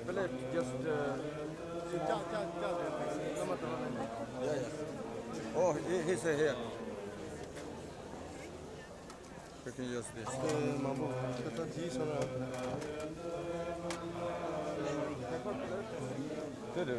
Believe just yeah, yeah. Oh, he's here. We can use this. Man får ta 10 sådana. Det är du.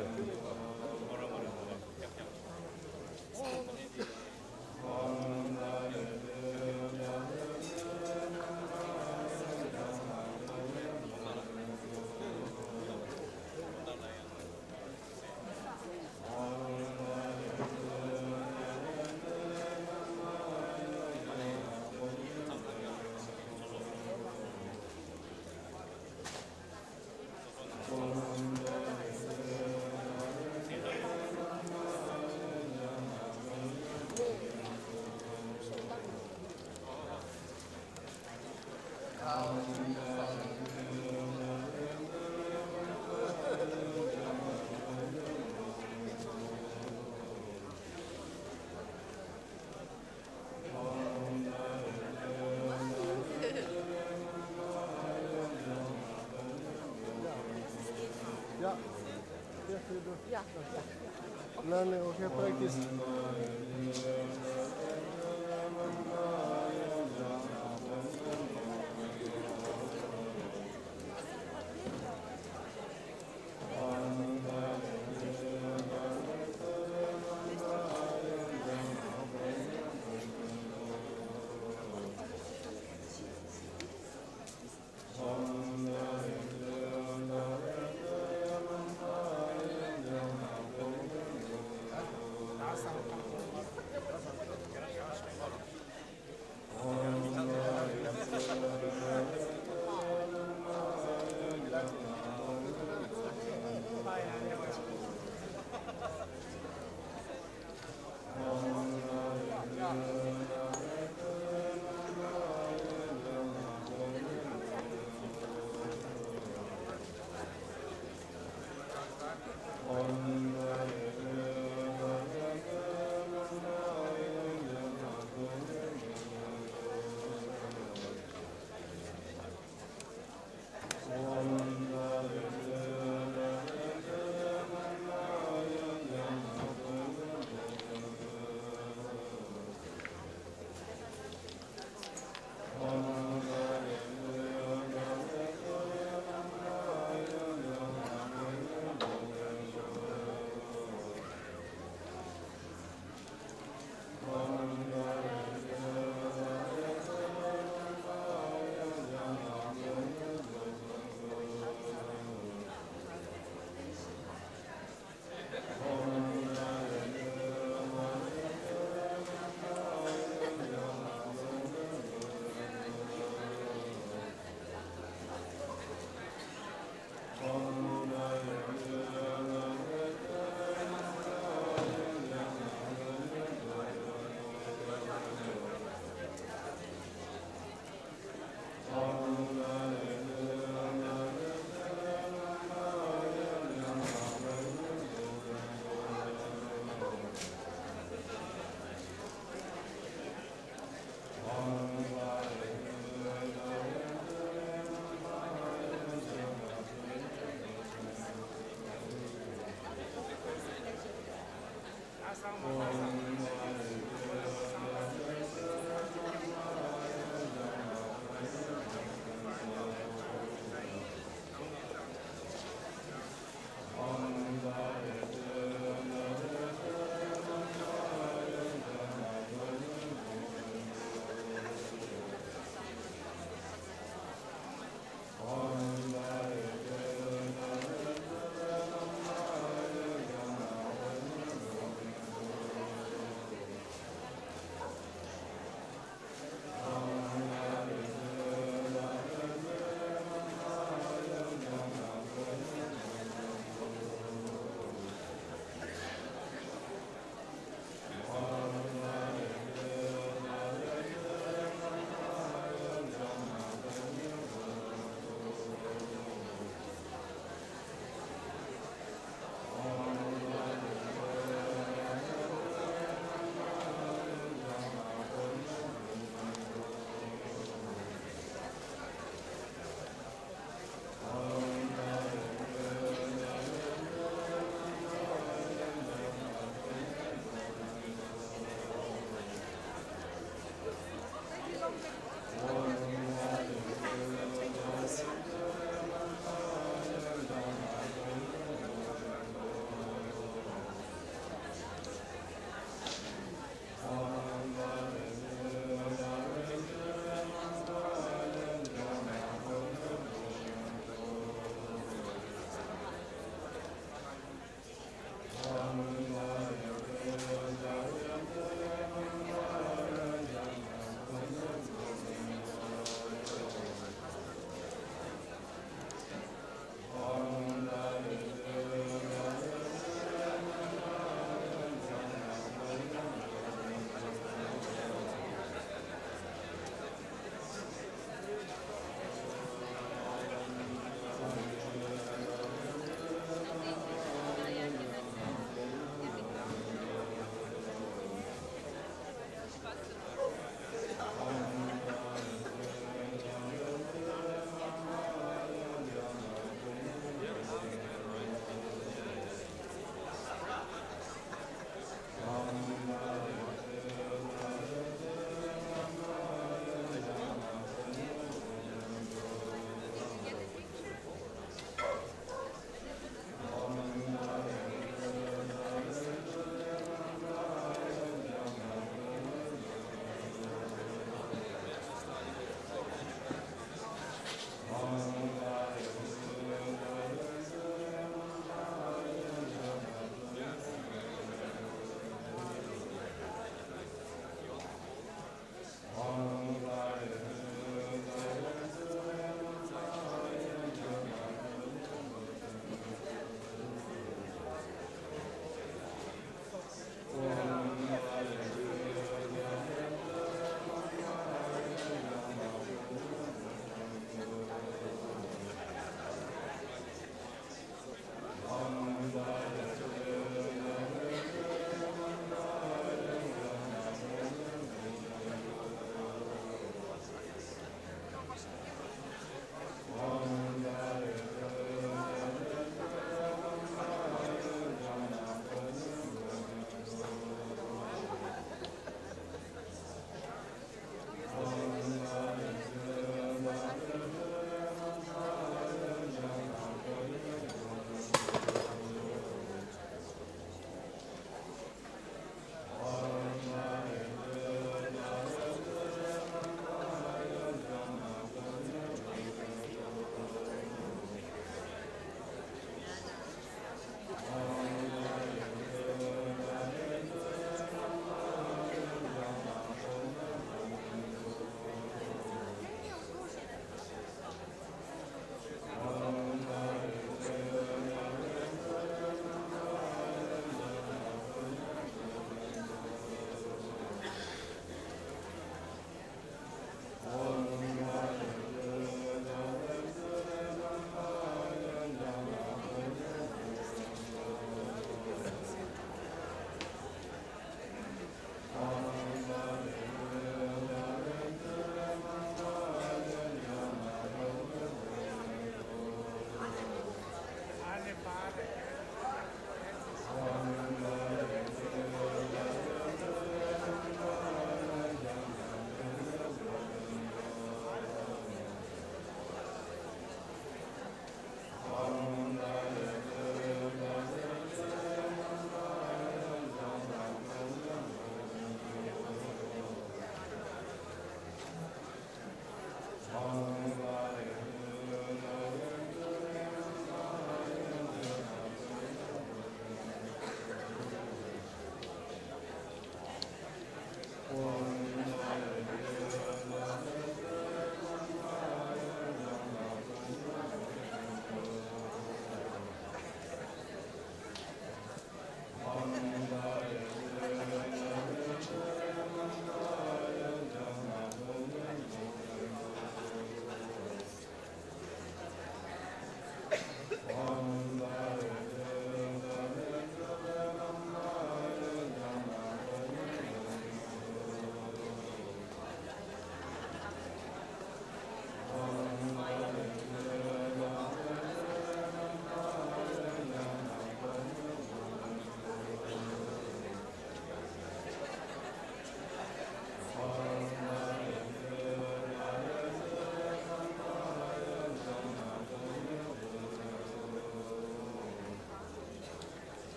Ja, det ska du. Ja. Men okej, praktiskt.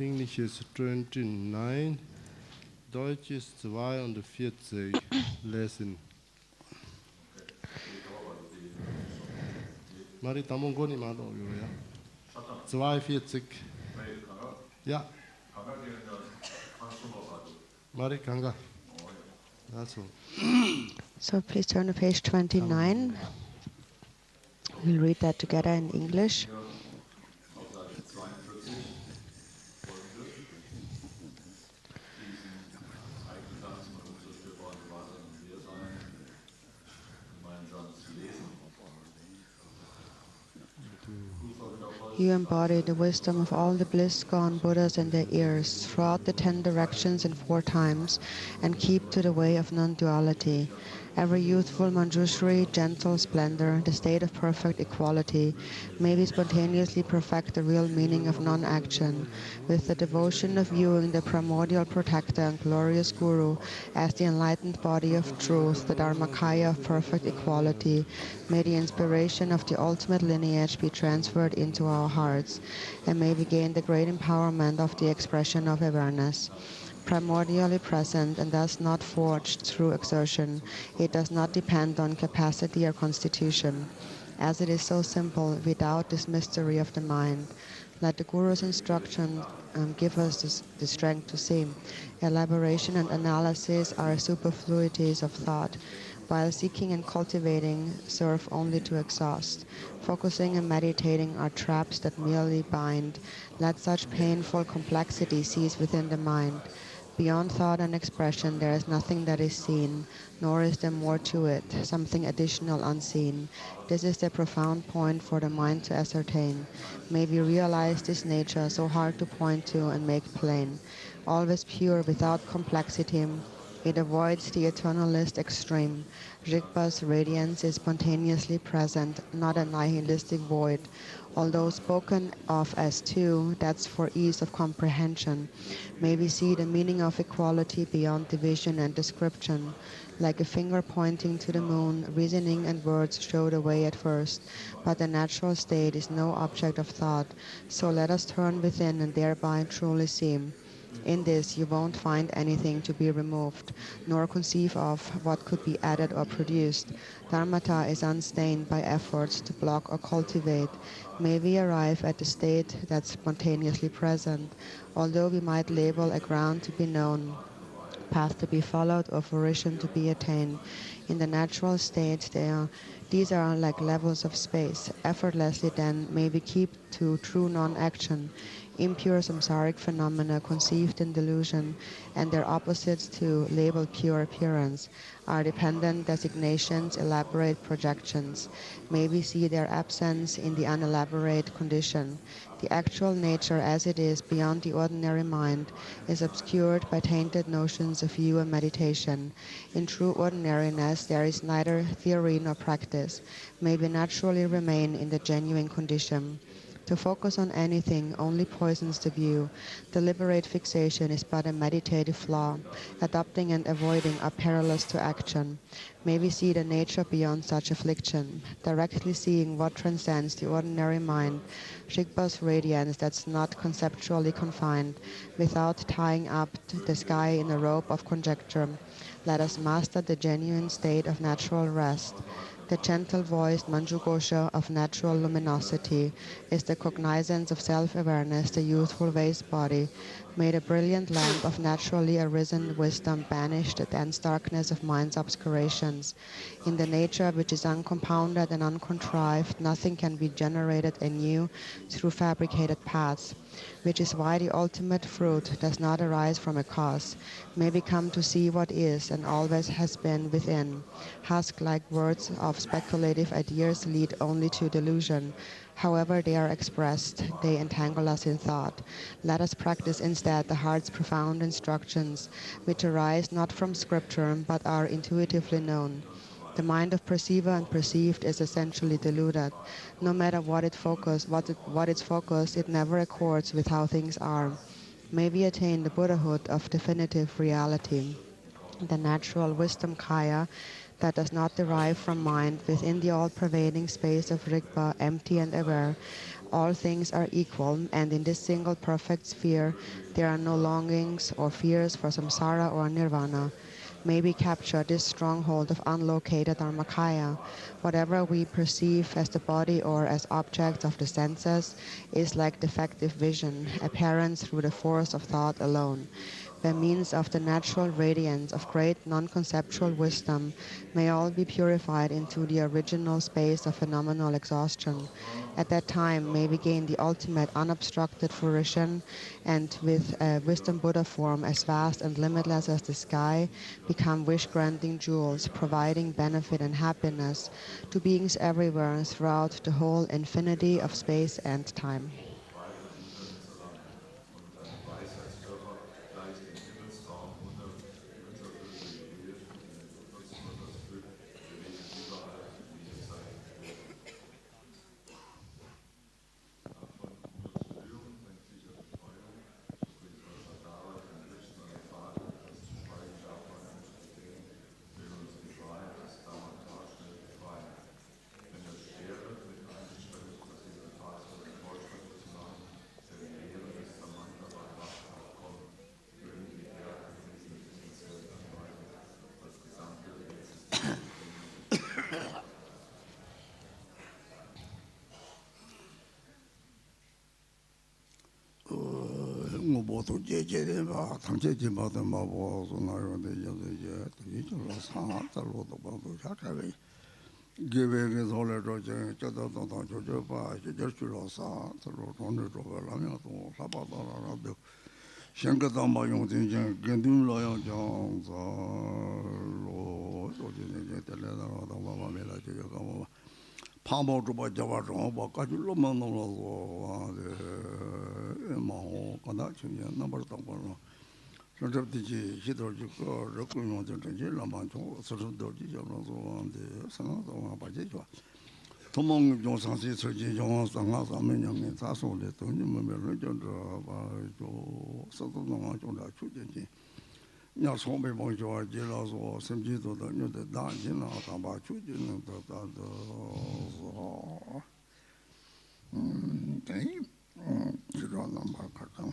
English is 29, Deutsch ist 42 Lesson. Mari tamong goni ma do yo ya. 42. Ja. Mari kanga. That's all. So please turn to page 29. We'll read that together in English. You embody the wisdom of all the bliss-gone Buddhas and their ears throughout the 10 directions and 4 times, and keep to the way of non-duality. Every youthful Manjushri, gentle splendor, the state of perfect equality, may we spontaneously perfect the real meaning of non-action, with the devotion of viewing the primordial protector and glorious Guru as the enlightened body of truth, the Dharmakaya of perfect equality. May the inspiration of the ultimate lineage be transferred into our hearts, and may we gain the great empowerment of the expression of awareness. Primordially present and thus not forged through exertion, it does not depend on capacity or constitution. As it is so simple, we doubt this mystery of the mind. Let the Guru's instruction give us the strength to see. Elaboration and analysis are superfluities of thought, while seeking and cultivating serve only to exhaust. Focusing and meditating are traps that merely bind. Let such painful complexity cease within the mind. Beyond thought and expression, there is nothing that is seen, nor is there more to it, something additional unseen. This is the profound point for the mind to ascertain. May we realize this nature so hard to point to and make plain. Always pure, without complexity, it avoids the eternalist extreme. Rigpa's radiance is spontaneously present, not a nihilistic void. Although spoken of as two, that's for ease of comprehension. May we see the meaning of equality beyond division and description. Like a finger pointing to the moon, reasoning and words show the way at first, but the natural state is no object of thought. So let us turn within and thereby truly see. In this, you won't find anything to be removed, nor conceive of what could be added or produced. Dharmata is unstained by efforts to block or cultivate. May we arrive at the state that's spontaneously present, although we might label a ground to be known, path to be followed, or fruition to be attained. In the natural state, these are like levels of space. Effortlessly then may we keep to true non-action, impure samsaric phenomena conceived in delusion, and their opposites to label pure appearance, are dependent designations, elaborate projections. May we see their absence in the unelaborate condition. The actual nature as it is beyond the ordinary mind is obscured by tainted notions of view and meditation. In true ordinariness there is neither theory nor practice. May we naturally remain in the genuine condition. To focus on anything only poisons the view. Deliberate fixation is but a meditative flaw. Adopting and avoiding are perilous to action. May we see the nature beyond such affliction, directly seeing what transcends the ordinary mind, Shikpa's radiance that's not conceptually confined, without tying up the sky in a rope of conjecture. Let us master the genuine state of natural rest. The gentle-voiced Manjugosha of natural luminosity is the cognizance of self-awareness, the youthful vase body. May the brilliant lamp of naturally arisen wisdom banish the dense darkness of mind's obscurations. In the nature which is uncompounded and uncontrived, nothing can be generated anew through fabricated paths, which is why the ultimate fruit does not arise from a cause. May we come to see what is and always has been within. Husk-like words of speculative ideas lead only to delusion. However they are expressed, they entangle us in thought. Let us practice instead the heart's profound instructions, which arise not from scripture, but are intuitively known. The mind of perceiver and perceived is essentially deluded. No matter what its focus, it never accords with how things are. May we attain the Buddhahood of definitive reality, the natural wisdom kaya that does not derive from mind within the all-pervading space of Rigpa, empty and aware. All things are equal, and in this single perfect sphere there are no longings or fears for samsara or nirvana. May we capture this stronghold of unlocated Dharmakaya. Whatever we perceive as the body or as objects of the senses is like defective vision, apparent through the force of thought alone. By means of the natural radiance of great non-conceptual wisdom, may all be purified into the original space of phenomenal exhaustion. At that time, may we gain the ultimate unobstructed fruition, and with a wisdom Buddha form as vast and limitless as the sky, become wish-granting jewels, providing benefit and happiness to beings everywhere throughout the whole infinity of space and time. 모두 제제대마 당제지마다 마보서 나요데 여제 이쪽으로 상하달로도 봐도 작가가 기회에 돌아서 저도 저저 봐 저저로 사들로 돈을 줘라면 또 사바다라도 생각도 마 용진전 견dim로요 정서로 저지네 telle다로 봐봐메라 저가 뭐 파모도 봐자와서 뭐까지로 만나서 뭐 간다 중요 넘버도 보고 저저듯이 시도지고 럭군용 저지 라만도 서서도지 저러서인데 상황도 봐지 좋아 도몽 용상시 설지 용상가 사면형에 사소를 돈이 뭐를 저도 봐줘 서도동아 좀다 추진지 야 소매 보죠 지라서 심지도 너도 다지나 봐 추진은 다도 네 지라는 말 같아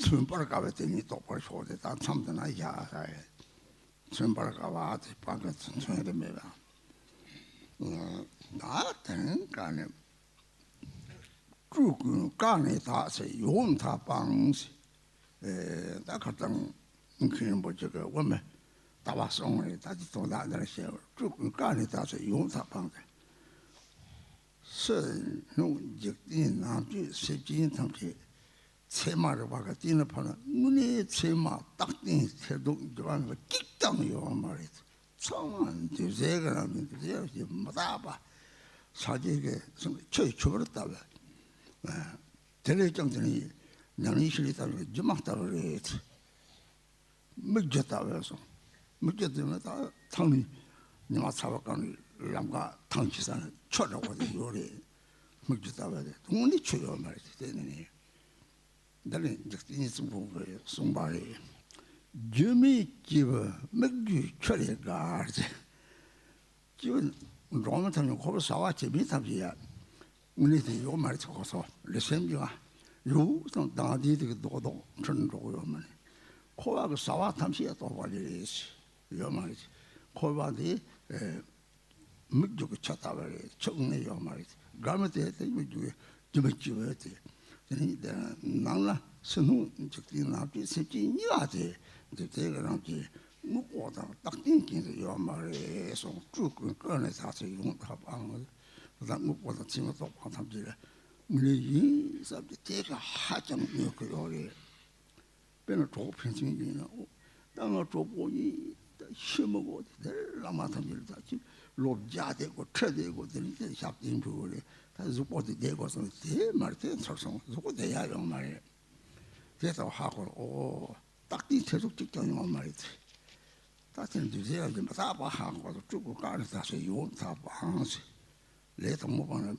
춘벌가에 되니 똑바로 쇼데 다 참드나 야사에 춘벌가와 아직 방금 천천히 됩니다. 나한테는 간에 쭉 간에 다서 용타 방식 다 가장 그는 뭐 저거 원래 다와송에 다시 또 나들 셔 쭉 간에 다서 용타 방식是用一定拿去实际上去车马的话个定了跑了，我呢车马打定车动就按个激荡有嘛的，常就这个人就这样就没大吧，他这个什么吹吹了到了，这类讲的呢，让你心里头就没到了，没觉到了说，没觉到了他汤里，你妈差不多讲的。让个汤起上吃了我的有的，没知道的，我你吃了嘛？这呢，那人这你是不会送把的，就没几个没就吃了个儿子，就我们他们可不少啊，这边他们也，我那天有买的可少，那什么啊，有从当地这个多多真着有嘛的，可那个少啊，他们也多把的是有嘛的，可把的ምግjuk chatavari chung ne yo mari gamate te ምግjuk jumju te ni da nangla sunu jikti na pi seji ni wa te de te ga ran ji mu ko da tak tin kin yo mari so zhu gu ge ne sa se yong ta bang da mu ko da chi ma to pa tham ji le mu le yin sa de te ga ha jang ni ko yo le ben zhou pin jing yin na dang a zhou bo yi da xi mo go de la ma tham ji da ji 롭자되고 트되고 되는 샵진 부분에 다 죽고도 되고서 대 말때 설성 죽고 돼야 요 말이에요. 그래서 하고 딱히 계속 직장이만 말이지. 다른 주제야 좀 다봐 하고 죽고 가는 다시 용다 방식. 내가 뭐 보는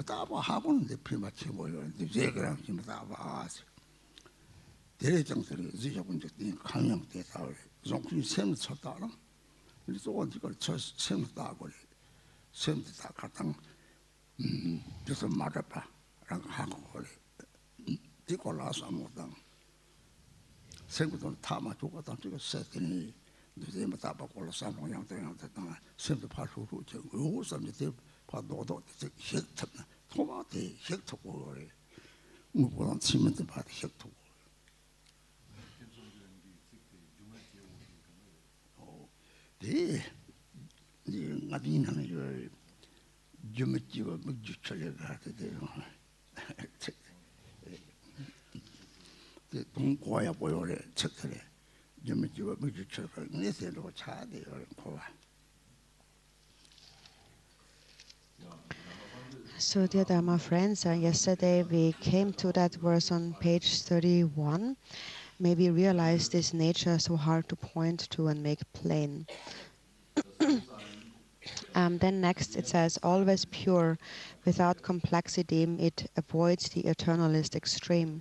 다봐 하고는 대표만 쳐보여. 이제 그냥 좀 다봐. 대장들이 지저분 적인 강형대다. 정신 셈 쳤다라. 그래서 어디가 저 생다고 생다 같은 그래서 말아봐 라고 하고 그래 뒤고 나서 못당 생도 타마 죽었다 저거 세트니 이제 뭐 다 바꿔서 사는 양대양 됐다 생도 파수로 저 요섬이 돼 봐도도 헥탑나 토마토 헥탑고 그래 뭐보다 치면도 봐 헥탑고 네, 나비는 그 주먹지가 먹주철려가 되대요. 그 동고야 보여래 책들에 주먹지가 먹주철가 내세로 차대요. 보아. So, dear Dharma friends, yesterday we came to that verse on page 31. Maybe realize this nature so hard to point to and make plain. Then next it says, always pure, without complexity, it avoids the eternalist extreme.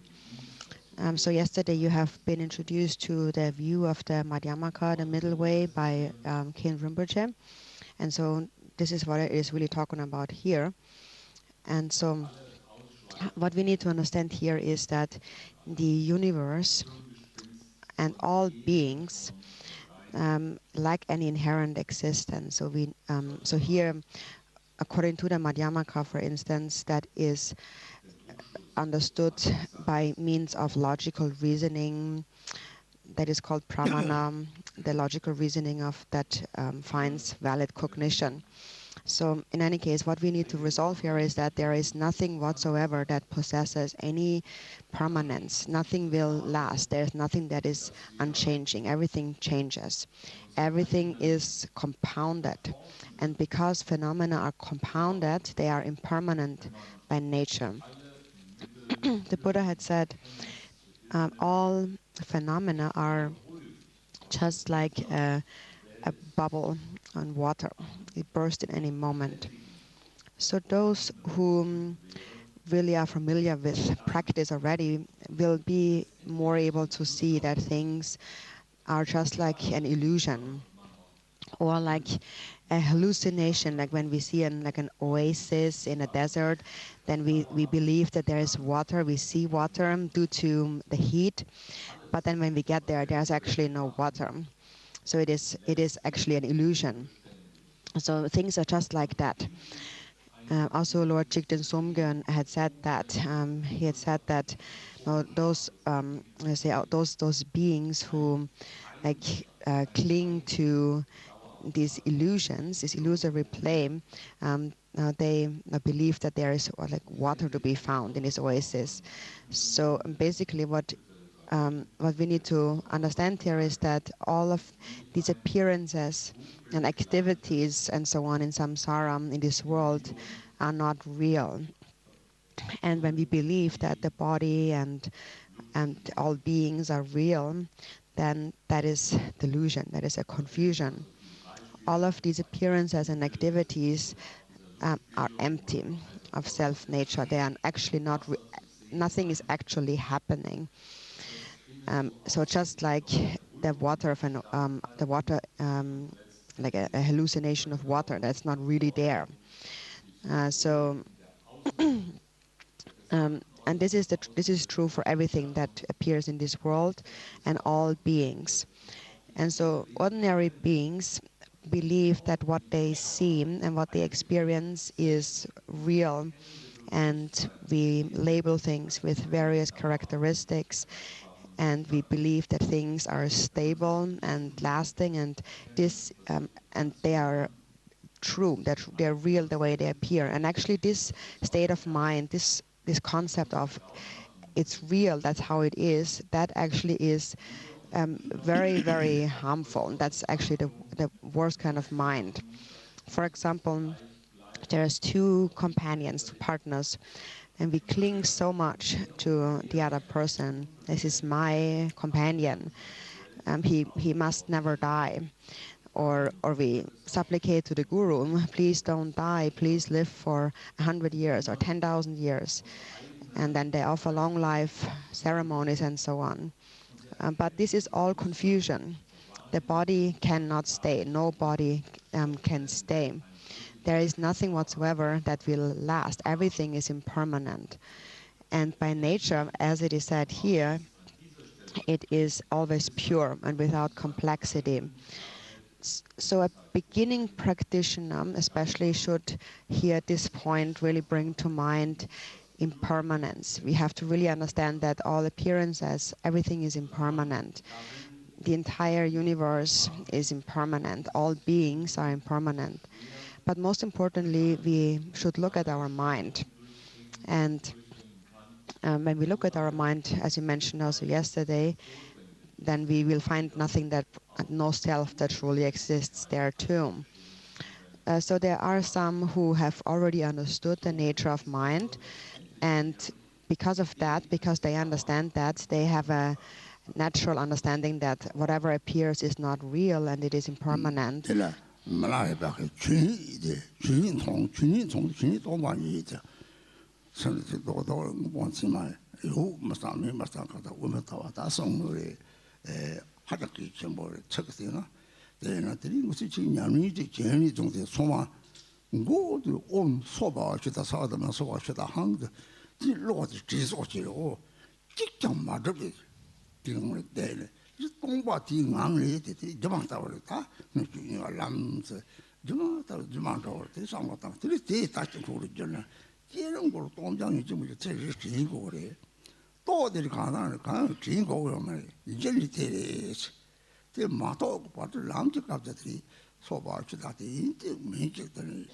So yesterday you have been introduced to the view of the Madhyamaka, the middle way, by Ken Rinpoche. And so this is what it is really talking about here. And so what we need to understand here is that the universe and all beings lack any inherent existence. So so here, according to the Madhyamaka, for instance, that is understood by means of logical reasoning. That is called pramana, the logical reasoning of that finds valid cognition. So in any case, what we need to resolve here is that there is nothing whatsoever that possesses any permanence. Nothing will last. There's nothing that is unchanging. Everything changes. Everything is compounded. And because phenomena are compounded, they are impermanent by nature. The Buddha had said, all phenomena are just like a bubble on water. It bursts in any moment. So those who really are familiar with practice already will be more able to see that things are just like an illusion, or like a hallucination, like when we see an oasis in a desert, then we believe that there is water, we see water due to the heat, but then when we get there, there's actually no water. So it is actually an illusion. So things are just like that. Also, Lord Jigten Somgön had said that he had said that those those beings who cling to these illusions, this illusory play, they believe that there is water to be found in this oasis. So basically, what we need to understand here is that all of these appearances and activities and so on in samsara, in this world, are not real. And when we believe that the body and all beings are real, then that is delusion, that is a confusion. All of these appearances and activities are empty of self-nature. They are actually not, nothing is actually happening. So just like the water of like a hallucination of water that's not really there. And this is true for everything that appears in this world and all beings. And so ordinary beings believe that what they see and what they experience is real, and we label things with various characteristics, and we believe that things are stable and lasting, and this and they are true, that they're real the way they appear. And actually this state of mind, this concept of it's real, that's how it is, that actually is very, very harmful. That's actually the worst kind of mind. For example, there's two companions, two partners, and we cling so much to the other person. This is my companion. He must never die. Or we supplicate to the Guru, please don't die, please live for 100 years or 10,000 years. And then they offer long life ceremonies and so on. But this is all confusion. The body cannot stay. No body can stay. There is nothing whatsoever that will last. Everything is impermanent. And by nature, as it is said here, it is always pure and without complexity. So a beginning practitioner especially should here at this point really bring to mind impermanence. We have to really understand that all appearances, everything is impermanent. The entire universe is impermanent. All beings are impermanent. But most importantly, we should look at our mind. And when we look at our mind, as you mentioned also yesterday, then we will find nothing that, no self that truly exists there too. So there are some who have already understood the nature of mind, and because of that, because they understand that, they have a natural understanding that whatever appears is not real and it is impermanent. 하작기 전부를 책으세요. 대나들이 무슨 지냐니 제니 정도 소마 고도 온 소바 주다 사다만 소바 주다 항도 이 로지 지속지로 직접 맞을 되는 데는 이 동바 뒤앙을 되지 저방다버렸다. 누가 람스 저방다버 상관다. 들이 대다치 고르잖아. 이런 걸 동장이 좀 제일 지고 그래. 또들이 가나는 가 진고요 말 이제리 테레스 때 마도 받을 람직갑자들이 소바치다데 인데 메직들이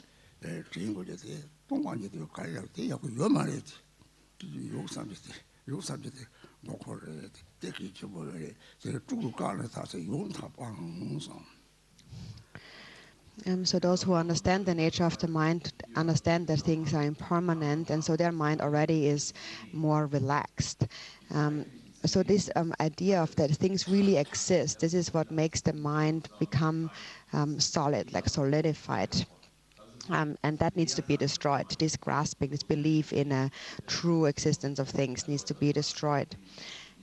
진고제데 동관제도 가려 돼요 그 요말이지 요삼제데 뭐거래 되게 저번에 제가 쭉 가는 다서 용타 방송. So those who understand the nature of the mind understand that things are impermanent, and so their mind already is more relaxed. So this idea of that things really exist, this is what makes the mind become solid, like solidified. And that needs to be destroyed. This grasping, this belief in a true existence of things needs to be destroyed.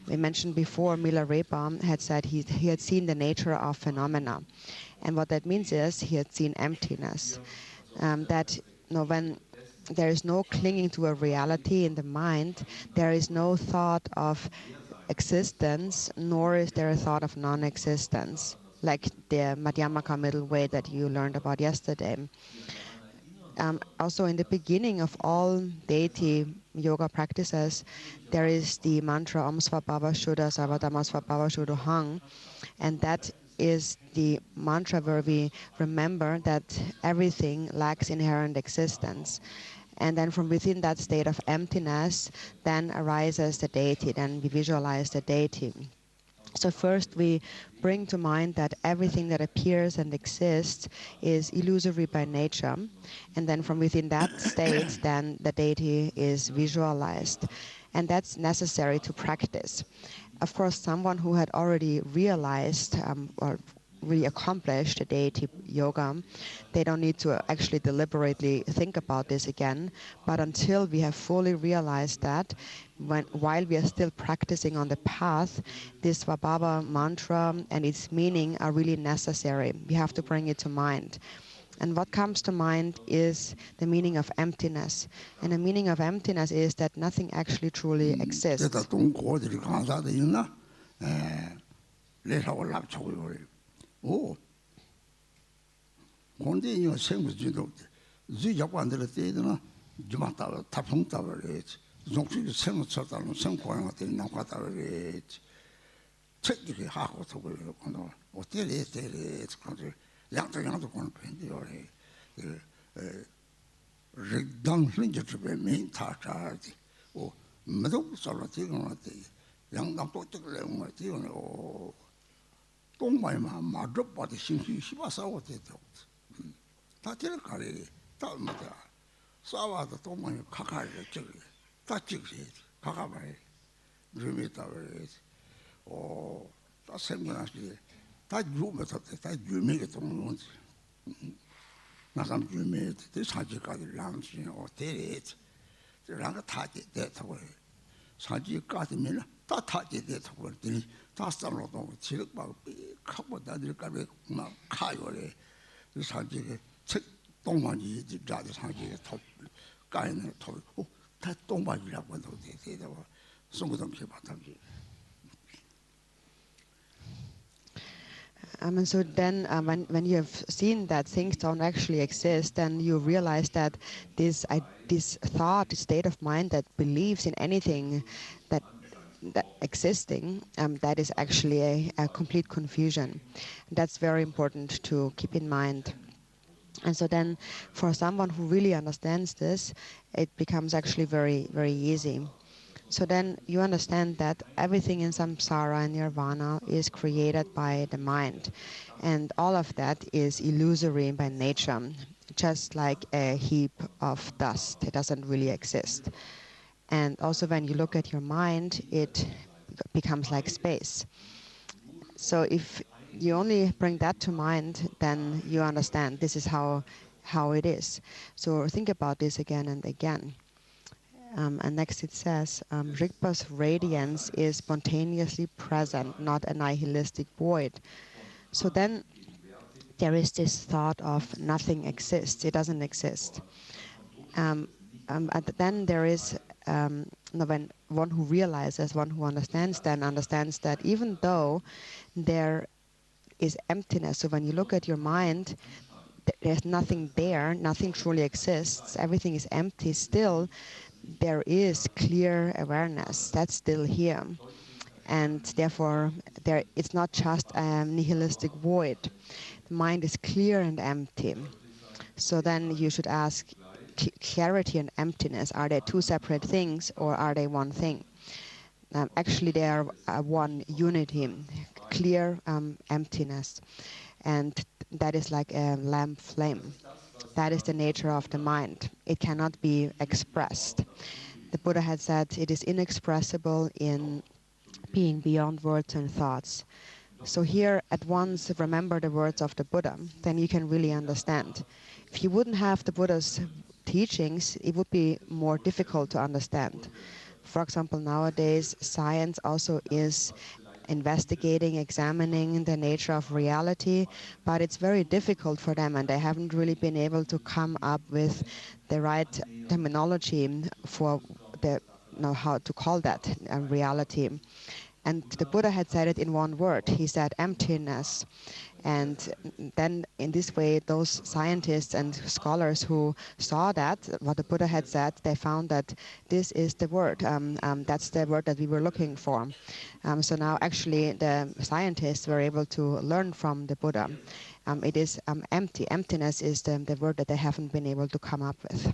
we mentioned before, Mila Rebam had said he had seen the nature of phenomena. And what that means is he had seen emptiness. That when there is no clinging to a reality in the mind, there is no thought of existence, nor is there a thought of non-existence, like the Madhyamaka middle way that you learned about yesterday. Also, in the beginning of all deity yoga practices, there is the mantra Om Svabhava Shuddha Sarvadhamma Svabhava Shuddhahang, and that is the mantra where we remember that everything lacks inherent existence. And then from within that state of emptiness, then arises the deity, then we visualize the deity. So first we bring to mind that everything that appears and exists is illusory by nature. And then from within that state, then the deity is visualized. And that's necessary to practice. Of course, someone who had already realized or really accomplished the deity yoga, they don't need to actually deliberately think about this again. But until we have fully realized that, while we are still practicing on the path, this Svabhava mantra and its meaning are really necessary. We have to bring it to mind. And what comes to mind is the meaning of emptiness. And the meaning of emptiness is that nothing actually truly exists. And so then when you have seen that things don't actually exist, then you realize that this thought, this state of mind that believes in anything that existing, that is actually a complete confusion. That's very important to keep in mind. And so then for someone who really understands this, it becomes actually very, very easy. So then you understand that everything in samsara and nirvana is created by the mind. And all of that is illusory by nature, just like a heap of dust. It doesn't really exist. And also when you look at your mind, it becomes like space. So if you only bring that to mind, then you understand this is how it is. So think about this again and again. And next it says, Rigpa's radiance is spontaneously present, not a nihilistic void. So then there is this thought of nothing exists, it doesn't exist. And then there is, when one who realizes, one who understands that even though there is emptiness, so when you look at your mind, there's nothing there, nothing truly exists, everything is empty, still there is clear awareness that's still here, and therefore it's not just a nihilistic void. The mind is clear and empty. So then you should ask, clarity and emptiness, are they two separate things or are they one thing? Actually they are one unity, clear emptiness, and that is like a lamp flame. That is the nature of the mind. It cannot be expressed. The Buddha had said it is inexpressible in being beyond words and thoughts. So here at once remember the words of the Buddha, then you can really understand. If you wouldn't have the Buddha's teachings, it would be more difficult to understand. For example, nowadays, science also is investigating, examining the nature of reality, but it's very difficult for them, and they haven't really been able to come up with the right terminology for how to call that reality. And the Buddha had said it in one word. He said emptiness. And then in this way, those scientists and scholars who saw that, what the Buddha had said, they found that this is the word. That's the word that we were looking for. So now actually the scientists were able to learn from the Buddha. It is empty. Emptiness is the word that they haven't been able to come up with.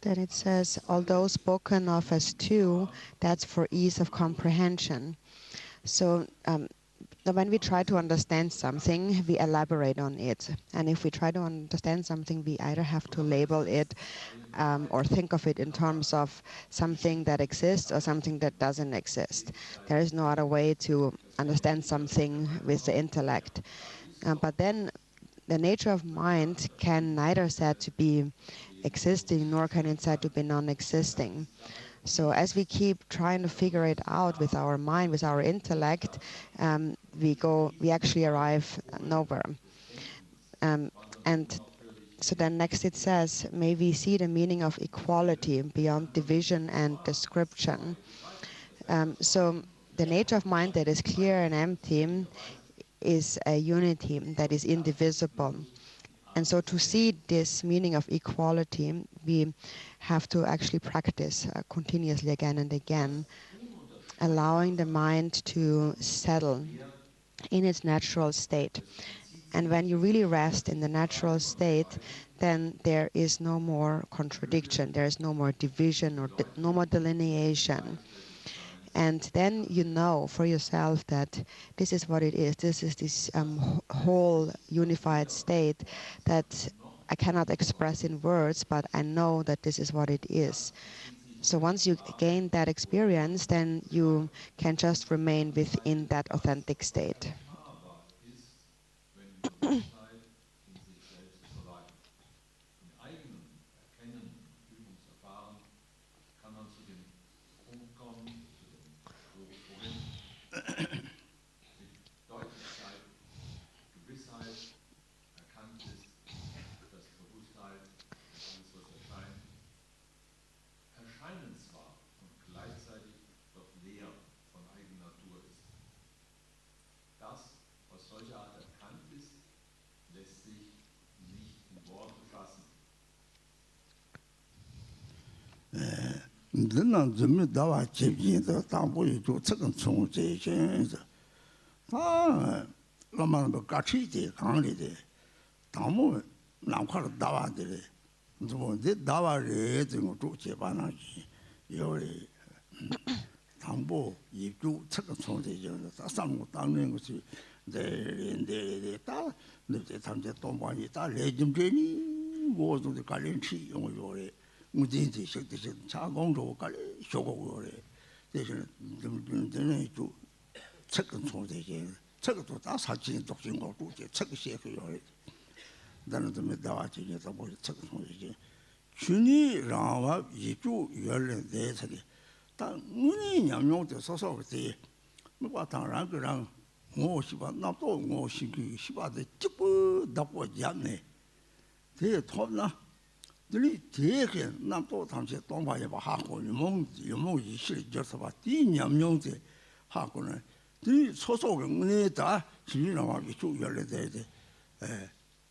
Then it says, although spoken of as two, that's for ease of comprehension. So when we try to understand something, we elaborate on it. And if we try to understand something, we either have to label it or think of it in terms of something that exists or something that doesn't exist. There is no other way to understand something with the intellect. But then the nature of mind can neither said to be existing, nor can it said to be non-existing. So as we keep trying to figure it out with our mind, with our intellect, we actually arrive nowhere. And so then next it says, may we see the meaning of equality beyond division and description. So the nature of mind that is clear and empty is a unity that is indivisible. And so to see this meaning of equality, we have to actually practice continuously again and again, allowing the mind to settle in its natural state. And when you really rest in the natural state, then there is no more contradiction, there is no more division or no more delineation. And then you know for yourself that this is what it is. This is this whole unified state that I cannot express in words, but I know that this is what it is. So once you gain that experience, then you can just remain within that authentic state.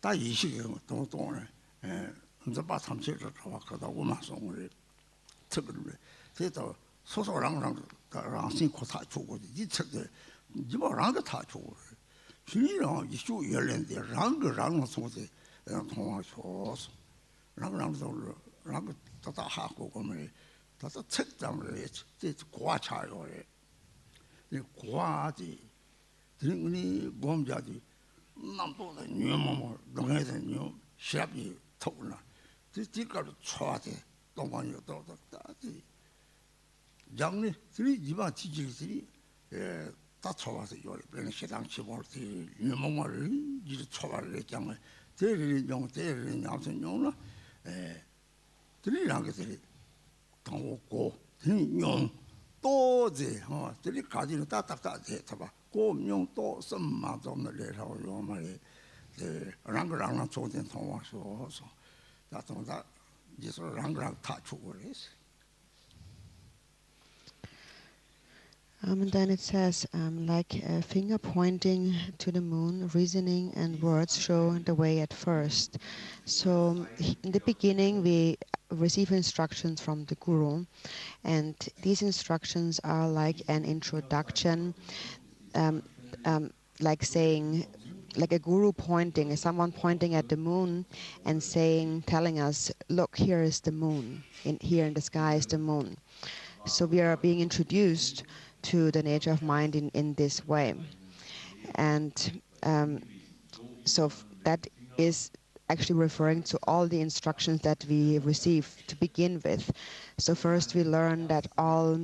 다 이식이 동동네 이제 바 참치를 가다 오만 송을 특별히 그래서 소소랑랑 랑신 코타 주고 이 책들 이거랑도 다 주고 신이랑 이슈 열린데 랑랑 소세 통화 줘서 랑랑도 랑 다 하고 그러면 다 책장을 했지 고아차요 이 고아지 드링이 몸자지 남보다 녀모 동해서 녀 시합이 터구나 뒤까지 쳐야지 동안이 또다지 장례 들이 이반 지질들이 다 쳐와서 요리 시당 치볼지 녀모를 이제 쳐발을 했잖아요 대리는 용 대리는 아무튼 용나 들이랑 것들이 동고 용 또지 들이 가지는 따딱따지 잡아 고명 또 썸마 좀 내라고 요 말이 랑랑 좋은 통화서 나도 이제 랑랑 다 주고 그랬어. And then it says, like finger pointing to the moon, reasoning and words show the way at first. So in the beginning, we receive instructions from the guru, and these instructions are like an introduction, like saying, like a guru pointing, someone pointing at the moon and saying, telling us, look, here is the moon, here in the sky is the moon. So we are being introduced to the nature of mind in this way. And so that is actually referring to all the instructions that we receive to begin with. So first we learn that all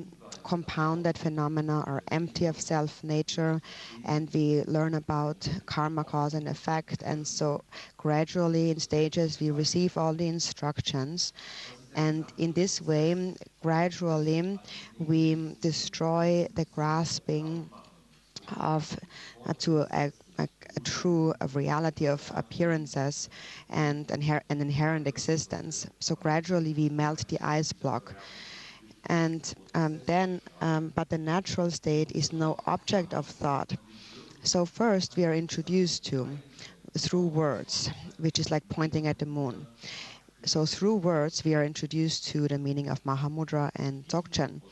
compounded phenomena are empty of self-nature, and we learn about karma, cause and effect, and so gradually in stages we receive all the instructions. And in this way, gradually, we destroy the grasping of to a true reality of appearances and an inherent existence. So gradually, we melt the ice block. And but the natural state is no object of thought. So first, we are introduced to through words, which is like pointing at the moon. So through words, we are introduced to the meaning of Mahamudra and Dzogchen,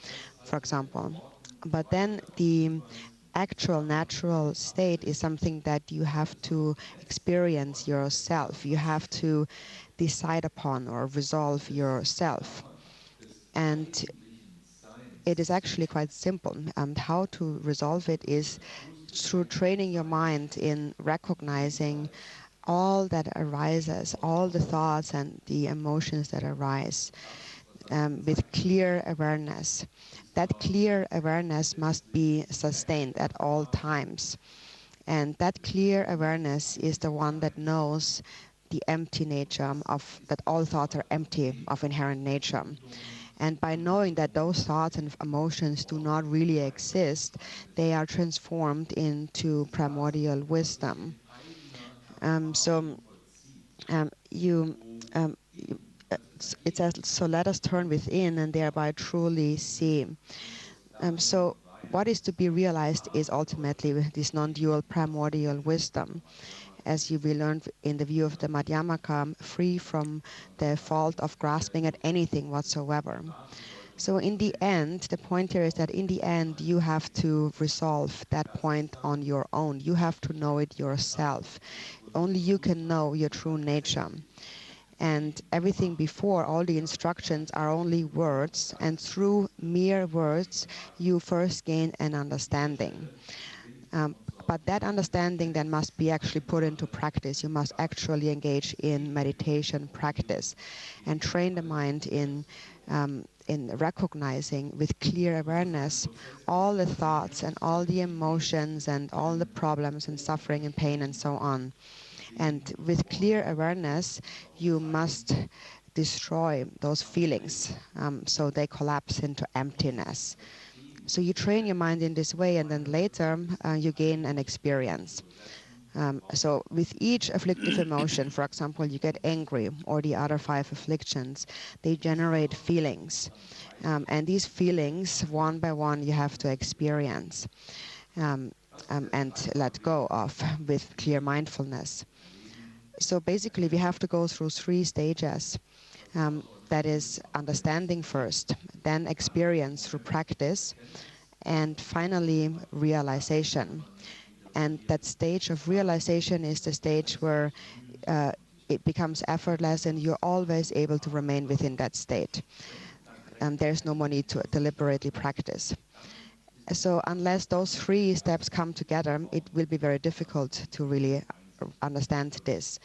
for example. But then the actual natural state is something that you have to experience yourself. You have to decide upon or resolve yourself. And it is actually quite simple. And how to resolve it is through training your mind in recognizing all that arises, all the thoughts and the emotions that arise with clear awareness. That clear awareness must be sustained at all times. And that clear awareness is the one that knows the empty nature of, that all thoughts are empty of inherent nature. And by knowing that those thoughts and emotions do not really exist, they are transformed into primordial wisdom. It says, so let us turn within and thereby truly see. So what is to be realized is ultimately this non-dual primordial wisdom, as you will learn in the view of the Madhyamaka, free from the fault of grasping at anything whatsoever. So in the end, the point here is that in the end, you have to resolve that point on your own. You have to know it yourself. Only you can know your true nature. And everything before, all the instructions are only words, and through mere words, you first gain an understanding. But that understanding then must be actually put into practice. You must actually engage in meditation practice and train the mind in recognizing with clear awareness all the thoughts and all the emotions and all the problems and suffering and pain and so on. And with clear awareness, you must destroy those feelings so they collapse into emptiness. So you train your mind in this way, and then later you gain an experience. So with each afflictive emotion, for example, you get angry, or the other 5 afflictions, they generate feelings. And these feelings, one by one, you have to experience and let go of with clear mindfulness. So basically, we have to go through 3 stages. That is understanding first, then experience through practice, and finally realization. And that stage of realization is the stage where it becomes effortless and you're always able to remain within that state. There's no more need to deliberately practice. So unless those 3 steps come together, it will be very difficult to really understand this.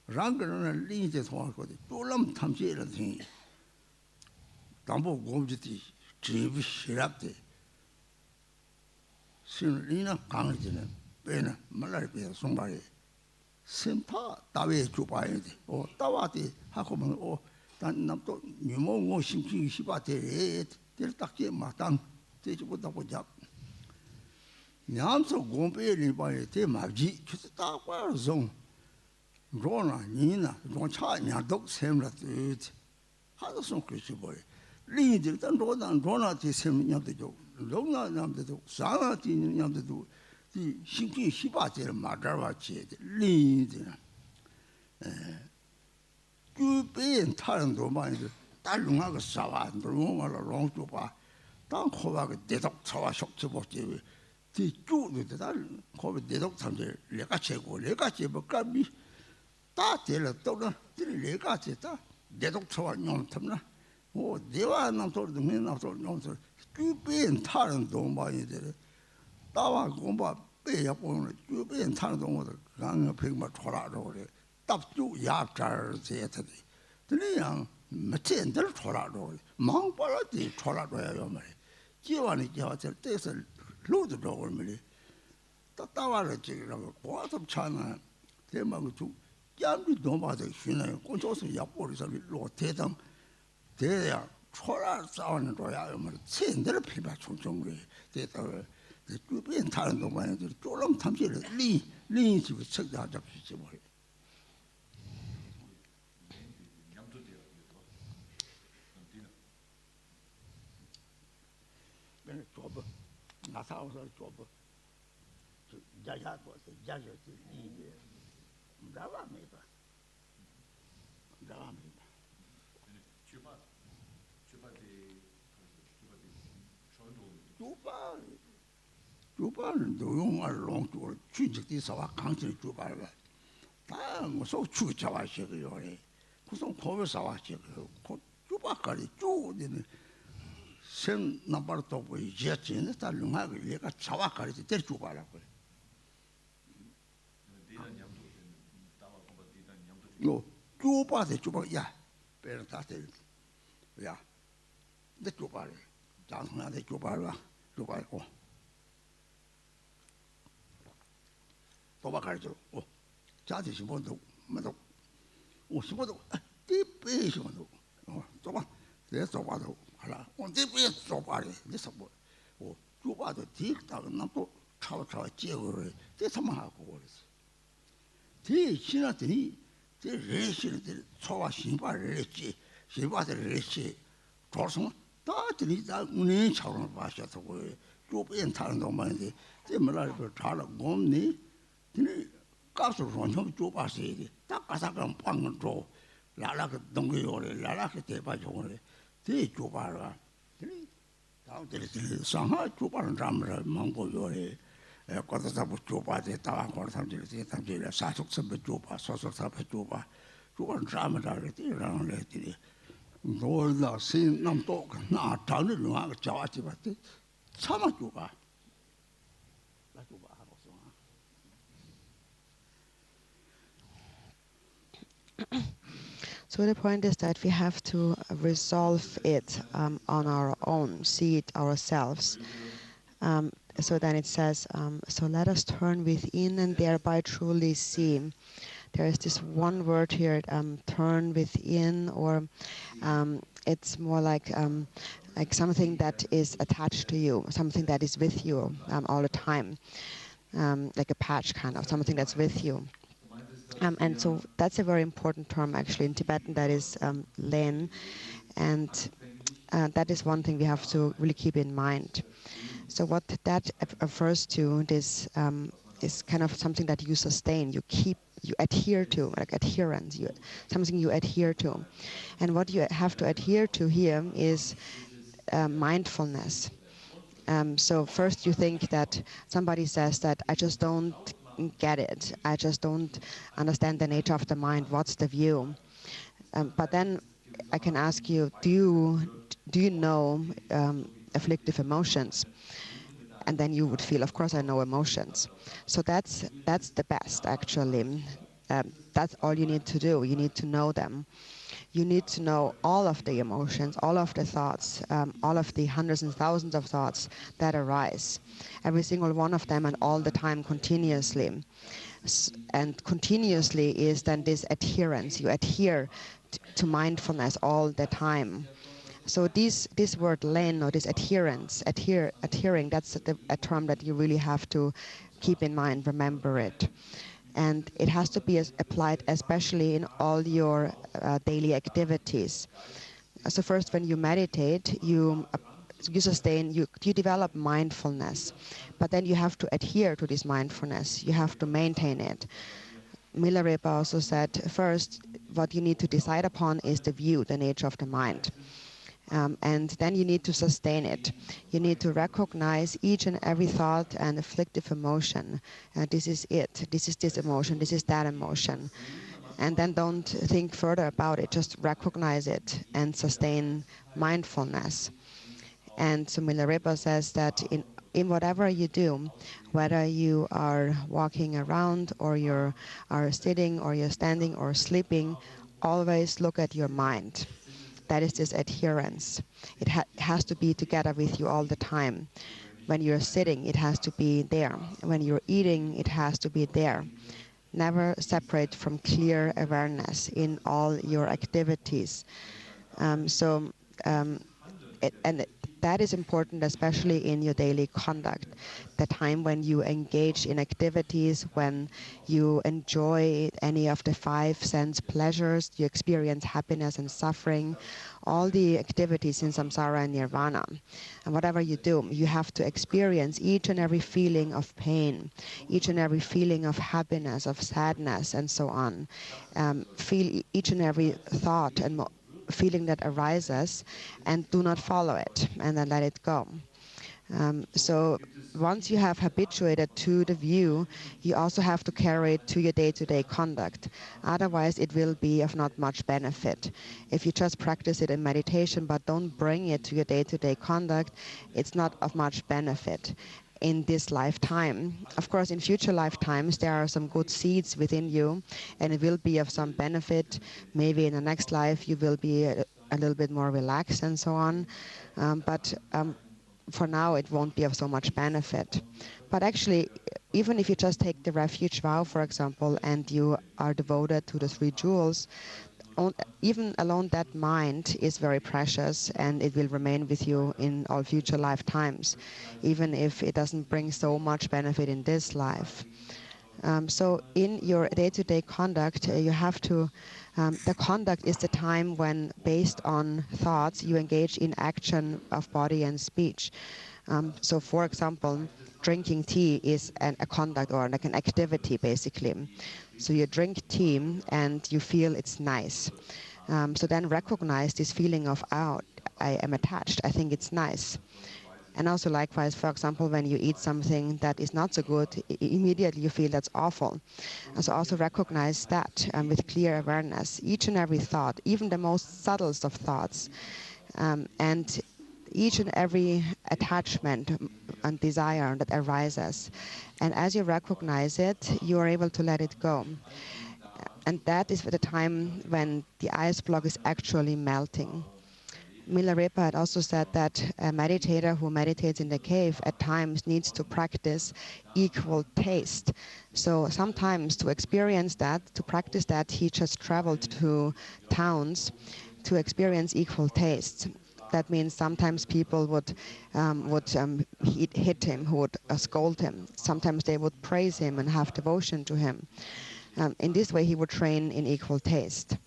랑그는 리제 통하거든. 쫄람 탐지를 생. 담보 고음지티 지비 시랍데. 신리나 강지는 배는 말라리에 송바리. 센터 다외 주바에 돼. 따와디 하고면 단 남도 유모고 심기 시바데 될 딱게 마땅 되지보다 보자. 냠서 공배리 바에 대 마지 그래서 따과 종 로나 니나 롱차 냐독 셈라트 하도선 그렇지 보여 리들 단 로나티 셈냐도 로나 남도 사나티 냐도 이 신기 시바제를 마다와치 리들 주변 타는도 많이 딸롱하고 싸와 로마로 롱주바 땅 코바가 대독 차와 속지보지 뒤쪽도 다 코바 대독 참제 내가 최고 내가 제법감이 다 될어 또는 내가 제다 대독 차와 놈 탐나 내와 남소도 내남소 놈소 주변 타는도 많이 돼 따와 공부 빼야 보는 주변 타는 동안도 강을 백마 돌아로 그래 답주 약자를 제트디 그냥 멋진들 돌아로 망발한테 돌아로야 말이 기완이 기와들 때서 로드로 오면 따와를 지라고 고아섭 차나 대망 주 얌비 도마도 쉬나요 꼰조서 약보리서 로테당 대야 초라 싸우는 거야 말 천들 피바 총총을 대다 주변 타는 동안에 쫄람 탐지를 리집을 책자 잡히지 뭐 조버 나사오서 조버 자자도 자자지 이게 나와메다 주바는 노용을 롱주를 취직돼서와 강진을 주바가 다 무슨 추자와시고요. 무슨 고베사와시고 주바까지 쭉 sen nambar topo jechen ta lunga ge ka chawa kari te chuba라고. 요 chuba데 chuba ya pertate ya de chubare 장나 de chubara chuba고 도박할죠. 자지 시본도 마도 50도 띠빼 시본도 도박 내 도박도 알아. 언제 왜 도박이 됐어 뭐. 도박도 뒤다가 나도 차차 제거를 대사만 하고 그랬어. 뒤 지나더니 제 레시를 초와 신발을 했지. 신발을 했지. 조선 다들이 다 운이 차로 마셔서 조변 타는 동안인데 제 말을 잘하고 없니? 근데 가서 좀 좁아서야 돼. 딱 가사가 빵을 줘. 라라가 동거요래. 라라가 대바줘래. 대 좁아라. 근데 다음들이 상하 좁아는 잠을 망고요래. 거기서 뭐 좁아대 따와 걸 삼질이 삼질이 사속선배 좁아. 소속사배 좁아. 좁아는 잠을 하래. 했더니 놀다 신 남도 나 장을 누가 잡았지 봤지. 참아 좁아. 나 좁아 하고서. So the point is that we have to resolve it on our own, see it ourselves. So then it says, so let us turn within and thereby truly see there is this one word here, turn within, or it's more like something that is attached to you, something that is with you all the time, like a patch kind of, something that's with you. And so that's a very important term actually in Tibetan, that is len, and that is one thing we have to really keep in mind. So what that refers to is kind of something that you sustain, you adhere to, like adherence, something you adhere to. And what you have to adhere to here is mindfulness. So first you think that somebody says that I just don't get it, I just don't understand the nature of the mind, what's the view? But then I can ask you, do you know afflictive emotions? And then you would feel, of course I know emotions. So that's the best actually. That's all you need to do. You need to know them. You need to know all of the emotions, all of the thoughts, all of the hundreds and thousands of thoughts that arise. Every single one of them and all the time continuously. And continuously is then this adherence. You adhere to mindfulness all the time. So this word len, or this adherence, adhering, that's a term that you really have to keep in mind, remember it. And it has to be applied especially in all your daily activities. So first, when you meditate, you sustain, you develop mindfulness, but then you have to adhere to this mindfulness. You have to maintain it. Milarepa also said, first, what you need to decide upon is the view, the nature of the mind. And then you need to sustain it. You need to recognize each and every thought and afflictive emotion. This is it. This is this emotion. This is that emotion. And then don't think further about it. Just recognize it and sustain mindfulness. And so Milarepa says that in whatever you do, whether you are walking around or you are sitting or you're standing or sleeping, always look at your mind. That is this adherence. It has to be together with you all the time. When you're sitting, it has to be there. When you're eating, it has to be there. Never separate from clear awareness in all your activities. That is important, especially in your daily conduct. The time when you engage in activities, when you enjoy any of the 5 sense pleasures, you experience happiness and suffering, all the activities in samsara and nirvana. And whatever you do, you have to experience each and every feeling of pain, each and every feeling of happiness, of sadness, and so on. Feel each and every thought and feeling that arises, and do not follow it, and then let it go. So once you have habituated to the view, you also have to carry it to your day-to-day conduct. Otherwise, it will be of not much benefit. If you just practice it in meditation but don't bring it to your day-to-day conduct, it's not of much benefit in this lifetime. Of course, in future lifetimes, there are some good seeds within you, and it will be of some benefit. Maybe in the next life, you will be a little bit more relaxed and so on. But for now, it won't be of so much benefit. But actually, even if you just take the refuge vow, for example, and you are devoted to the 3 jewels, even alone that mind is very precious, and it will remain with you in all future lifetimes, even if it doesn't bring so much benefit in this life. So in your day-to-day conduct, you have to, the conduct is the time when, based on thoughts, you engage in action of body and speech. So for example, drinking tea is a conduct, or like an activity basically. So you drink tea and you feel it's nice. So then recognize this feeling of, oh, I am attached, I think it's nice. And also likewise, for example, when you eat something that is not so good, immediately you feel that's awful. And so also recognize that with clear awareness, each and every thought, even the most subtlest of thoughts, and each and every attachment and desire that arises. And as you recognize it, you are able to let it go. And that is the time when the ice block is actually melting. Milarepa had also said that a meditator who meditates in the cave at times needs to practice equal taste. So sometimes to experience that, to practice that, he just traveled to towns to experience equal taste. That means sometimes people would hit him, who would scold him. Sometimes they would praise him and have devotion to him. In this way, he would train in equal taste.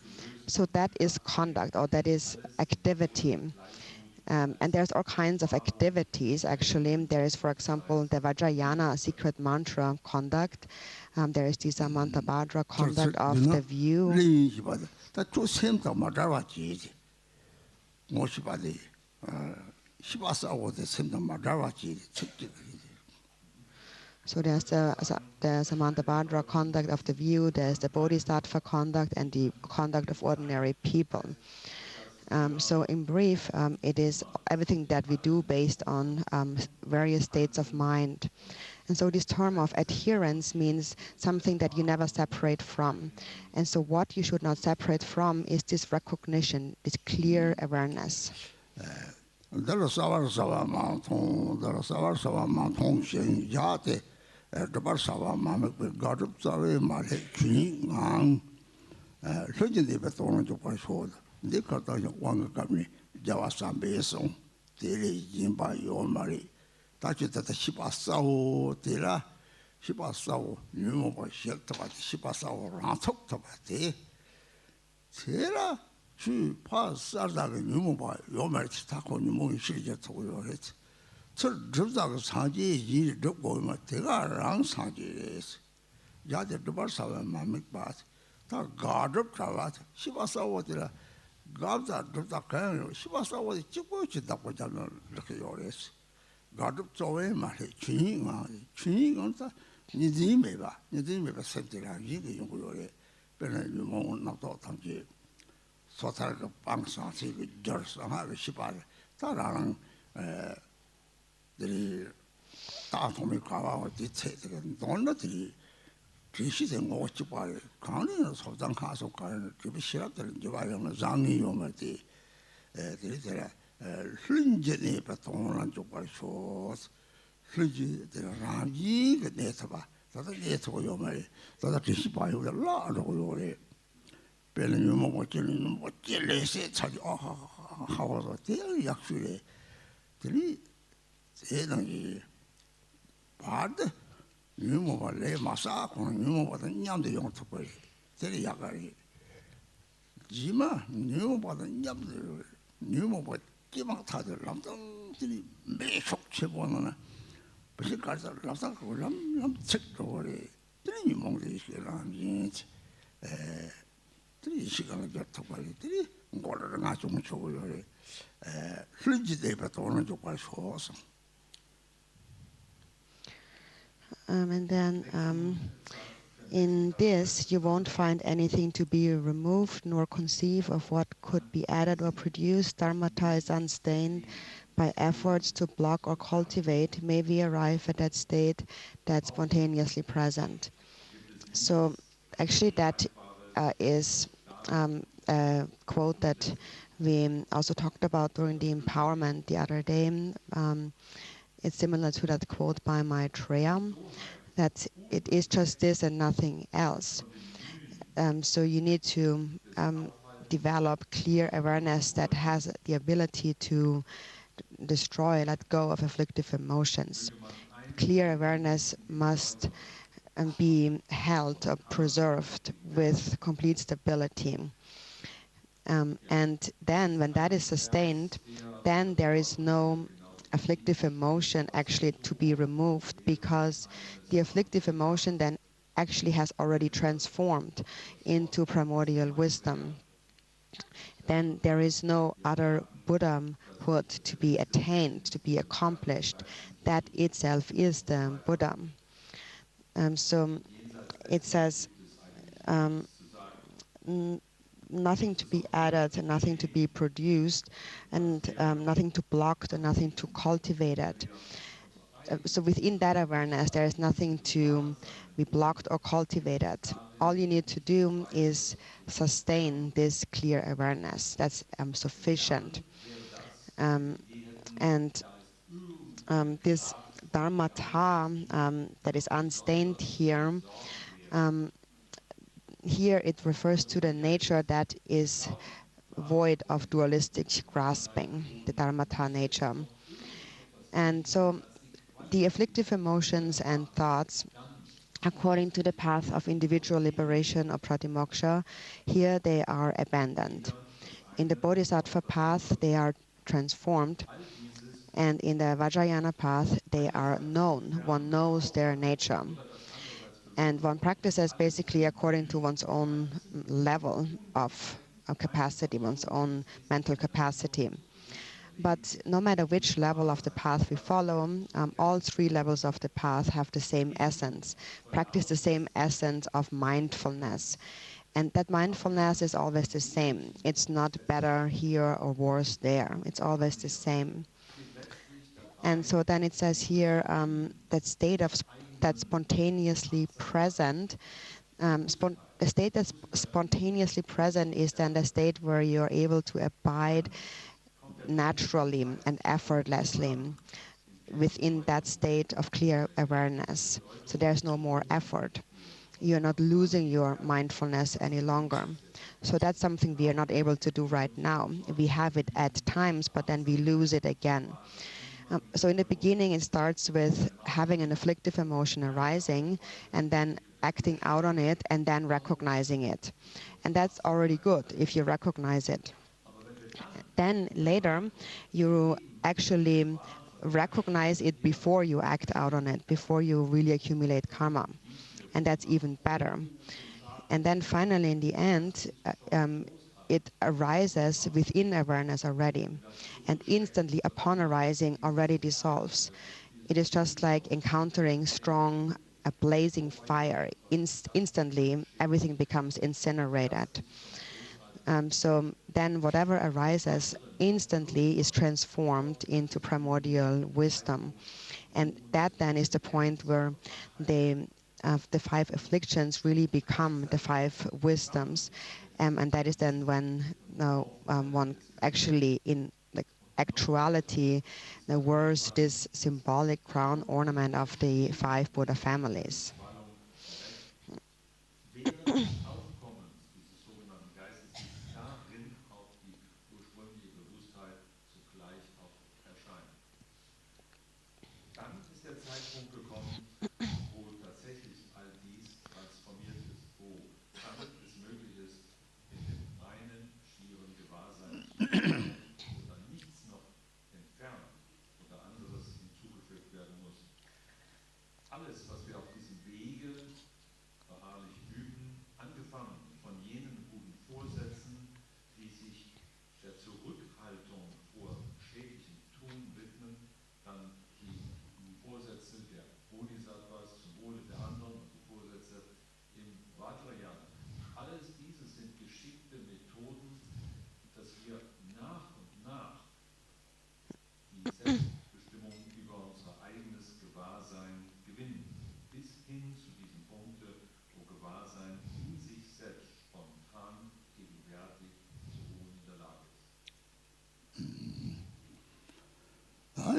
So that is conduct, or that is activity. And there's all kinds of activities, actually. There is, for example, the Vajrayana secret mantra conduct. There is the Samantabhadra conduct of the view. So there's the Samantabhadra conduct of the view, there's the Bodhisattva conduct, and the conduct of ordinary people. So in brief, it is everything that we do based on various states of mind. And so this term of adherence means something that you never separate from. And so what you should not separate from is this recognition, this clear awareness. And then in this, you won't find anything to be removed nor conceive of what could be added or produced. Dharmata is unstained by efforts to block or cultivate. May we arrive at that state that's spontaneously present. So actually that is a quote that we also talked about during the empowerment the other day. It's similar to that quote by Maitreya, that it is just this and nothing else. So you need to develop clear awareness that has the ability to destroy, let go of afflictive emotions. Clear awareness must be held or preserved with complete stability. And then when that is sustained, then there is no afflictive emotion actually to be removed, because the afflictive emotion then actually has already transformed into primordial wisdom. Then there is no other Buddhahood to be attained, to be accomplished. That itself is the Buddha. So it says nothing to be added and nothing to be produced, and nothing to block and nothing to cultivate it. So within that awareness, there is nothing to be blocked or cultivated. All you need to do is sustain this clear awareness. That's sufficient. And this dharmata that is unstained here, here it refers to the nature that is void of dualistic grasping, the dharmata nature. And so the afflictive emotions and thoughts, according to the path of individual liberation or pratimoksha, here they are abandoned. In the bodhisattva path, they are transformed, and in the Vajrayana path, they are known. One knows their nature. And one practices basically according to one's own level of capacity, one's own mental capacity. But no matter which level of the path we follow, all three levels of the path have the same essence, practice the same essence of mindfulness. And that mindfulness is always the same. It's not better here or worse there. It's always the same. And so then it says here that state of that's spontaneously present. The state that's spontaneously present is then the state where you're able to abide naturally and effortlessly within that state of clear awareness. So there's no more effort. You're not losing your mindfulness any longer. So that's something we are not able to do right now. We have it at times, but then we lose it again. So in the beginning, it starts with having an afflictive emotion arising and then acting out on it and then recognizing it. And that's already good if you recognize it. Then later, you actually recognize it before you act out on it, before you really accumulate karma. And that's even better. And then finally, in the end, it arises within awareness already. And instantly, upon arising, already dissolves. It is just like encountering strong, a blazing fire. Instantly, everything becomes incinerated. So then whatever arises instantly is transformed into primordial wisdom. And that then is the point where the 5 afflictions really become the 5 wisdoms. And that is then when one actually in actuality wears this symbolic crown ornament of the 5 Buddha families.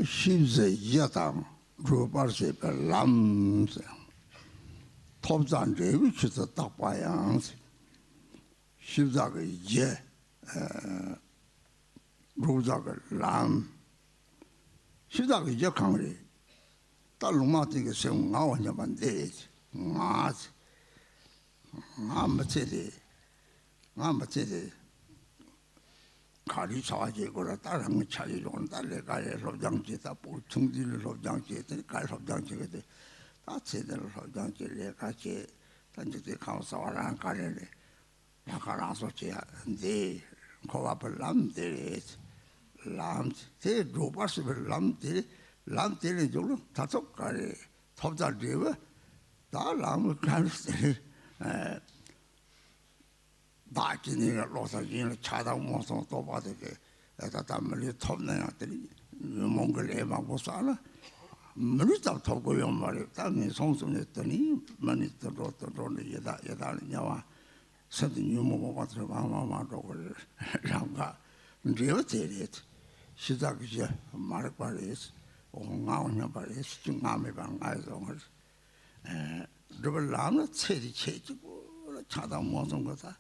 Shivse yatang ruparse per lamse topzan revi chita takpayangse shivzaga ye ruzaga lam shivzaga ye kangre ta luma tinga se nga wanya bande nga machede 가리 사와지고라 다른 차리론 달래가에 robjam지다 보충질 robjam지에 갈 robjam지에 다 제대로 robjam지에 같이 단지에 가서와랑 가래래 나가라서지야 근데 고와벌 람들이 람데 로바스벌 람들이 저로 다섯 가래 톱자리에 다 람을 가르세 다기니가 로사기는 차다 모서 또 받게 에다 담을 톱내야들이 몽골에만 보살아 물다 톱고요 말이 땅에 송송했더니 많이 들어도로는 예다냐와 선생님 뭐 받으러 마마마로 그래 랑가 리어테리 시작이지 말발이스 옹아오냐 발이스 중암에 방아이동을 르블람은 체리 체지고 차다 모든 거다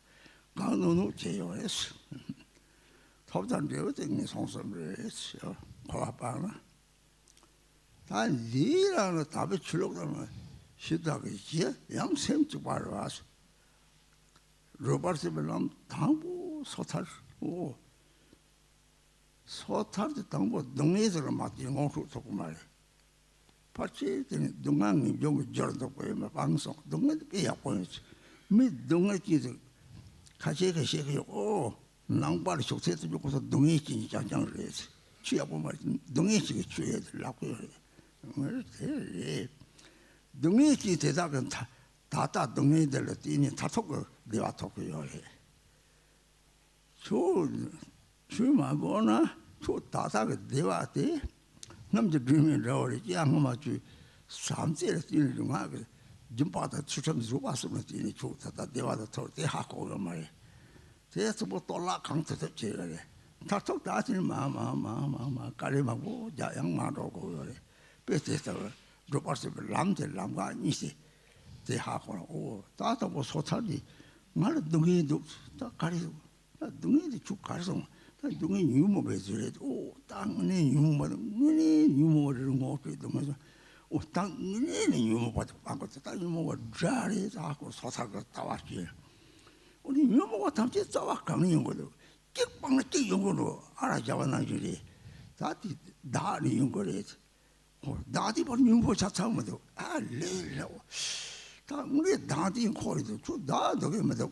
강노노 제요했어 톱단되어 등이 송선을 했어요 고아빠나 다 니라는 답에 출력하면 시작이지 양샘주 바로 와서 로버스벨람 당부 소탈 소탈도 당부 동네에서 맞지 공수 조금 말해 같이 동강이 좀 저러도 보면 방송 동네도 빼야 보이지 미 동네끼리 같이 오 낭바리 속세도 좋고서 동네끼리 장장을 해서 취해 보면 동네끼리 취해야 되려고 그래 동네끼리 대답은 다다 동네들로 뛰니 다 톡을 내가 톡을 해 주마고나 저 다다가 내가 돼 남자 주민 러리 양마주 삼세를 뛰는 중하게 좀 받아 추천 좀 왔으면 뛰니 좋다 내가 더 하고 말이야 대해서 뭐 돌아 강도도 제래 다톡 다지는 마마마마마 까리마고 야양마로고 그래 배에서 로버스 람과 이시 대하고 오 다다 뭐 소탈이 말 동의도 다 가리고 동의도 쭉 가서 동의 유머 배주래 오 땅에 유머 유머를 먹기도 하면서 오 땅에 유머 받고 방것도 땅 유머가 잘해 하고 소사가 따왔지 우리 유머가 담지 싸워 강인 거도 끽방을 끽 용거로 알아잡아나 주리 다디 다리 용거래 나디 바로 유머 자차면도 알레라고 다 우리 나디 코리도 저 저게 뭐도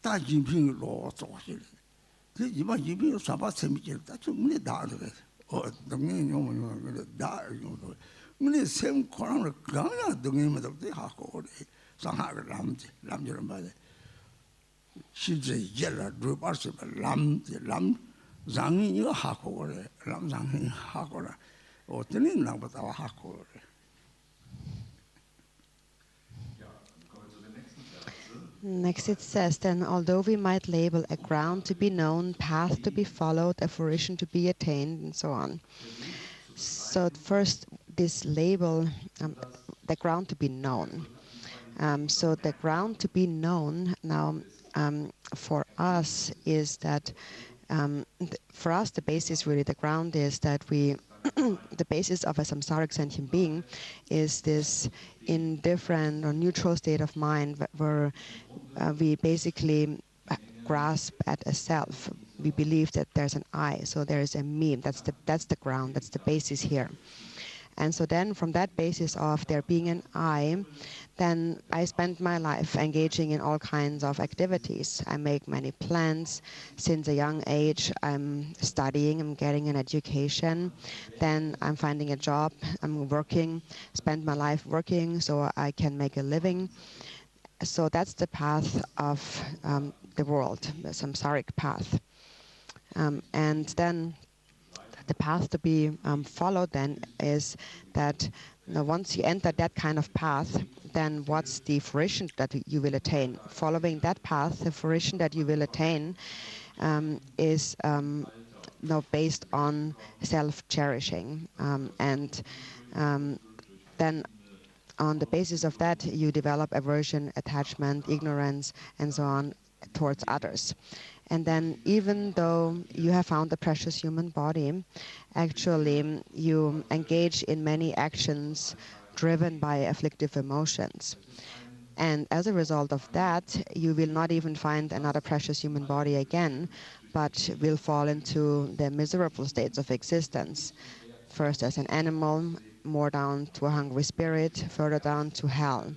다 진핑으로 쏘실 그 이만 진핑으로 잡아 세미질 다 우리 나도 동네 용어 다 용어 우리 샘 코랑을 강나 동네마다 하고 그래 상하를 남지를 말해 실제 예라 루바스 람 장이 이거 하고 그래 람장이 하고라 어떤 나보다 하고 그래. Next it says, then, although we might label a ground to be known, path to be followed, a fruition to be attained, and so on. So first, this label, the ground to be known. So the ground to be known now for us is that, for us the basis really, the ground is that we, the basis of a samsaric sentient being is this indifferent or neutral state of mind where we basically grasp at a self. We believe that there's an I, so there is a me. That's the ground. That's the basis here. And so then from that basis of there being an I, then I spend my life engaging in all kinds of activities. I make many plans. Since a young age, I'm studying, I'm getting an education. Then I'm finding a job, I'm working, spend my life working so I can make a living. So that's the path of the world, the samsaric path. And then the path to be followed then is that once you enter that kind of path, then what's the fruition that you will attain? Following that path, the fruition that you will attain is based on self-cherishing. And then on the basis of that, you develop aversion, attachment, ignorance, and so on towards others. And then even though you have found the precious human body, actually you engage in many actions driven by afflictive emotions. And as a result of that, you will not even find another precious human body again, but will fall into the miserable states of existence. First as an animal, more down to a hungry spirit, further down to hell.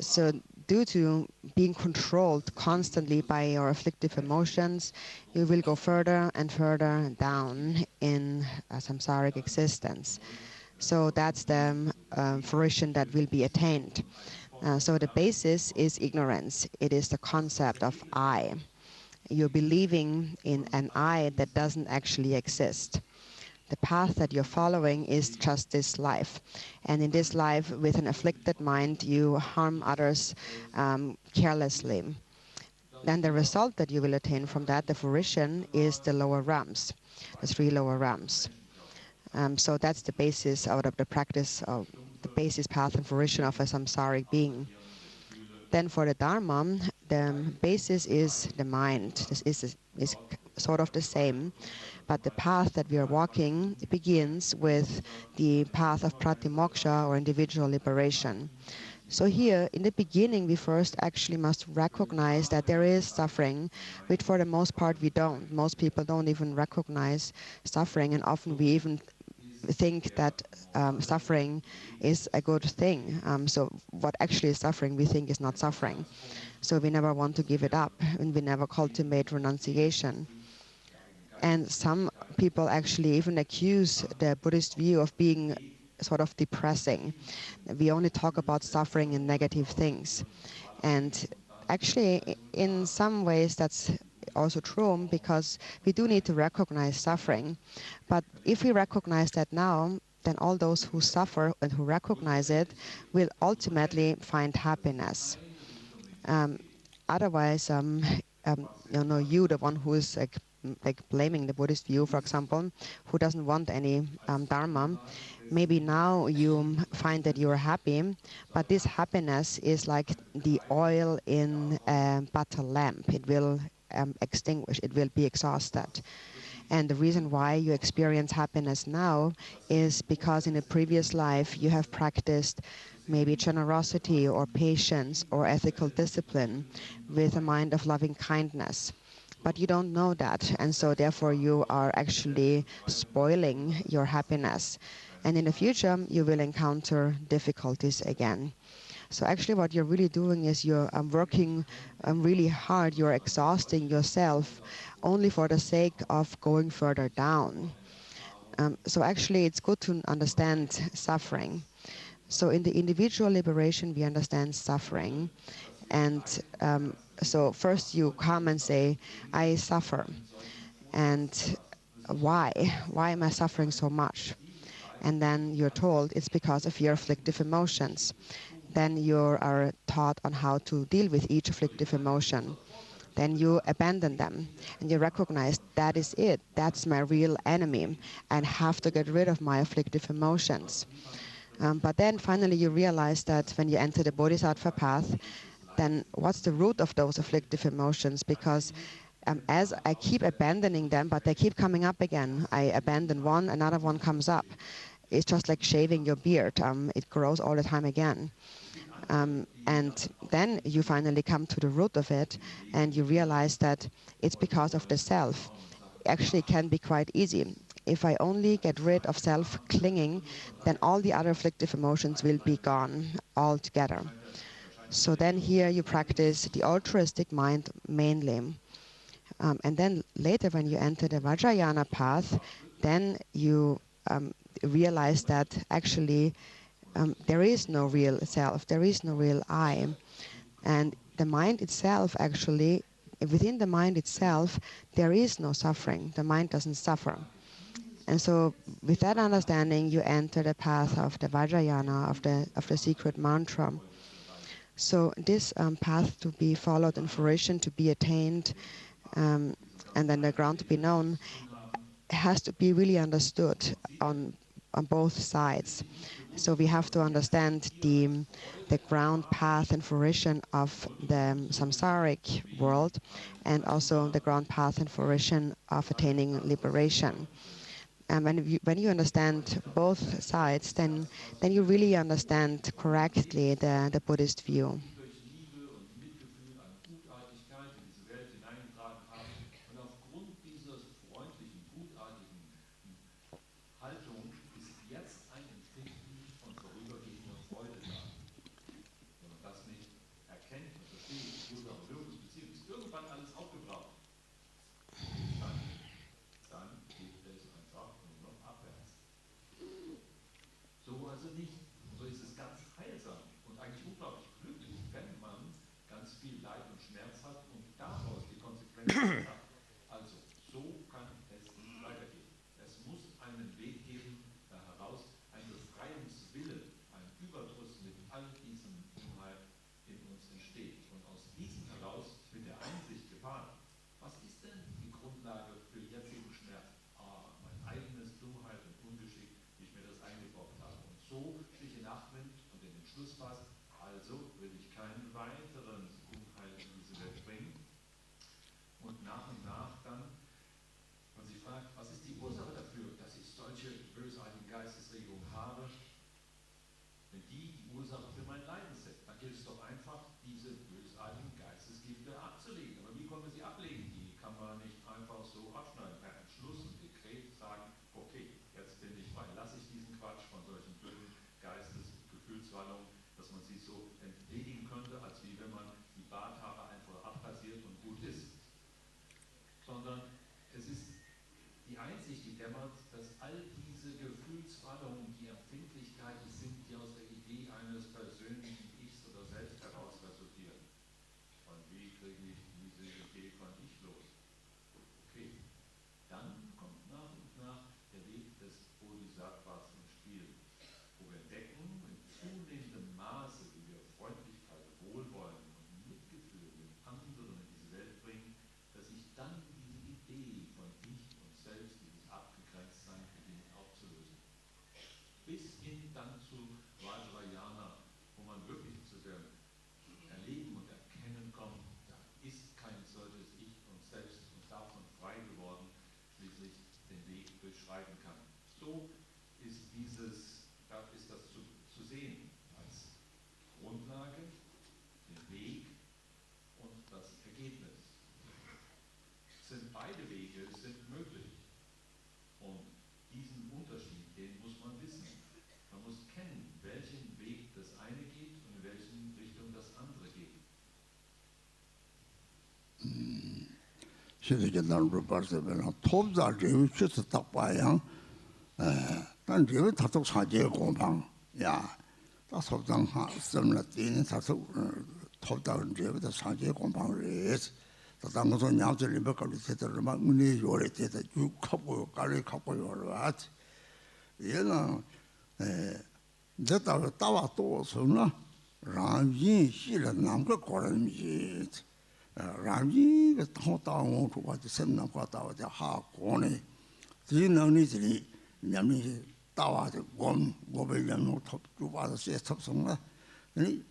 So due to being controlled constantly by your afflictive emotions, you will go further and further down in samsaric existence. So that's the fruition that will be attained. So the basis is ignorance. It is the concept of I. You're believing in an I that doesn't actually exist. The path that you're following is just this life. And in this life, with an afflicted mind, you harm others carelessly. then the result that you will attain from that, the fruition, is the lower realms, the 3 lower realms. So that's the basis out of the practice of the basis path and fruition of a samsaric being. Then for the Dharma, the basis is the mind. This is sort of the same, but the path that we are walking begins with the path of pratimoksha, or individual liberation. So here, in the beginning, we first actually must recognize that there is suffering, which for the most part we don't. Most people don't even recognize suffering, and often we even think that suffering is a good thing. So what actually is suffering, we think is not suffering. So we never want to give it up, and we never cultivate renunciation. And some people actually even accuse the Buddhist view of being sort of depressing. We only talk about suffering and negative things. And actually, in some ways, that's also true, because we do need to recognize suffering. But if we recognize that now, then all those who suffer and who recognize it will ultimately find happiness. Otherwise, you, the one who is like blaming the Buddhist view, for example, who doesn't want any dharma, maybe now you find that you're happy, but this happiness is like the oil in a butter lamp. It will extinguish, it will be exhausted. And the reason why you experience happiness now is because in a previous life you have practiced maybe generosity or patience or ethical discipline with a mind of loving kindness. But you don't know that, and so therefore you are actually spoiling your happiness. And in the future you will encounter difficulties again. So actually what you're really doing is you're working really hard, you're exhausting yourself only for the sake of going further down. So actually it's good to understand suffering. So in the individual liberation we understand suffering. And so first you come and say, I suffer. And why? Why am I suffering so much? And then you're told it's because of your afflictive emotions. Then you are taught on how to deal with each afflictive emotion. Then you abandon them and you recognize that is it, that's my real enemy, and have to get rid of my afflictive emotions. But then finally you realize that when you enter the Bodhisattva path, then what's the root of those afflictive emotions? Because as I keep abandoning them, but they keep coming up again. I abandon one, another one comes up. It's just like shaving your beard. It grows all the time again. And then you finally come to the root of it, and you realize that it's because of the self. Actually, it can be quite easy. If I only get rid of self-clinging, then all the other afflictive emotions will be gone altogether. So then here you practice the altruistic mind mainly. And then later when you enter the Vajrayana path, then you realize that actually there is no real self, there is no real I. And the mind itself actually, within the mind itself, there is no suffering. The mind doesn't suffer. And so with that understanding, you enter the path of the Vajrayana, of the secret mantra. So this path to be followed in fruition, to be attained, and then the ground to be known, has to be really understood on both sides. So we have to understand the ground path and fruition of the samsaric world, and also the ground path and fruition of attaining liberation. And when you understand both sides, then you really understand correctly the Buddhist view. Entschluss fasst, also will ich keinen weiteren Unheil in diese Welt bringen. Und nach dann, man sich fragt, was ist die Ursache dafür, dass ich solche bösartigen Geistesregungen habe? Wenn die Ursache für mein Leiden sind, dann gilt es doch einfach, diese bösartigen Geistesgifte abzulegen. Aber wie können wir sie ablegen? Die kann man nicht einfach so abschneiden. Per Entschluss und Dekret sagen, okay, jetzt bin ich frei, lasse ich diesen Quatsch von solchen bösen Geistesgefühlswallungen, dass man sie so entledigen könnte, als wie wenn man die Barthaare einfach abrasiert und gut ist. Sondern es ist die Einsicht, die dämmert, dass all diese Gefühlswallungen, die Empfindlichkeiten sind, die aus der Idee eines persönlichen Ichs oder Selbst heraus resultieren. Und wie kriege ich diese Idee von Ich los? Okay, dann kommt nach und nach der Weg des Bodhisattvas ins Spiel, wo wir entdecken, in zunehmendem Maße, wie wir Freundlichkeit, Wohlwollen und Mitgefühl mit anderen in diese Welt bringen, dass sich dann diese Idee von Ich und Selbst, dieses Abgegrenztsein, beginnt aufzulösen. Bis hin dann zu Vajrayana, wo man wirklich zu dem Erleben und Erkennen kommt, da ist kein solches Ich und Selbst und davon frei geworden, schließlich den Weg beschreiten kann. So ist das zu sehen als Grundlage, den Weg und das Ergebnis. Beide Wege sind möglich. Und diesen Unterschied, den muss man wissen. Man muss kennen, welchen Weg das eine geht und in welchen Richtung das andere geht. 시대에 나는 벌써는 톱자 제우치서 딱 봐야 난 제우 다독 사제 공방 야다 소장 섬나 뛰는 다독 톱자 제우다 사제 공방을 다른 것도 냐들이 몇 가지 되더라만 은혜 요래 되다 육하고 깔리 갖고 요래 얘는 내가 따와 또서나 람진 실은 남거 거름이 람진가 통다운 거도 sem나 거다 하고네 이 능력들이 냠이 따와도 고벨령 톱주바서 세습성나 아니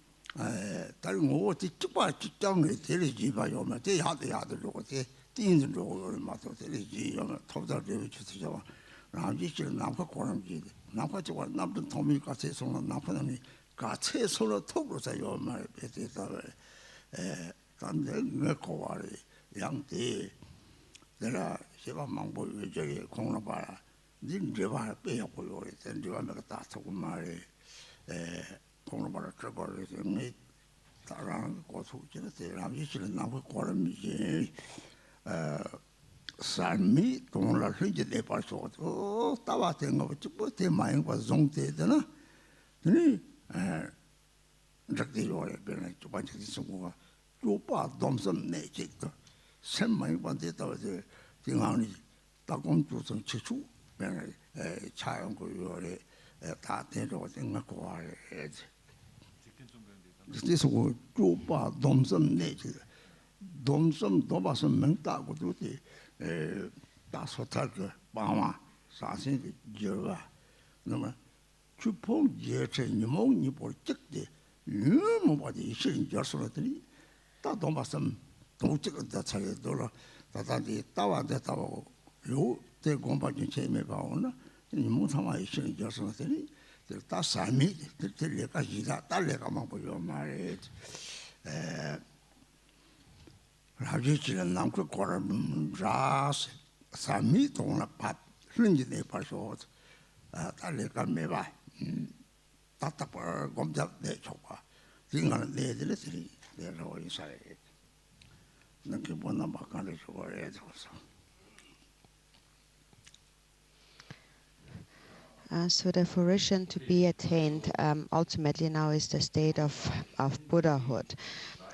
다른 거 직접 직장에 데리지가 요면 대야도 로고데 띵는 로고를 맞도 데리지 요면 톱다를 주세요. 람지실 남과 고람지 남과 저와 남든 도미가 세송나 남편이 같이 서로 톱으로서 요말 베데다 단데 내고와리 양대 내가 제가 망보 저기 공로 봐라 닌 제발 빼고 요래 된 제가 내가 다 조금 말이 공로 봐라 그거를 네 다른 고속지는 대람지실은 남과 고람지 삶이 돈을 흘리지 내 발소 따와된 거 뭐 대마인과 종대되나 네 작대로에 변해 두 번째 친구가 쪼빠 dom섬 내직도 샘마이 반대다서 등하니 따공주선 최초 변해 차용고 요래 다 대로 생각고 와래 그래서 쪼빠 dom섬 내직 dom섬 도바서 맹다고 두디 다소탈 방화 사신 저가 그러면 주풍 예체 니몽니 볼 적대 너무 많이 실은 결선들이 다 도마섬 도적다 차에 돌아 다다디 따와데 따고 요 대공방진 체매 봐오나 니몽 상황이 실은 결선들이 다 삶이 들려가지다 달래가만 보여 말에 라지치는 남그 거름 자스 삶이 동나 밥 흘린지네 벌써 달래가 매봐 답답할 검잡 내 조과 생각은 내들이 내로 인사해 너게 뭐나 막간을 좋아해 줘서 So the fruition to be attained ultimately now is the state of Buddhahood.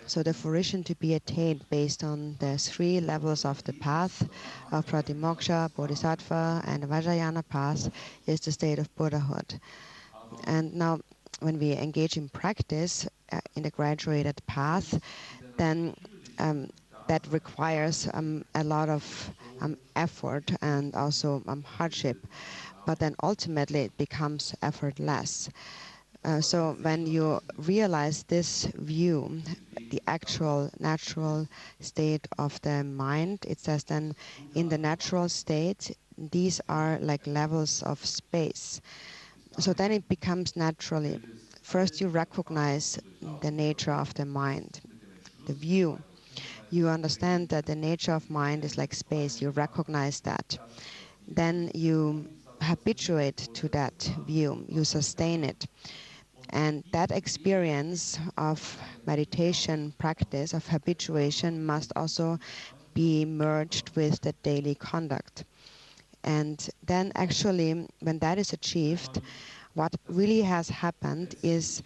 So the fruition to be attained based on the 3 levels of the path of Pratimoksha, Bodhisattva and Vajrayana path is the state of Buddhahood. And now when we engage in practice in the graduated path, then that requires a lot of effort and also hardship. But then ultimately it becomes effortless. So when you realize this view, the actual natural state of the mind, it says then in the natural state, these are like levels of space. So then it becomes naturally. First you recognize the nature of the mind, the view. You understand that the nature of mind is like space, you recognize that. Then you habituate to that view, you sustain it. And that experience of meditation practice, of habituation, must also be merged with the daily conduct. And then actually, when that is achieved, what really has happened is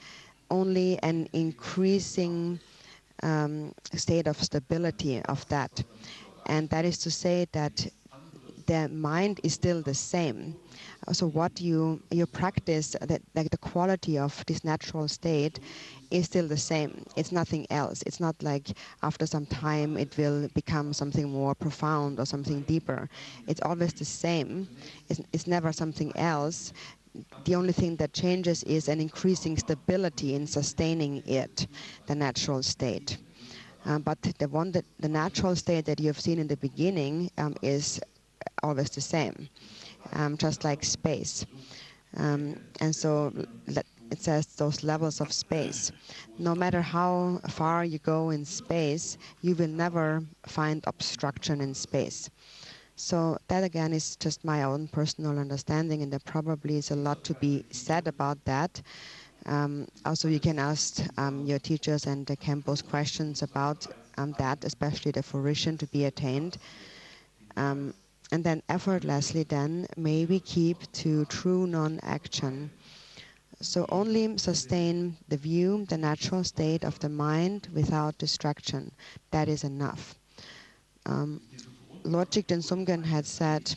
only an increasing state of stability of that. And that is to say that the mind is still the same. So what you practice, that like the quality of this natural state is still the same. It's nothing else. It's not like after some time it will become something more profound or something deeper. It's always the same. It's never something else. The only thing that changes is an increasing stability in sustaining it, the natural state. But the natural state that you have seen in the beginning is always the same, just like space. And so it says those levels of space. No matter how far you go in space, you will never find obstruction in space. So that again is just my own personal understanding, and there probably is a lot to be said about that. Also, you can ask your teachers and the Khenpo's questions about that, especially the fruition to be attained. And then effortlessly then, may we keep to true non-action. So only sustain the view, the natural state of the mind without distraction. That is enough. Lord Jigten Sumgön had said,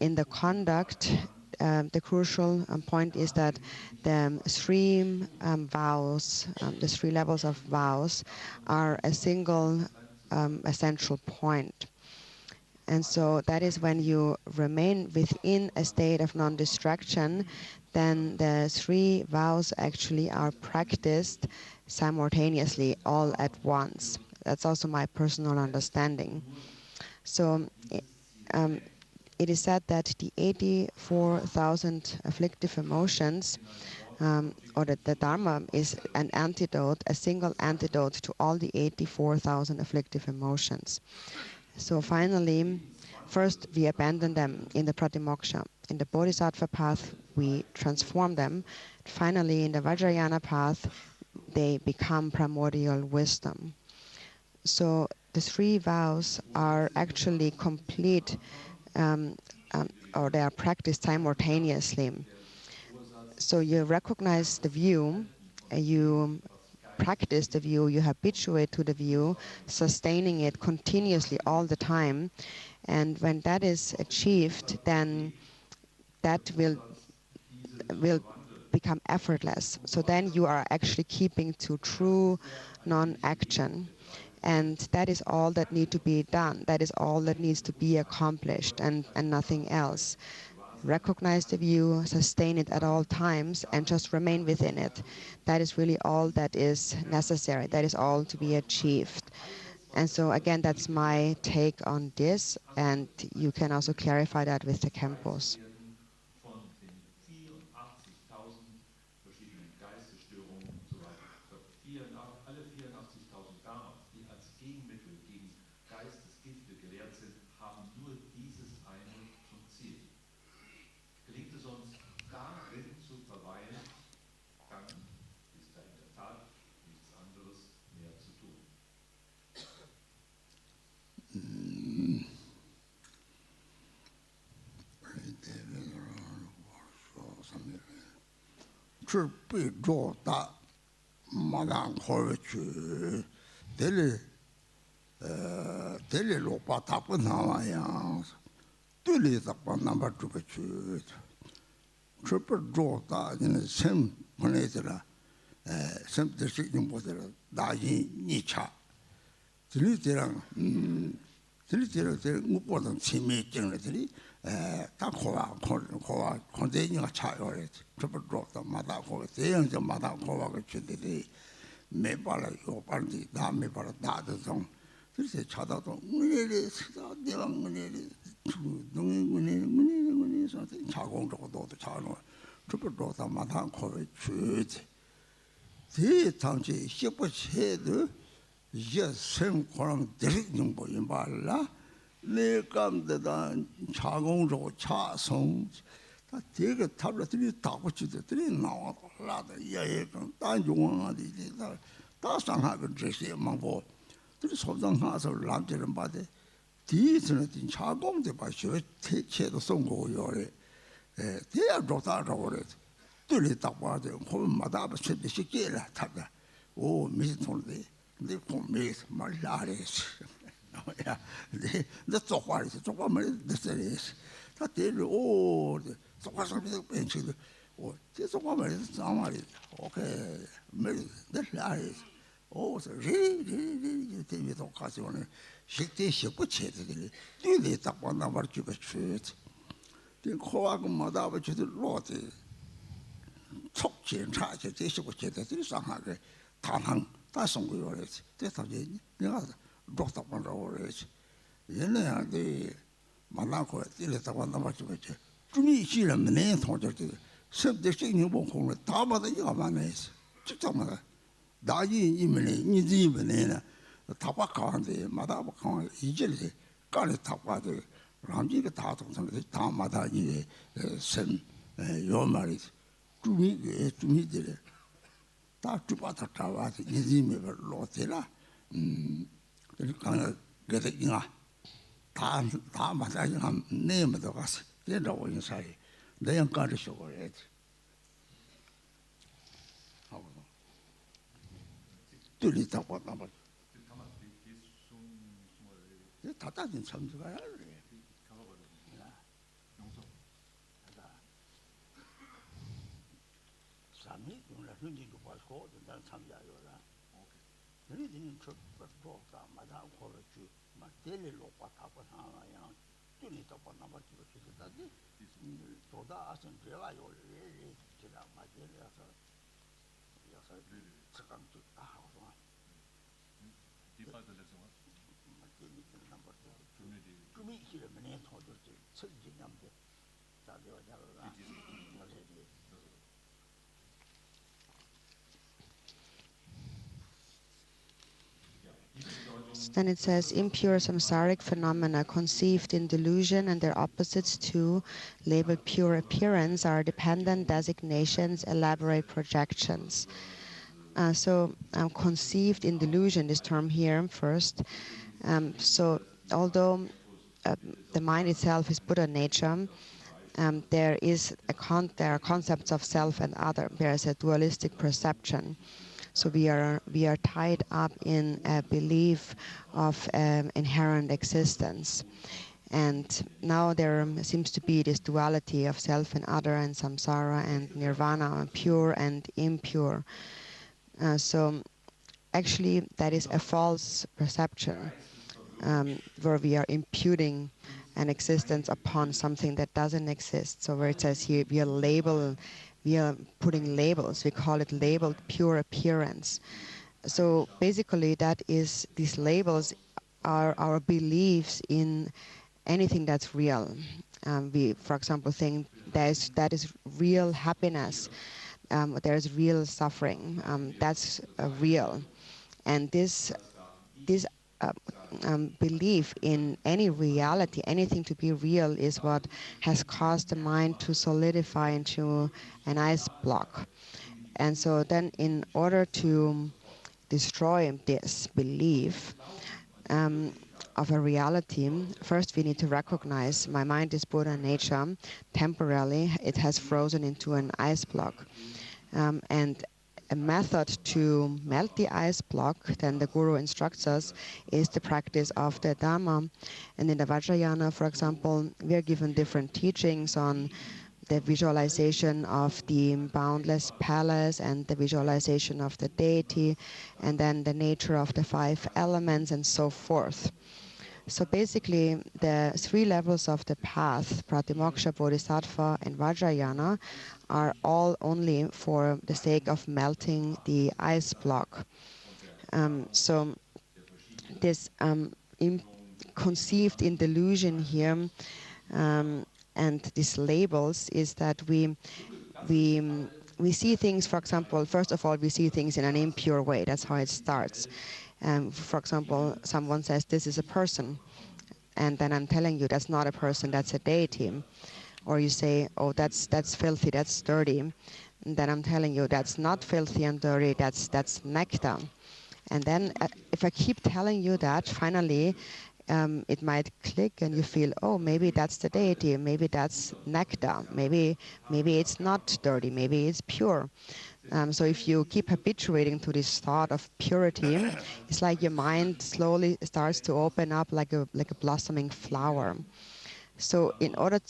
in the conduct, the crucial point is that the three vows, the three levels of vows, are a single essential point. And so that is when you remain within a state of non-distraction, then the three vows actually are practiced simultaneously, all at once. That's also my personal understanding. So it is said that the 84,000 afflictive emotions, or that the Dharma is an antidote, a single antidote to all the 84,000 afflictive emotions. So finally, first we abandon them in the Pratimoksha. In the Bodhisattva path, we transform them. Finally, in the Vajrayana path, they become primordial wisdom. So the three vows are actually complete, or they are practiced simultaneously. So you recognize the view, you practice the view, you habituate to the view, sustaining it continuously all the time. And when that is achieved, then that will become effortless. So then you are actually keeping to true non-action. And that is all that needs to be done. That is all that needs to be accomplished, and nothing else. Recognize the view, sustain it at all times, and just remain within it. That is really all that is necessary. That is all to be achieved. And so again, that's my take on this, and you can also clarify that with the Khenpos. Chirpi Jota Madang Horchu Deli Lopa Tapanawayans Duli Tapan number two Chu Chirpi Jota in the same Panetera, some district in Water Daji Nicha. Tiliterang 들이 무보던 치매증들이 다 고와 건대니가 차요래. 저부터 마다 고와 대형적 마다 고와가 주들이 매발아 요발디 다 매발아 다도 그래서 차다도 문에를 쓰다 내가 문에를 문에서 자공적으로도 자는 저부터 마다 고와 주지. 제 당시 십부체도 이제 생고랑 대리는 보인 말라 내 감대다 자공적으로 차송 다 되게 탑들이 다 붙이들이 나와라다 예예건 딴 용어들이 다 상하고 저些망보 들이 소장하서 람들은 바데 뒤에서는 자공대 봐셔 대체도 송고요래 대야 좋다라고 그래 들이 딱 봐도 고마다 붙이듯이 쉽게라 타다 오 미스톤데 내 공매에서 말라래서 야, 내 쪽발에서 쪽발을 됐어야지. 다 데려 오, 쪽발에서 벤치도 오, 제 쪽발에서 상말이 오케이, 매 됐라래서 오, 저리 때문에 가서 오늘 식대 식부 체들이 뒤에 딱 만나 버리고 추지. 그 코하고 마다 버치도 로데 촉진 차지 제 식부 체들이 상하게 단항 다 송고요래지. 됐다 이제 내가 doktor panrawores yene ade manako tileta wanda machuche tumi chila mene thonjerte sab de sing bo khong ta ba de ya manes chitama da yi imene ni ji mene na ta ba khande ma da ba khang ijele ka le ta ba de ramji ke ta thong de ta ma da yi sem yo mari tumi de 다 주바다 타와지 니지메 로테라 그러니까 그래가 다 맞아요 한 네모도 가서 내려오 인사이 내양 가르쳐 버려야지 하고 둘이 다 왔나 봐 다 따진 참수가야 삼이 오늘 흔지도 봤고 난 참자요라 너희들은 저부터 마다 걸어주 막 텔레로 왔다고 하나야 둘이도 봤나 봐 지금 다지 도다 아선 제가요 제가 맞으려서 여서 잠깐 좀 하고 디파트 레슨 맞지 넘버 2 주미 싫으면 도저히 설진함데 자대와 자라 Then it says, impure samsaric phenomena conceived in delusion and their opposites too, labeled pure appearance, are dependent designations, elaborate projections. So conceived in delusion, this term here first. So although the mind itself is Buddha nature, there are concepts of self and other. There is a dualistic perception. So we are tied up in a belief of inherent existence. And now there seems to be this duality of self and other, and samsara and nirvana, pure and impure. So actually that is a false perception, where we are imputing an existence upon something that doesn't exist. So where it says here, we are putting labels. We call it labeled pure appearance. So basically these labels are our beliefs in anything that's real. We, for example, think that is real happiness. There is real suffering. That's real. And this belief in any reality, anything to be real, is what has caused the mind to solidify into an ice block. And so then in order to destroy this belief of a reality, first we need to recognize my mind is Buddha nature. Temporarily, it has frozen into an ice block. And a method to melt the ice block, then the Guru instructs us, is the practice of the Dhamma. And in the Vajrayana, for example, we are given different teachings on the visualization of the boundless palace and the visualization of the deity, and then the nature of the 5 elements and so forth. So basically, the 3 levels of the path, Pratimoksha, Bodhisattva, and Vajrayana, are all only for the sake of melting the ice block. So this conceived in delusion here and these labels is that we see things, for example, first of all, we see things in an impure way. That's how it starts. For example, someone says, this is a person. And then I'm telling you, that's not a person, that's a deity. Or you say, oh, that's filthy, that's dirty. And then I'm telling you, that's not filthy and dirty, that's nectar. And then if I keep telling you that, finally, it might click and you feel, oh, maybe that's the deity, maybe that's nectar, maybe it's not dirty, maybe it's pure. So if you keep habituating to this thought of purity, it's like your mind slowly starts to open up like a blossoming flower. So in order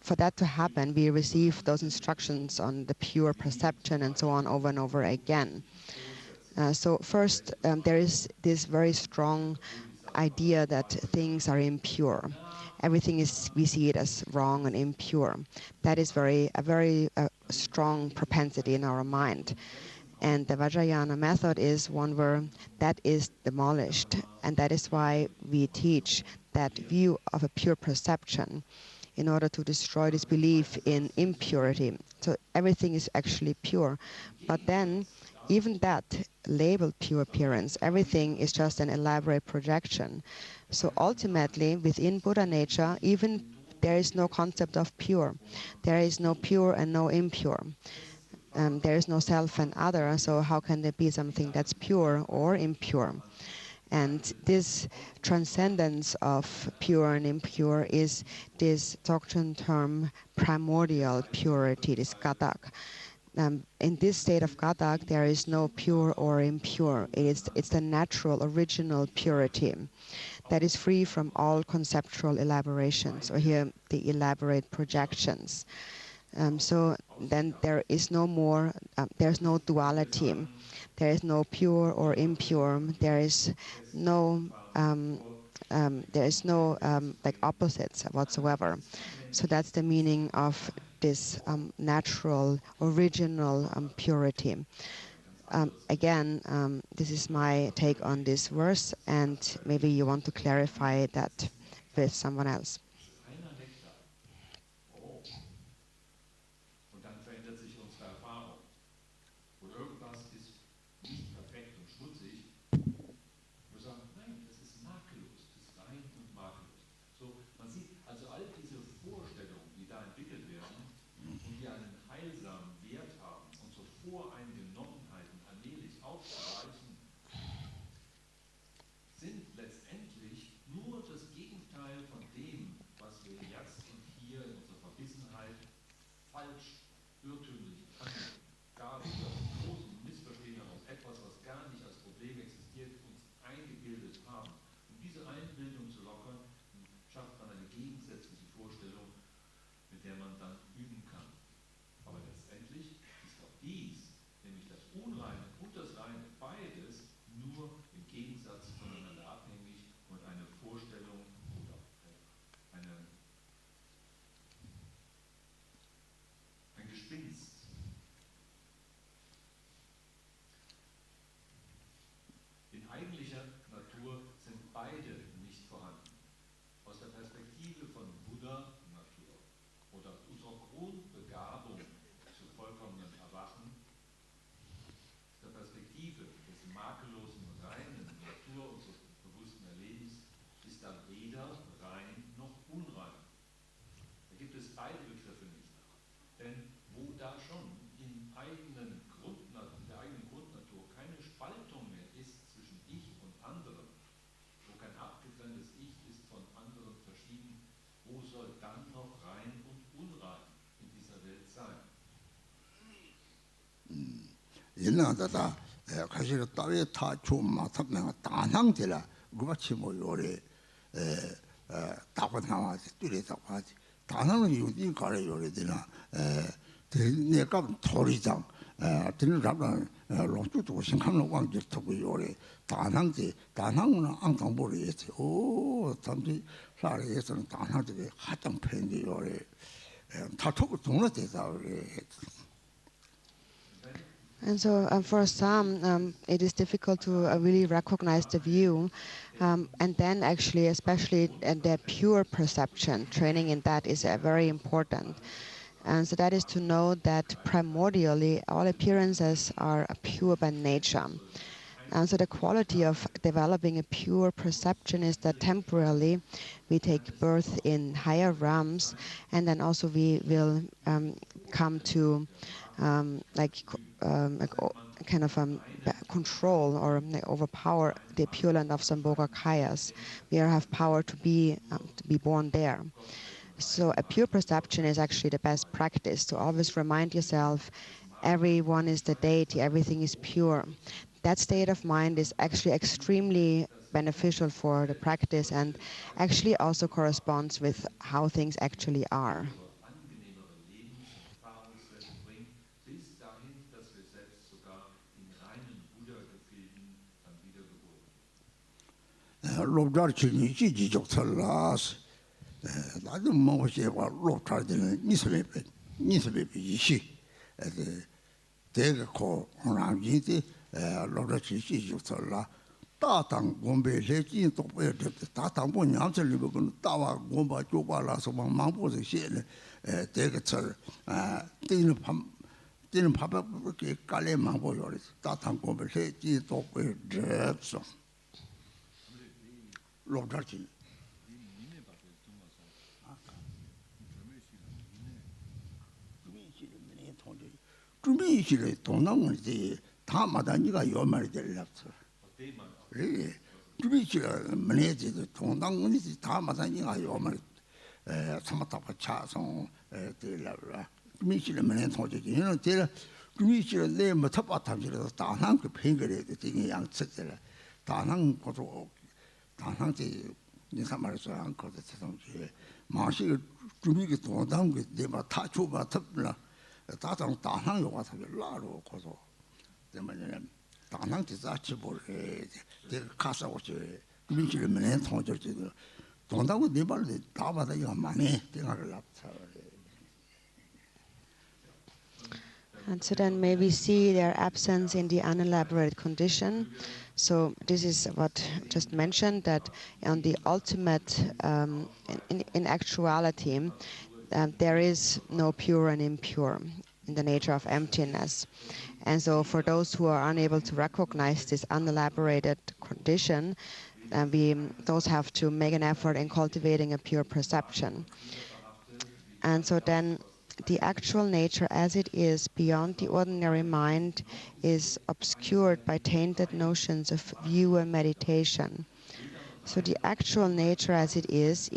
for that to happen, we receive those instructions on the pure perception and so on over and over again. So first, there is this very strong idea that things are impure. Everything we see it as wrong and impure. That is a very strong propensity in our mind. And the Vajrayana method is one where that is demolished. And that is why we teach that view of a pure perception in order to destroy this belief in impurity. So everything is actually pure. But then, even that labeled pure appearance, everything is just an elaborate projection. So ultimately, within Buddha nature, even there is no concept of pure. There is no pure and no impure. There is no self and other, so how can there be something that's pure or impure? And this transcendence of pure and impure is this Dzogchen term primordial purity, this gadak. In this state of gadak, there is no pure or impure. It's the natural, original purity that is free from all conceptual elaborations, or here the elaborate projections. So then there is no more, there's no duality. There is no pure or impure. There is no like opposites whatsoever. So that's the meaning of this natural, original purity. Again, this is my take on this verse, and maybe you want to clarify that with someone else. 옛날에다 가시가 따위에 다 좋은 마탑내가 다낭지라 그같이 뭐 요래 다고나와지 뚜레다고하지 다낭은 유디 가래 요래되나 내가 토리장 드는 잡는 로주도 신강로 왕지 타고 요래 다낭지 다낭은 안강 보리지 오 잠시 사례에서는 다낭지 하장 편이 요래 다 타고 동네에서 그래. And so for some, it is difficult to really recognize the view. And then actually, especially the pure perception, training in that is very important. And so that is to know that primordially all appearances are pure by nature. And so the quality of developing a pure perception is that temporarily we take birth in higher realms, and then also we will come to control or overpower the pure land of Sambhoga Kayas. We have power to be born there. So a pure perception is actually the best practice, to always remind yourself everyone is the deity, everything is pure. That state of mind is actually extremely beneficial for the practice and actually also corresponds with how things actually are. 나도 뭐시와 로타드는 니스베비 대고 하나님이 로다치시 주설라 다당 공배해진 똑바로 다당 본양을 보고는 따와 공부 조바라서 망보서 시에 대거철 뛰는 밥밖에 깔래 망보요 다당 공배해진 똑바로 접서 로다치 주민실의 동남문이 다마다 네가 요 말이 될랍서. 그래. 주민실의 문제도 동남문이 다마다 네가 요 말이 참았다고 차송 될랍라. 주민실의 문제 통제기 이는 될 주민실의 내 못합바탐지로 다낭 그 팽거래도 되게 양측들 다낭 고도 다낭지 인사 말해서 안 거도 세상에 마시 주민이 동남그 내가 다 줘봐 탑라. 다당 다낭 요가서 라로 고소 때문에 다낭 지자치 보래 내가 가서 오지 주민실에 맨 통절지도 동다고 네 말에 다바다 이거 많이 대가를 납차. And so then maybe see their absence in the unelaborated condition. So this is what just mentioned, that on the ultimate, in actuality, there is no pure and impure in the nature of emptiness. And so for those who are unable to recognize this unelaborated condition, those have to make an effort in cultivating a pure perception. And so then the actual nature as it is beyond the ordinary mind is obscured by tainted notions of view and meditation. So the actual nature as it is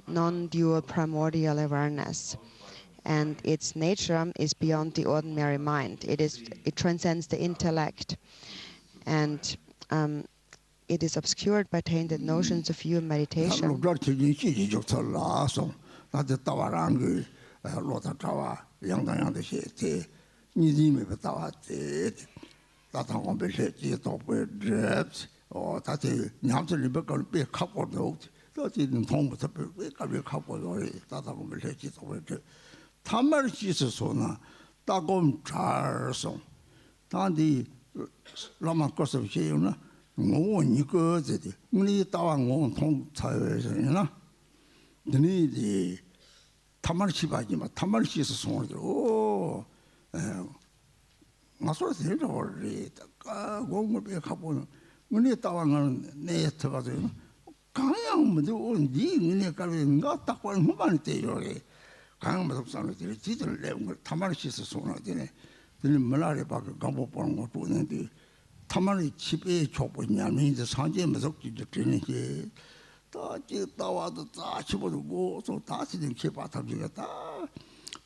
non-dual primordial awareness, and its nature is beyond the ordinary mind. It transcends the intellect, and it is obscured by tainted notions of view and meditation. 타마르시스소나 따곰 잘송 단디 라마코스비시나 뭐니거지 우리 따왕 통차여서나 너희들이 타마르시바지마 타마르시스소나 오 마소스 해줘리 까 공부에 가보는 우리 따왕은 내 들어가서 강양 뭐도 니 은혜 깔는가 딱 보는 후반에 때요래 강마속산을 지들을 내온 걸 타마르시스 소나되네. 들은 말아래 밖에 가보 보는 거 보는데 타마르 집에 좁으냐면 이제 산지에 마속지도 되는지 다지 따와도 다 집어두고 또 다시 좀 개바탑지가 다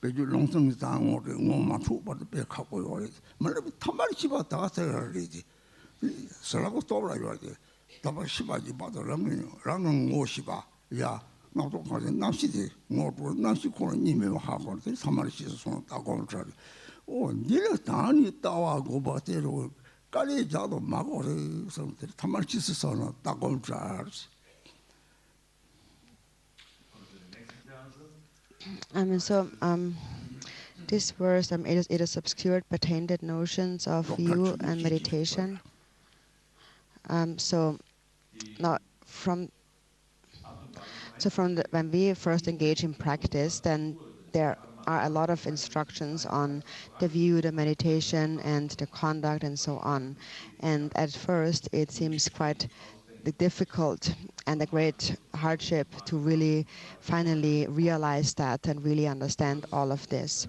배주 롱성상 오래 뭐만 초바도 빼가고요. 말로 타마르 집에 다 가서 그러지. 설하고 떠올라요. 다바 시바지 봐도 랑은 오시바 야 나도 가서 낚시지 뭐도 낚시 코는 님이 하고 사마리시서 손 따고 저기 니를 당연히 따와고 바대로 까리 자도 막오래 성들 타말 짓어서는 딱 올 줄 알았어. This verse, it is obscured by tainted notions of view and meditation. So when we first engage in practice, then there are a lot of instructions on the view, the meditation, and the conduct, and so on. And at first, it seems quite difficult and a great hardship to really finally realize that and really understand all of this.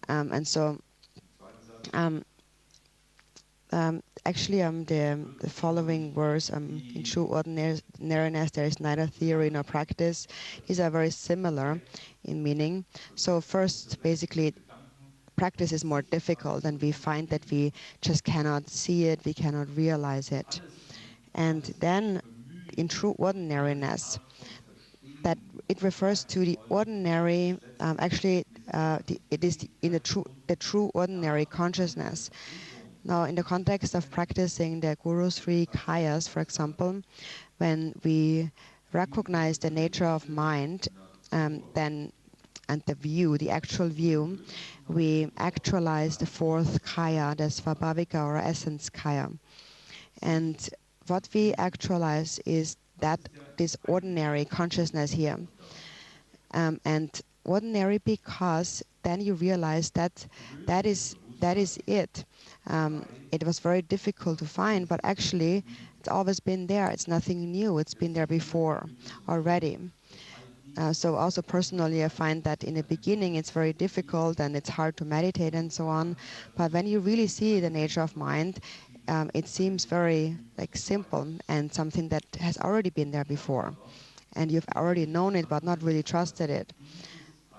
The following verse, in true ordinariness, there is neither theory nor practice. These are very similar in meaning. So first, basically, practice is more difficult, and we find that we just cannot see it, we cannot realize it. And then, in true ordinariness, that it refers to the ordinary, it is in the true ordinary consciousness. Now, in the context of practicing the Guru's three kayas, for example, when we recognize the nature of mind, and the view, the actual view, we actualize the fourth kaya, the svabhavika or essence kaya. And what we actualize is this ordinary consciousness here. And ordinary because then you realize that is it. It was very difficult to find, but actually it's always been there. It's nothing new. It's been there before already. So also personally, I find that in the beginning it's very difficult and it's hard to meditate and so on. But when you really see the nature of mind, it seems very simple and something that has already been there before. And you've already known it but not really trusted it.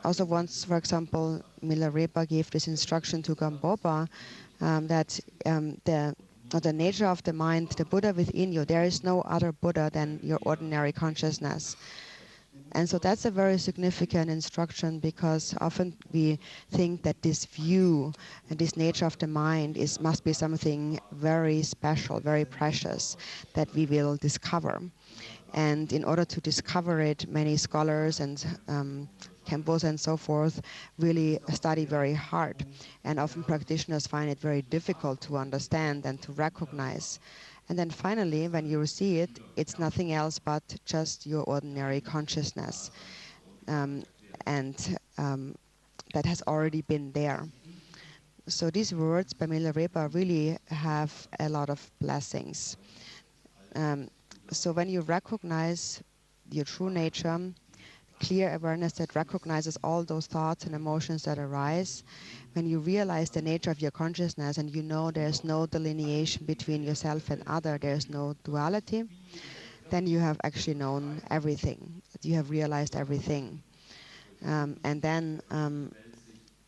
Also once, for example, Milarepa gave this instruction to Gampopa that the nature of the mind, the Buddha within you, there is no other Buddha than your ordinary consciousness. And so that's a very significant instruction, because often we think that this view and this nature of the mind must be something very special, very precious, that we will discover. And in order to discover it, many scholars and Khenpos and so forth really study very hard. And often practitioners find it very difficult to understand and to recognize. And then finally, when you see it, it's nothing else but just your ordinary consciousness. And that has already been there. So these words by Milarepa really have a lot of blessings. So when you recognize your true nature, clear awareness that recognizes all those thoughts and emotions that arise, when you realize the nature of your consciousness and you know there's no delineation between yourself and other, there's no duality, then you have actually known everything. You have realized everything. And then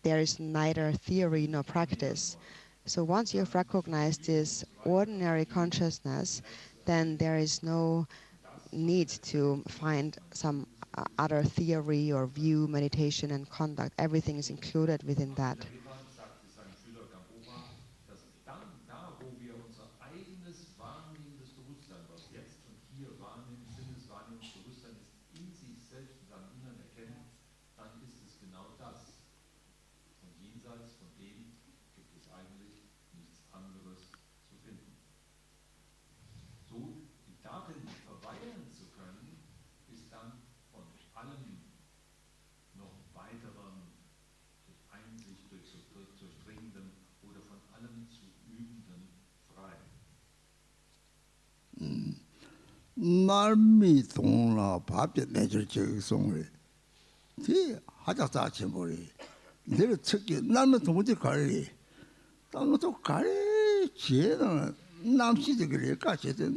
there is neither theory nor practice. So once you have recognized this ordinary consciousness, then there is no need to find some other theory or view, meditation and conduct. Everything is included within that. 날미 동라 밥에 내줄 적이 송을 뒤 하자자 침보리 내가 특히 나는 도무지 가리 땅도 가리 제는 남시들 그래 가지도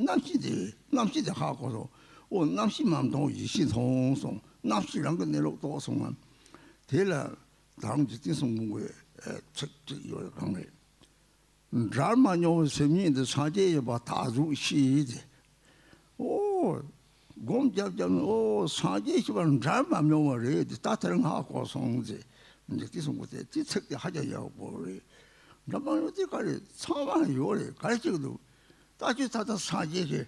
남시들 하고서 남시만도 이시통송 남시랑 그 내로 도송한 대라 당지 뒤송문고에 특히 요 강에 잘만요 세미인데 사제에 봐 다주 시지 곰잡잡 사제시반 잘만 명월에 따뜻한 하고 송지 이제 뒤송고대 뒤책대 하자요 뭐래 나만 어디까지 처만 요래 가르치고도 다시 다다 사제게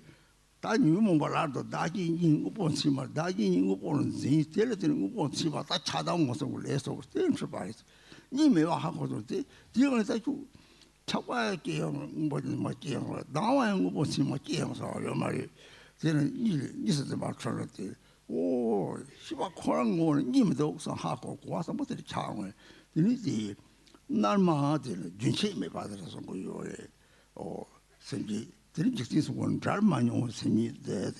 다 유문 발라도 다시 인고 본시마 다시 인고 보는 지 때려드는 거 본시마 다 차다운 것을 내서 땡스 봐요 니메와 하고도 돼 이거는 다주 차과게요 뭐 게요 나와요 거 본시마 게요서 요 말이 저는 이스도 맞춰는데 오 시바 코랑 거는 님도 없어 하고 고와서 못들이 차원을 이니지 날마다 준치매 받아서 거요래 생기 드림 직진서 원 잘만 용 생이 돼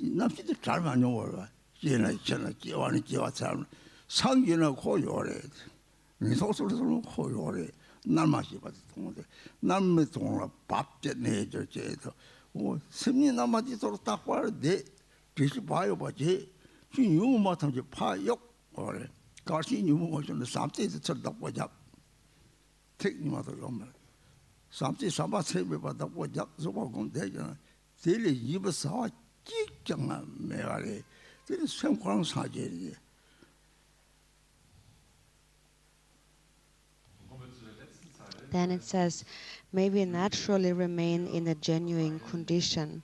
남시도 잘만 용어 얘나 기와는 기와 잘 상기나 고요래 니 소소로 고요래 날마시 받아 통데 남의 동라 밥제 내줘 제도 semni namati toro takwa de pisi bayo baje chi yu ma tham je pha yok ore Garchen yu mo jon samte de chal dakwa jak tek ni ma to yom samte samba sebe ba dakwa jak so ba gon de ja dele yib sa ji jang me ale dele sem kwang sa je Then it says, may we naturally remain in a genuine condition.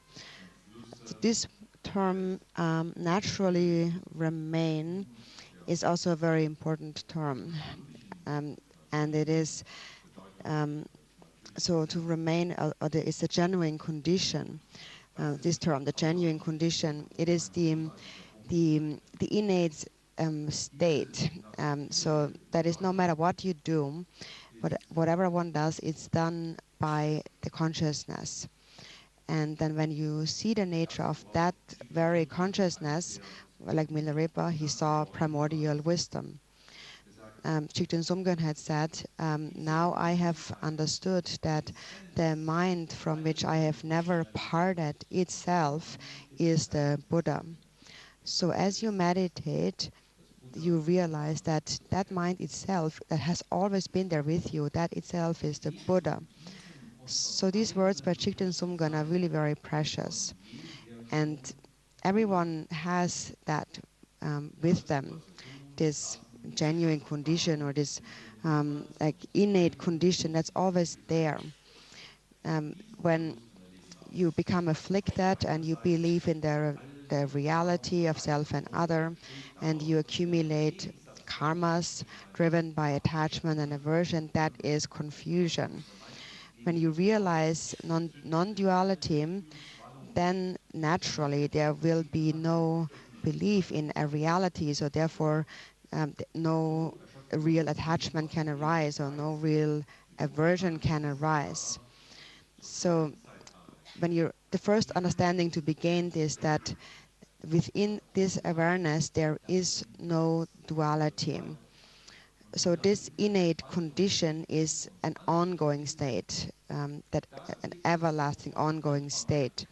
This term, naturally remain, is also a very important term. And it is, so to remain, is a genuine condition. This term, the genuine condition, it is the innate state. So that is no matter what you do, whatever one does, it's done by the consciousness. And then when you see the nature of that very consciousness, like Milarepa, he saw primordial wisdom. Chikten Sumgön had said, now I have understood that the mind from which I have never parted itself is the Buddha. So as you meditate, you realize that that mind itself that has always been there with you, that itself is the Buddha. So these words by Chikten Sumgön are really very precious. And everyone has that with them, this genuine condition or this like innate condition that's always there. When you become afflicted and you believe in the reality of self and other, and you accumulate karmas driven by attachment and aversion, that is confusion. When you realize non-duality, then naturally there will be no belief in a reality, so therefore no real attachment can arise or no real aversion can arise. So when the first understanding to be gained is that within this awareness there is no duality. So this innate condition is an ongoing state, that an everlasting ongoing state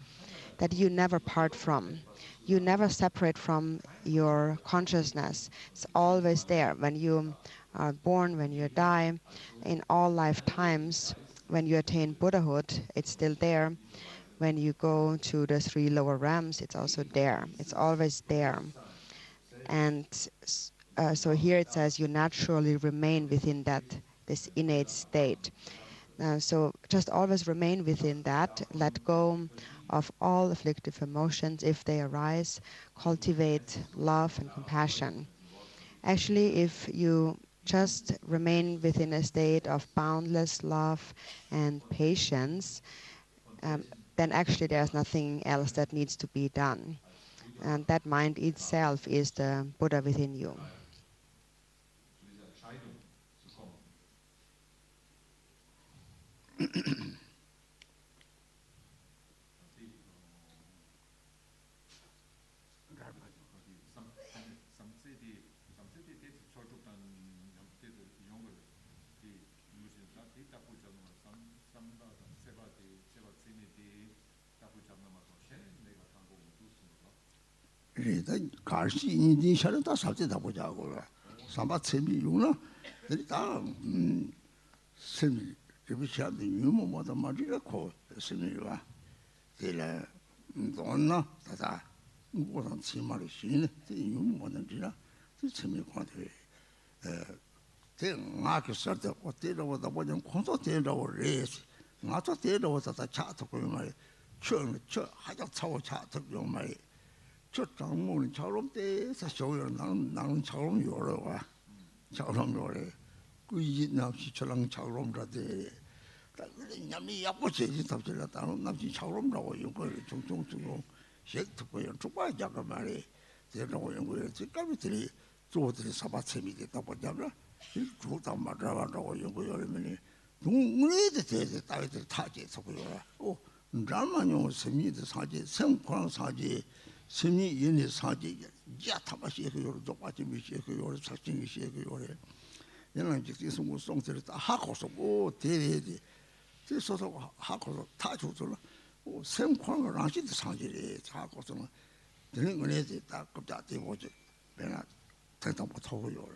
that you never part from. You never separate from your consciousness. It's always there. When you are born, when you die, in all lifetimes, when you attain Buddhahood, it's still there. When you go to the 3 lower realms, it's also there. It's always there. And so here it says you naturally remain within this innate state. So just always remain within that. Let go of all afflictive emotions if they arise. Cultivate love and compassion. Actually, if you just remain within a state of boundless love and patience, then actually there's nothing else that needs to be done. And that mind itself is the Buddha within you. Garchen 인디 샤를 다 살때다 보자고. 삼바 세미 용나. 다 세미 그비샤도 유모 뭐다 말이라고 세미가. 데라 돈나 다다. 무슨 치마를 신네. 유모 뭐는지라. 세미 관대 대응하기 설때 어때라고다 보면 콘도 되라고 레스 나도 되라고 다 차트고 말이 저 하자 차고 차트고 말이 저 장모는 처럼 때서 쇼요 나는 처럼 요러와 처럼 요래 그 이남시 저랑 처럼라데 냠이 약보지 답질라 다른 남시 처럼라고 이거 종종종 셰트고요 주바 작가 말이 되라고 연구를 지금들이 조들이 사바체미 됐다 보자면 주다 말아라고 연구하면은 동문에도 되게 따위들 타지 속고요 드라마뇨 세미도 사지 생광 사지 세미 연의 사지 야타바시 그요 조바지 미시 그요 사진이 시 그요 얘는 지금 뭐 송들이 다 하고서 뭐 대대대 그래서 하고서 다 주더라 생광을 안 시도 사지리 하고서는 되는 거네 딱 급자 되고지 내가 대답 못 하고요.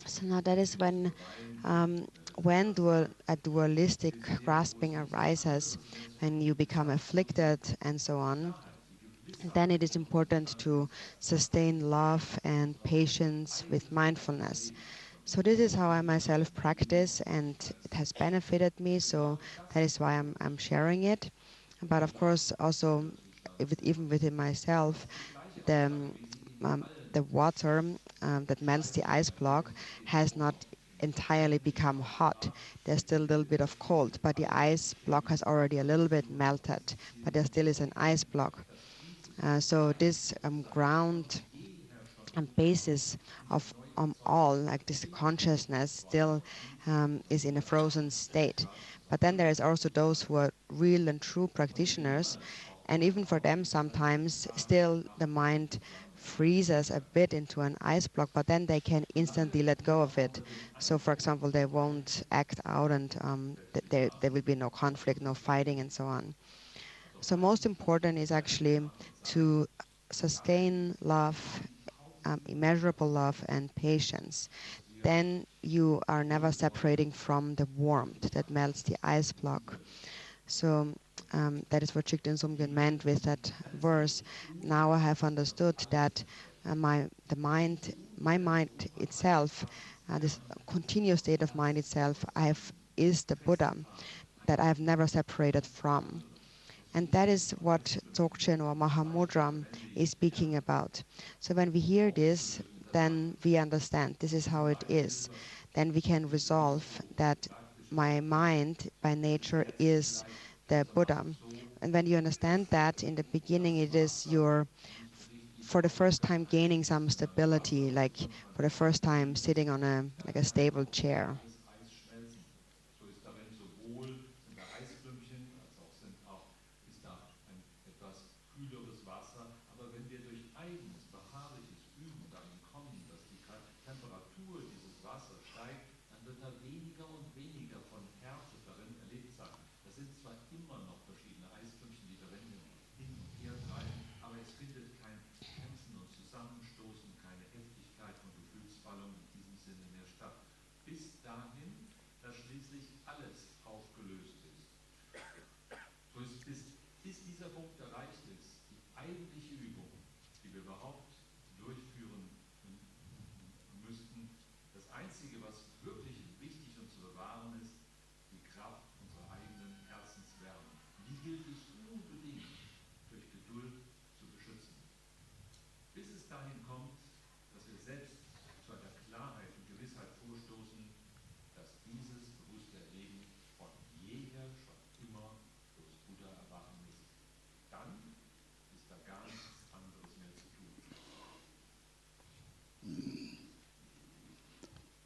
So now that is when a dualistic grasping arises, when you become afflicted and so on, then it is important to sustain love and patience with mindfulness. So this is how I myself practice, and it has benefited me, so that is why I'm sharing it. But of course also, even within myself, the water that melts the ice block has not entirely become hot. There's still a little bit of cold, but the ice block has already a little bit melted, but there still is an ice block. So this ground and basis of all, like this consciousness, still is in a frozen state. But then there is also those who are real and true practitioners, and even for them sometimes still the mind freezes a bit into an ice block, but then they can instantly let go of it. So for example, they won't act out, and there will be no conflict, no fighting, and so on. So most important is actually to sustain love, immeasurable love and patience. Then you are never separating from the warmth that melts the ice block. So that is what Jigten Sumgön meant with that verse. Now I have understood that my mind itself, this continuous state of mind itself, is the Buddha that I have never separated from. And that is what Dzogchen or Mahamudra is speaking about. So when we hear this, then we understand this is how it is. Then we can resolve that my mind by nature is the Buddha. And when you understand that, in the beginning it is for the first time gaining some stability, like for the first time sitting on a stable chair.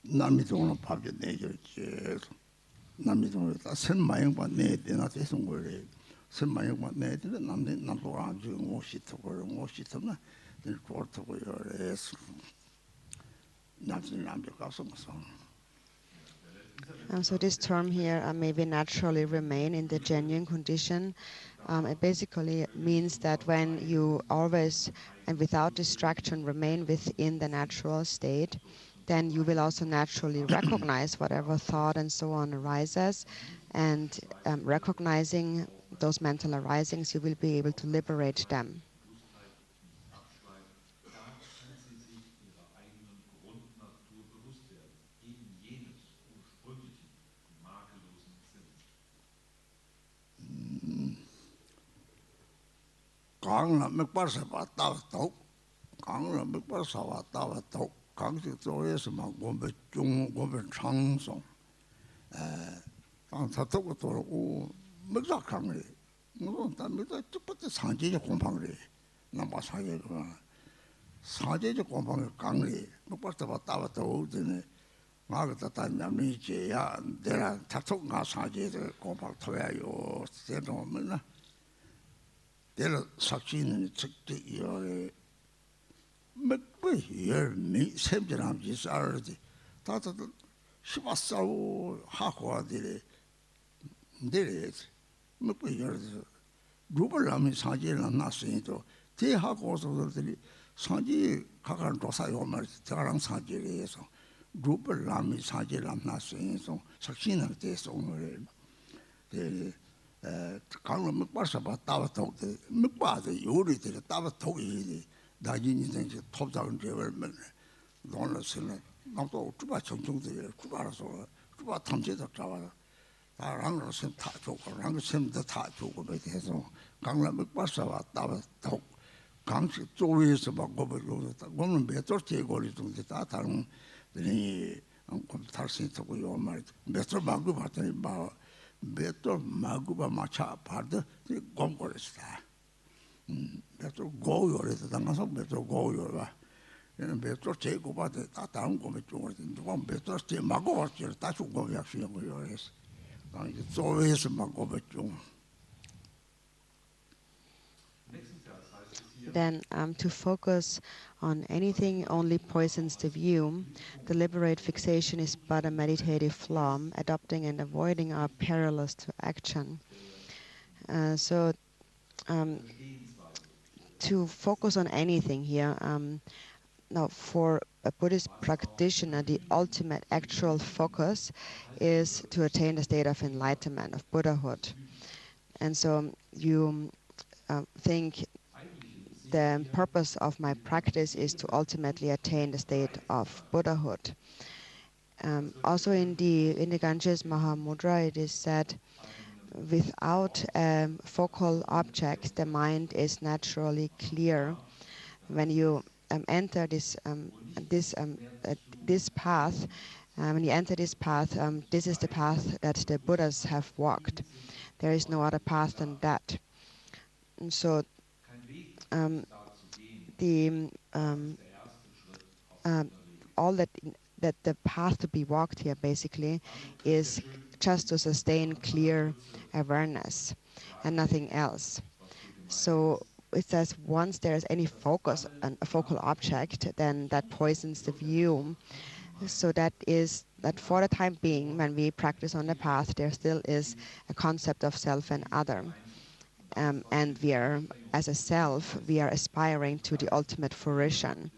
남미동으로 밥이 내줬지. 남미동으로 다 선마영과 내대나 대선 거래. 선마영과 내대는 남도 아주 옷이터나 늘 고르고 요래서 남들 가서 무슨. So this term here maybe naturally remain in the genuine condition. It basically means that when you always and without distraction remain within the natural state, then you will also naturally recognize whatever thought and so on arises, and recognizing those mental arisings, you will be able to liberate them. 강은 맥바서 봤다 또 강은 맥바서 왔다 또 강식 조에서만 공부 중 공부 장성 다톡고 돌고 맥자 강이 뭐 담에다 쭉부터 상제적 공방을 남바 사회가 사제적 공방을 강이 맥바서 왔다 오더니 마그다 단념이지야 내가 다톡가 사제적 공방 토야요 세도면은 내가 삭시는 측대요 맥부 열미 샘지람지 살지 다들 시바사오 하고들이 내려야지 맥부 열지 루벌람이 사제를 났으니까 대하고서들이 사제 가간 조사요 말이지 저랑 사제를 해서 루벌람이 사제를 났으니까 삭시는 대해서 오늘 강은 맥바서 봤다 톡 맥바도 요리들이 따로 톡이 나중에 이제 톱작은 제월면 논을쓰는 나도 주바 정정들이 주바라서 주바 탐지도 잡아 다랑을 셈다 주고 랑을 셈도 다 주고 해서 강남 맥바서 왔다 톡 강식 조위에서 막 거버로 오늘 몇절 제거리 정도 다 다른 이 탈수 있고 요 말 몇절 막고 봤더니 막 몇절 막고가 마차 받아 공고했다. 몇절 고요래서 당가서 몇절 고요라. 얘는 몇절 제고 받아 다 다른 거면 좀 누가 몇절 제 막고 왔지 다 주고 약속한 거요. 그래서 이제 조회에서 막고 좀 Then to focus on anything only poisons the view. Deliberate fixation is but a meditative flaw. Adopting and avoiding are perilous to action. So to focus on anything here, now for a Buddhist practitioner, the ultimate actual focus is to attain the state of enlightenment, of Buddhahood. And so you think the purpose of my practice is to ultimately attain the state of Buddhahood. Also in the Ganges Mahamudra, it is said, without a focal object, the mind is naturally clear. When you enter this path, when you enter this path, this is the path that the Buddhas have walked. There is no other path than that. And so all that the path to be walked here basically is just to sustain clear awareness and nothing else. So it says once there is any focus on a focal object, then that poisons the view. So that is that for the time being, when we practice on the path, there still is a concept of self and other. And we are, as a self, we are aspiring to the ultimate fruition.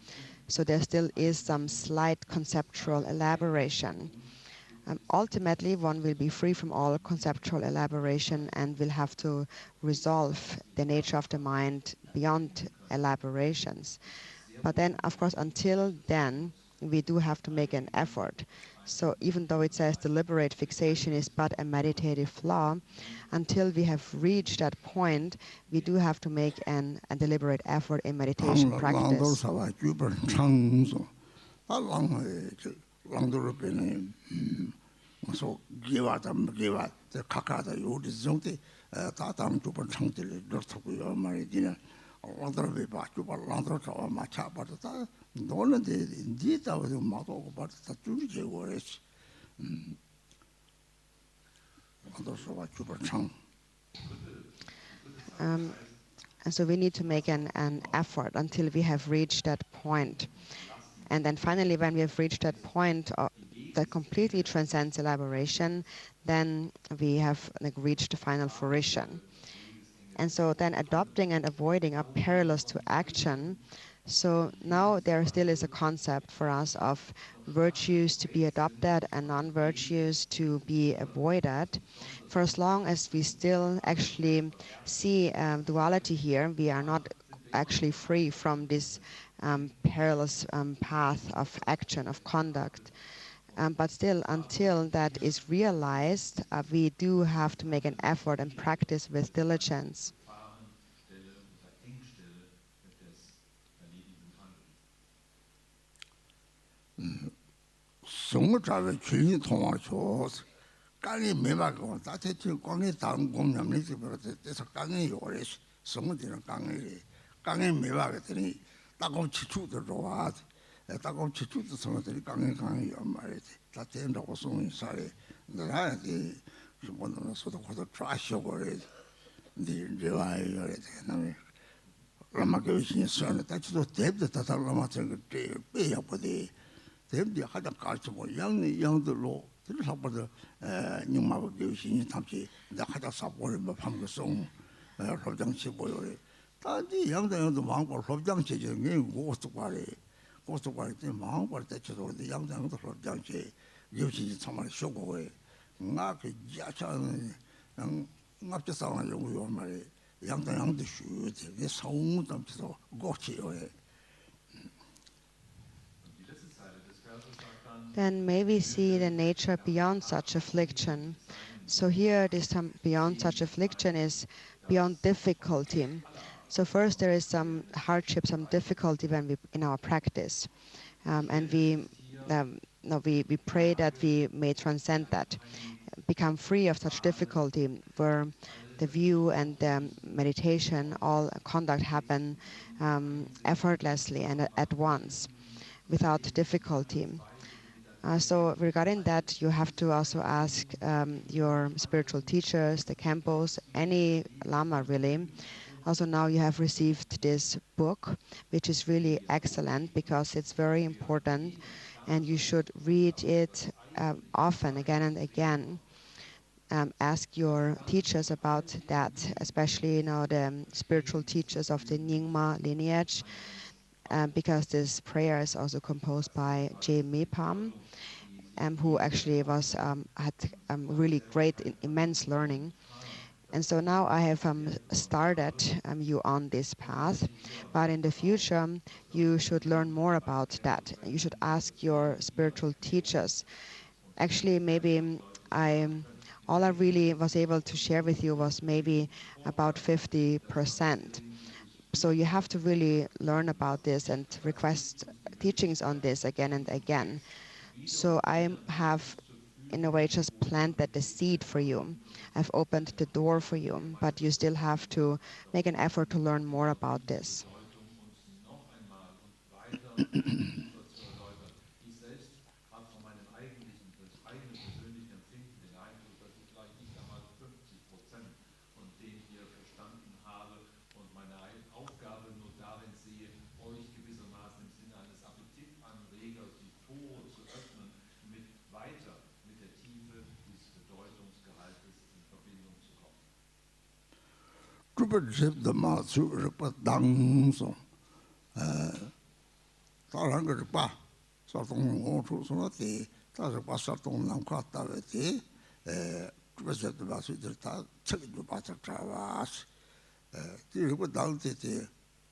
So there still is some slight conceptual elaboration. Ultimately, one will be free from all conceptual elaboration and will have to resolve the nature of the mind beyond elaborations. But then, of course, until then, we do have to make an effort. So even though it says deliberate fixation is but a meditative flaw, until we have reached that point, we do have to make a deliberate effort in meditation practice. And so we need to make an effort until we have reached that point. And then finally, when we have reached that point that completely transcends elaboration, then we have reached the final fruition. And so then adopting and avoiding are perilous to action. So now there still is a concept for us of virtues to be adopted and non-virtues to be avoided. For as long as we still actually see duality here, we are not actually free from this perilous path of action, of conduct. But still, until that is realized, we do have to make an effort and practice with diligence. 성을 잡아 주인이 통화 줘서 강이 매마고 다채치 강이 다음 공념이 집어서 강이 요래 성을 되는 강이 매마거든요. 따고 치추도 좋아. 따고 치추도 성들이 강이 말이지. 다 된다고 성이 살이. 나한테 뭐는 소도 거도 트라셔 거래. 이제 와요 그래. lama kyo shin san ta chi do deb de ta lama chen ge be ya bo de deb de ha da ka chi bo yang ni yang de lo de sa bo de ni ma bo kyo shin tam chi da ha da sa bo le ba pham ge song lo jang chi bo yo le ta di yang de wang bo lo jang chi je nge go su ba le de wang bo de chi do de yang de lo jang chi yu chi cha ma sho go we nga ke ja cha nga che sa na yo yo ma le 양당양도 슈지 성우도 비서 고치요에. Then may we see the nature beyond such affliction. So here this beyond such affliction is beyond difficulty. So first there is some hardship, some difficulty when we in our practice, and we pray that we may transcend that, become free of such difficulty, where the view and the meditation, all conduct happen effortlessly and at once, without difficulty. So regarding that, you have to also ask your spiritual teachers, the Khenpos, any Lama really. Also now you have received this book, which is really excellent because it's very important and you should read it often, again and again. Ask your teachers about that, especially the spiritual teachers of the Nyingma lineage, because this prayer is also composed by J. Mepam, who actually had really great, immense learning. And so now I have started you on this path, but in the future you should learn more about that. You should ask your spiritual teachers. Actually, maybe all I really was able to share with you was maybe about 50%. So you have to really learn about this and request teachings on this again and again. So I have, in a way, just planted the seed for you. I've opened the door for you, but you still have to make an effort to learn more about this. the Matsu Ripa Dang song. Taranga Ripa, Satong Otu Sonati, Tarapa Satong Namkata Veti, Trubazet the Basu, Check the Bata Travas, the Ripa Dang Titi,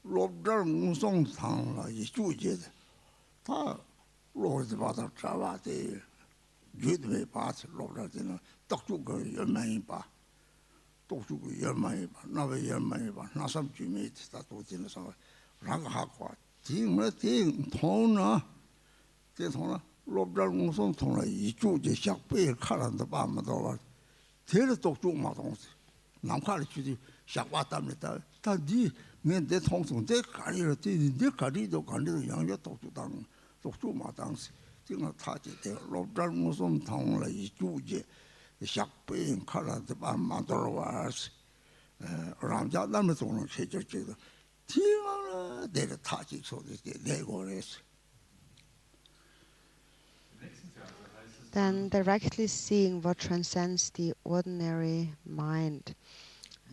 Rabjam Song Tang, Yujid, Ta Lord the Bata Travati, Judme Pat, Robert, Doctor Yermaipa. 독주고 열마이 봐 나왜 열마이 봐 나삼 주미 다 도진에서 랑하고 딩을 딩 통나 대통나 롭달 무슨 통나 이주제 샥베 카란다 밤도 봐 대를 독주 마동스 남카리 주디 샥바답니다 다디 내내 통송 내 가리를 내 가리도 양자 독주당 독주 마당스 딩을 타지 대 롭달 무슨 통나 이주제 샥베인 칼라드 만들어와서 람자 남의 돈을 세졌지도 티마나 내가 타지 소리 내고래서. Then directly seeing what transcends the ordinary mind.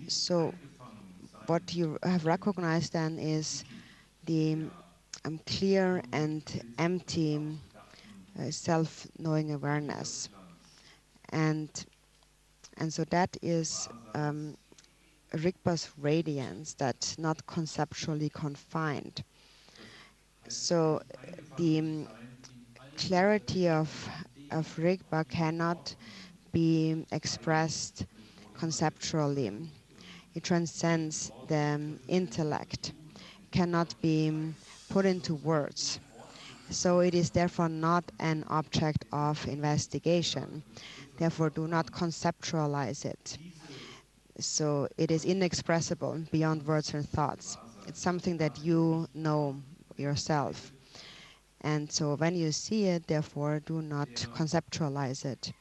So what you have recognized then is the clear and empty self-knowing awareness. And so that is Rigpa's radiance, that's not conceptually confined. So the clarity of Rigpa cannot be expressed conceptually. It transcends the intellect, cannot be put into words. So it is therefore not an object of investigation. Therefore, do not conceptualize it. So it is inexpressible beyond words and thoughts. It's something that you know yourself. And so when you see it, therefore, do not conceptualize it.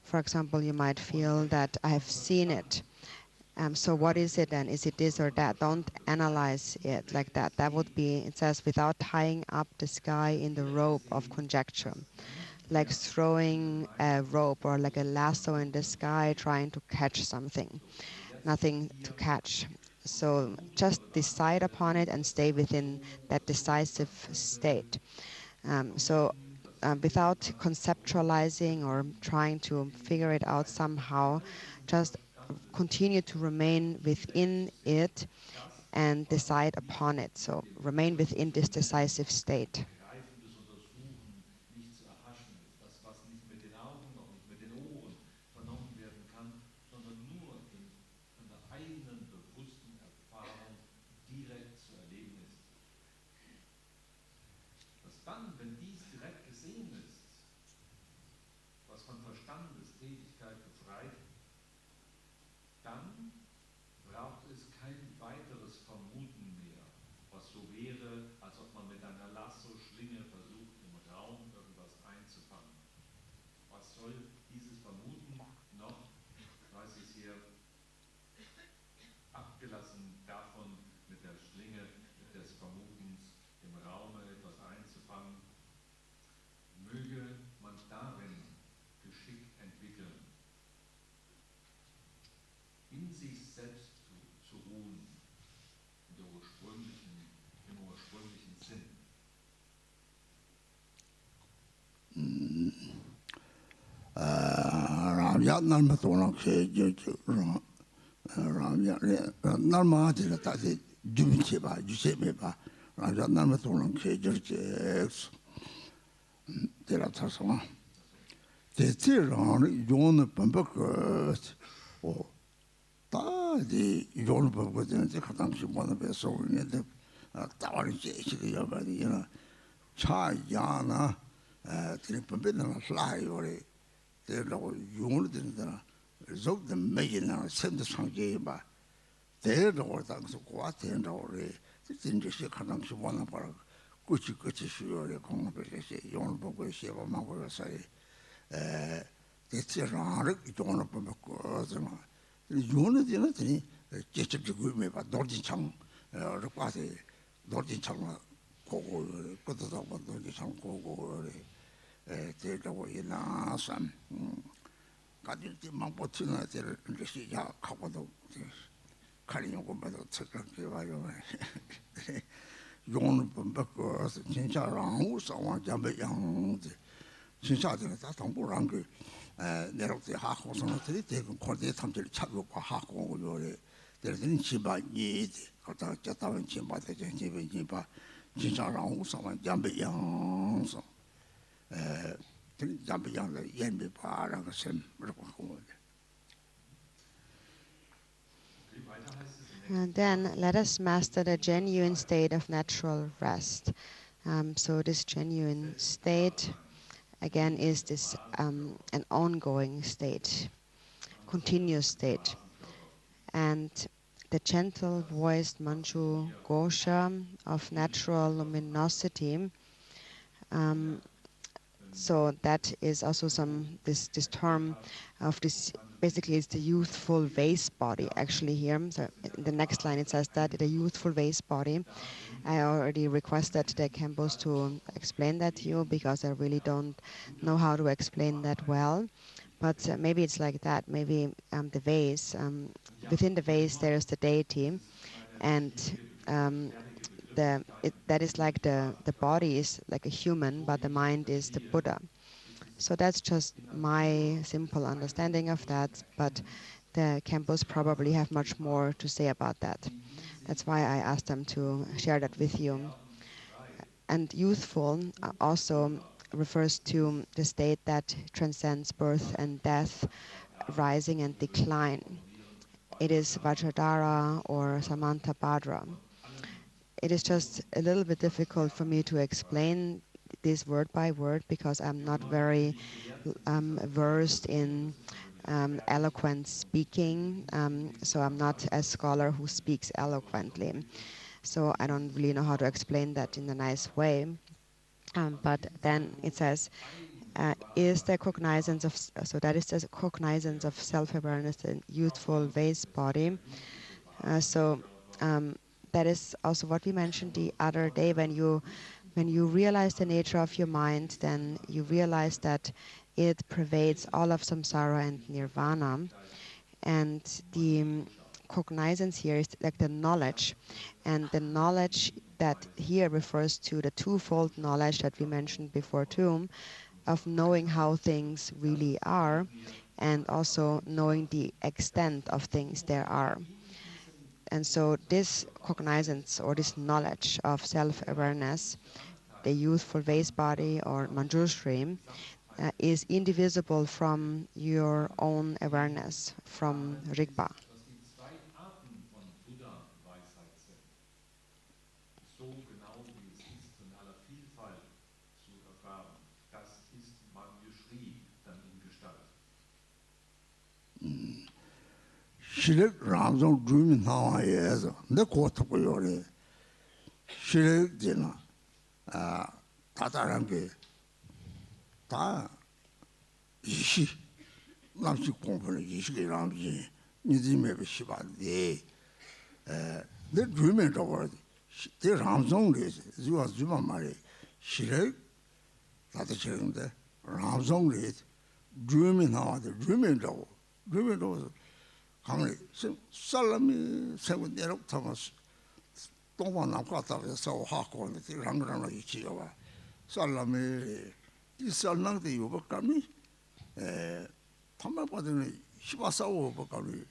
For example, you might feel that I have seen it. So what is it then? Is it this or that? Don't analyze it like that. That would be, it says, without tying up the sky in the rope of conjecture. Like throwing a rope or like a lasso in the sky trying to catch something. Nothing to catch. So just decide upon it and stay within that decisive state. Without conceptualizing or trying to figure it out somehow, just continue to remain within it and decide upon it. So remain within this decisive state. Begreifendes Untersuchen, nicht zu erhaschen, das, was nicht mit den Augen und nicht mit den Ohren vernommen werden kann, sondern nur in der eigenen bewussten Erfahrung direkt zu erleben ist. Dass dann, wenn dies direkt gesehen ist, was von Verstandestätigkeit befreit, dann braucht es kein weiteres Vermuten mehr, was so wäre, als ob man mit einer Lasso-Schlinge versucht, im Raum irgendwas einzufangen. Was soll dieses Vermuten noch? Was ist hier abgelassen davon, mit der Schlinge des Vermutens im Raume etwas einzufangen? Möge man darin Geschick entwickeln, in sich selbst zu ruhen, im ursprünglichen Sinn. Rabjam Drime 다디 이런 부분들은 이제 가당시 뭐는 배서 있는데 다와리 제시가 차야나 드림법에는 플라이어리 대라고 용을 된다. 저도 매기나 센터 상계에 봐. 대라고 당서 고아된다고 그래. 진짜시 가당시 뭐는 봐라. 꾸치 쉬어래 공부해서 용을 보고 시험 하고 사이 대체로 이쪽으로 보고 용을 되는지 제철적으로 매봐 노진창 그까지 노진창 고고 그것도 노진창 고고 대라고 이나산 가질 때만 버티는 데를 이제 시작하고도 가리는 것마다 착각해 봐요. 용을 보고 진짜랑 우상왕 잠배양 진짜들 다 동부랑 그 내려오지 하고서는 되게 코디에 탐질 찾고 하고 요래 되는 집안이 갖다 쳤다면 집안에 집이 진짜랑 우상왕 잠배양 잠배양의 예미 바라가 셈 그렇고 하고 And then let us master the genuine state of natural rest. So this genuine state, again, is this an ongoing state, continuous state. And the gentle-voiced Manchu Gosha of natural luminosity, so that is also this term of this. Basically, it's the youthful vase body, actually, here. So in the next line, it says that the youthful vase body. I already requested the Kempos to explain that to you, because I really don't know how to explain that well. But maybe it's like that. Maybe the vase, within the vase, there is the deity. And that is like the body is like a human, but the mind is the Buddha. So that's just my simple understanding of that, but the Kempos probably have much more to say about that. That's why I asked them to share that with you. And youthful also refers to the state that transcends birth and death, rising and decline. It is Vajradhara or Samantabhadra. It is just a little bit difficult for me to explain this word by word because I'm not very versed in eloquent speaking, so I'm not a scholar who speaks eloquently. So I don't really know how to explain that in a nice way. But then it says, is the cognizance of, so that is the cognizance of self-awareness in youthful vase body. That is also what we mentioned the other day. When you realize the nature of your mind, then you realize that it pervades all of samsara and nirvana. And the cognizance here is like the knowledge. And the knowledge that here refers to the twofold knowledge that we mentioned before too, of knowing how things really are and also knowing the extent of things there are. And so this cognizance or this knowledge of self-awareness, the youthful vase body or Manjushri, is indivisible from your own awareness, from Rigpa. Dass die zwei Arten von Buddha-Weisheit sind. So genau wie es ist, in aller Vielfalt zu erfahren. Das ist Manjushri dann in Gestalt. Shirik Rabjam Drime Özer, 내 고토고 요래. Shirik dina, 다다란 게 다 이시 남시 공부는 이시게 남지 니지메베 시바데 내 드림에 저거 내 람송레 주와 주마 말이 시렉 다들 지는데 람송레 드림에 나와도 드림에 저거 강에 살람이 세군 내려 타마스 동반 남과다서 하고 있는데 랑랑이 지어와 살람이 이 살랑데 요버감이 탐마받는 시바사오 버감이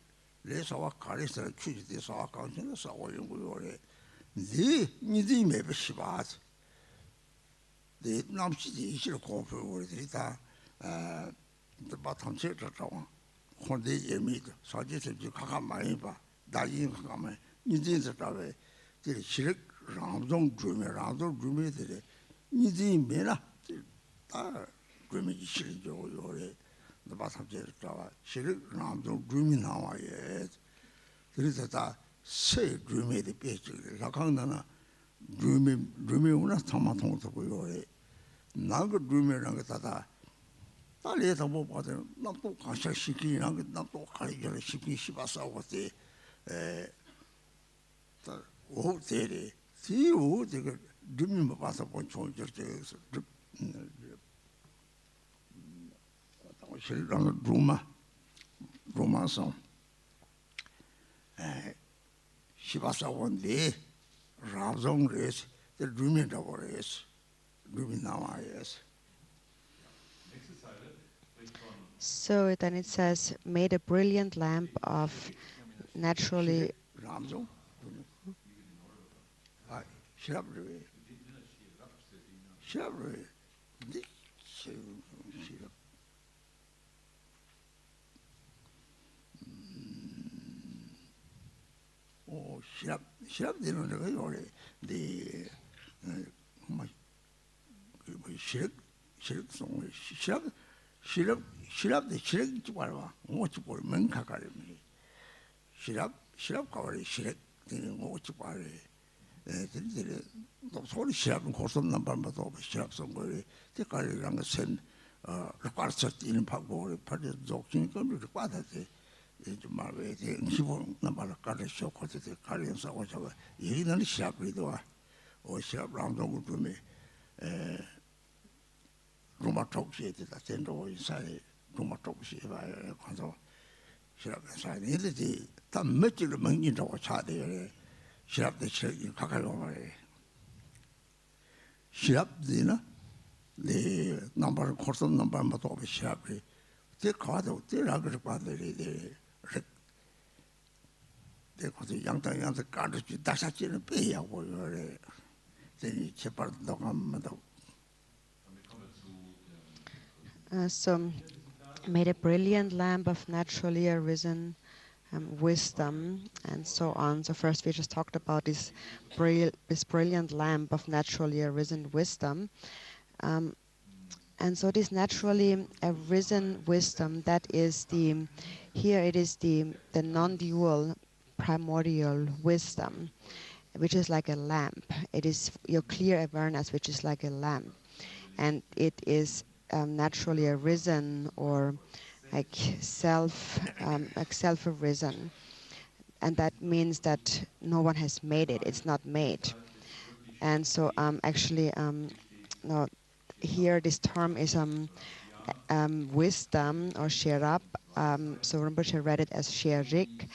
레사와 가리서 퀴즈에서 아까운데 사고 연구요래 니디 메베 시바스 네 남시지 이실 공부 우리들이 다 바탕체 저거 혼대 예미도 사제들 가가 많이 봐 나인 가가면 니디서 다왜 이 시력 람종 주메들이 니디 메라 다 그림이 싫은 요래 바탕체 저거 시력 람종 주미 나와예 그래서 다새 주메의 배치를 라강나나 주미 오나 타마통도 요래 나그 주메랑 거다 딸에서 못 받은 남도 가셔 시키랑 남도 가리려 시키 시바사고때 오테리 지오 되게 주미 못 봐서 본 총절제에서 실랑 로마서 시바사원데 라종레스 더 주미다고레스 주미나와예스. So then it says, made a brilliant lamp of naturally 시랍 되는 데가 요래 네 시랍송 시랍데 시랍 좀 알아. 뭐지 보면 가까이미. 시랍 가버리 시랍 되는 뭐지 봐래. 들들이 또 소리 시랍은 고속 남반바도 시랍송 거리. 색깔이랑 것은 락과서 뛰는 파고 파지 Dzogchen 거를 빠다지. 좀 말왜 기본 남발 가르쳐 거기서 가르쳐서 저거 얘기는 시랍이도 와. 시랍 람동을 보면 로마 쪽시에다 전도 인사에 로마 쪽시에 봐요. 가서 시랍에서 얘들이 다 멋지게 먹는다고 차대요. 시랍대 시랍이 가까이 오면 시랍디나 네 넘버 코스 넘버 뭐도 시랍이 제 가도 때라고 받들이 내 거기 양땅 가르치 다사지는 빼야고 그래. 제 제발도 한번도 So made a brilliant lamp of naturally arisen wisdom and so on. So first we just talked about this brilliant lamp of naturally arisen wisdom. And so this naturally arisen wisdom, that is here it is the non-dual primordial wisdom, which is like a lamp. It is your clear awareness, which is like a lamp. And it is naturally arisen, or like self-arisen. And that means that no one has made it. It's not made. And so actually, no, here this term is wisdom or sherab. So Rinpoche read it as sherik.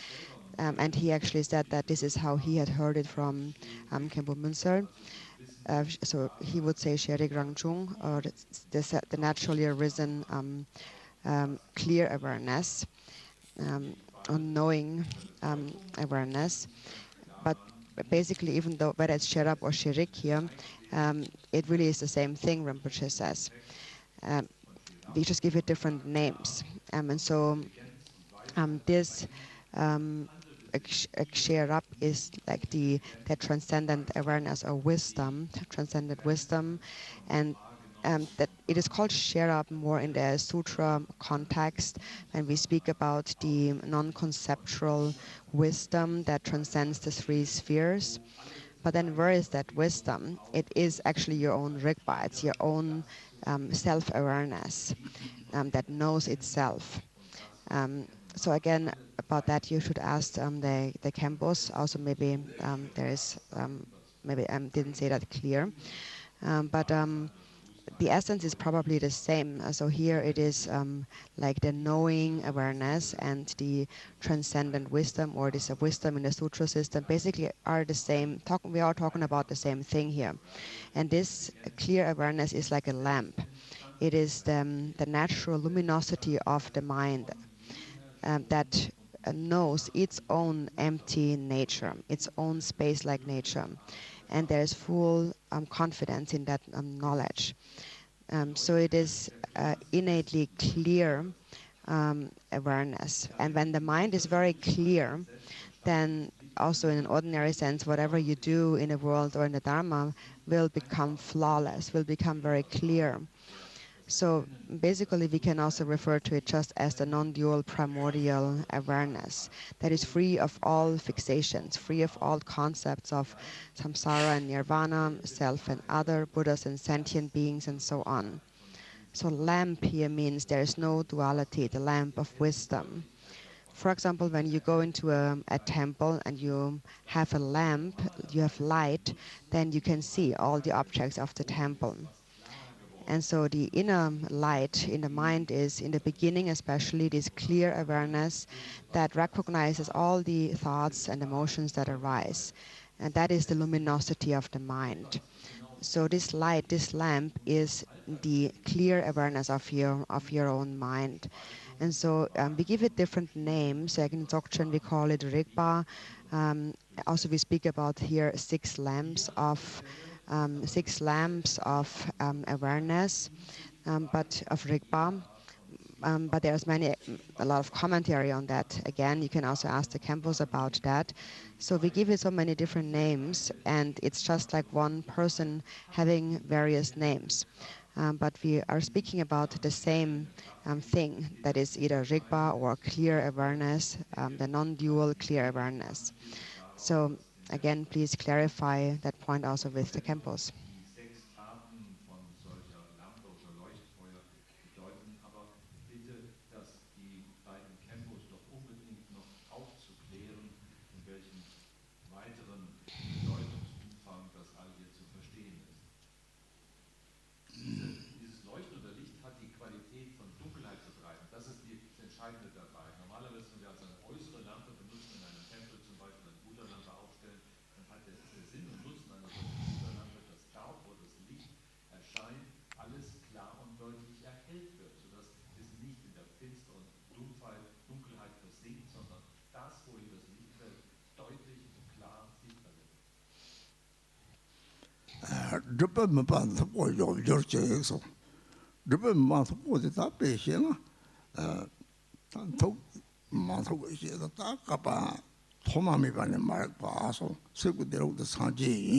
And he actually said that this is how he had heard it from Khenpo Munser. So he would say sherik rangchung, or the naturally arisen clear awareness, or knowing awareness. But basically, even though whether it's sherab or shirik here, it really is the same thing, Rinpoche says. We just give it different names. And so this sherab is like the transcendent awareness or wisdom, transcendent wisdom. And that it is called sherab more in the sutra context when we speak about the non-conceptual wisdom that transcends the three spheres. But then where is that wisdom? It is actually your own rigpa. It's your own self-awareness that knows itself. So again, about that you should ask the Khenpos. Also maybe there is, maybe I didn't say that clear. But the essence is probably the same. So here it is like the knowing awareness and the transcendent wisdom, or this wisdom in the sutra system, basically are the same. We are talking about the same thing here. And this clear awareness is like a lamp. It is the natural luminosity of the mind that knows its own empty nature, its own space-like nature. And there's full confidence in that knowledge. So it is innately clear awareness. And when the mind is very clear, then also in an ordinary sense, whatever you do in the world or in the Dharma will become flawless, will become very clear. So basically we can also refer to it just as the non-dual primordial awareness that is free of all fixations, free of all concepts of samsara and nirvana, self and other, Buddhas and sentient beings, and so on. So lamp here means there is no duality, the lamp of wisdom. For example, when you go into a temple and you have a lamp, you have light, then you can see all the objects of the temple. And so the inner light in the mind is, in the beginning especially, this clear awareness that recognizes all the thoughts and emotions that arise. And that is the luminosity of the mind. So this light, this lamp, is the clear awareness of your own mind. And so we give it different names. Like in Dzogchen we call it rigpa. Also we speak about here six lamps of awareness, but of rigpa. But there's a lot of commentary on that. Again, you can also ask the Khenpos about that. So we give it so many different names, and it's just like one person having various names. But we are speaking about the same thing, that is either rigpa or clear awareness, the non-dual clear awareness. So again, please clarify that point also with the Khenpos.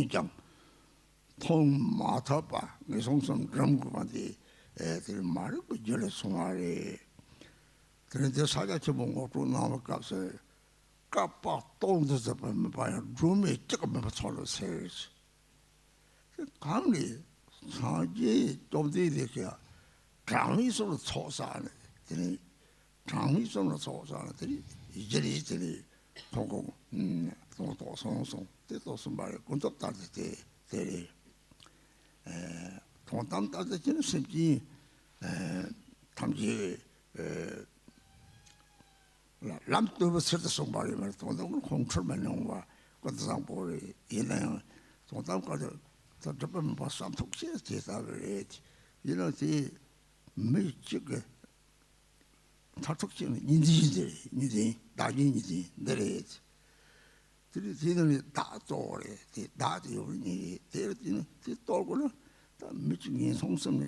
Rabjam Drime 통 마타바 내송선 그런 거만데 애들 말을 그 열에 송아리 그런데 사자치 본 것도 나올 값에 까빠 똥도 잡으면 봐야 룸에 조금만 서로 세지 강리 사지 좀 되게 강의서로 초사하네 되니 강의서로 초사하네 이제리 보고 또 송송 때도 말에 군도 따지대 되리 돈담 따지는 simply 탐지 람도 쓰다 송발이 말 돈도 공출만 용과 그것상 보리 이내 돈담까지 저번 뭐 삼톡시 대사를 이런지 매직게 탈톡시는 인지들이 나인이지 내려야지 들이 다 떠오래 다도 요니 때리는 떠오고는 다 미치긴 송섬이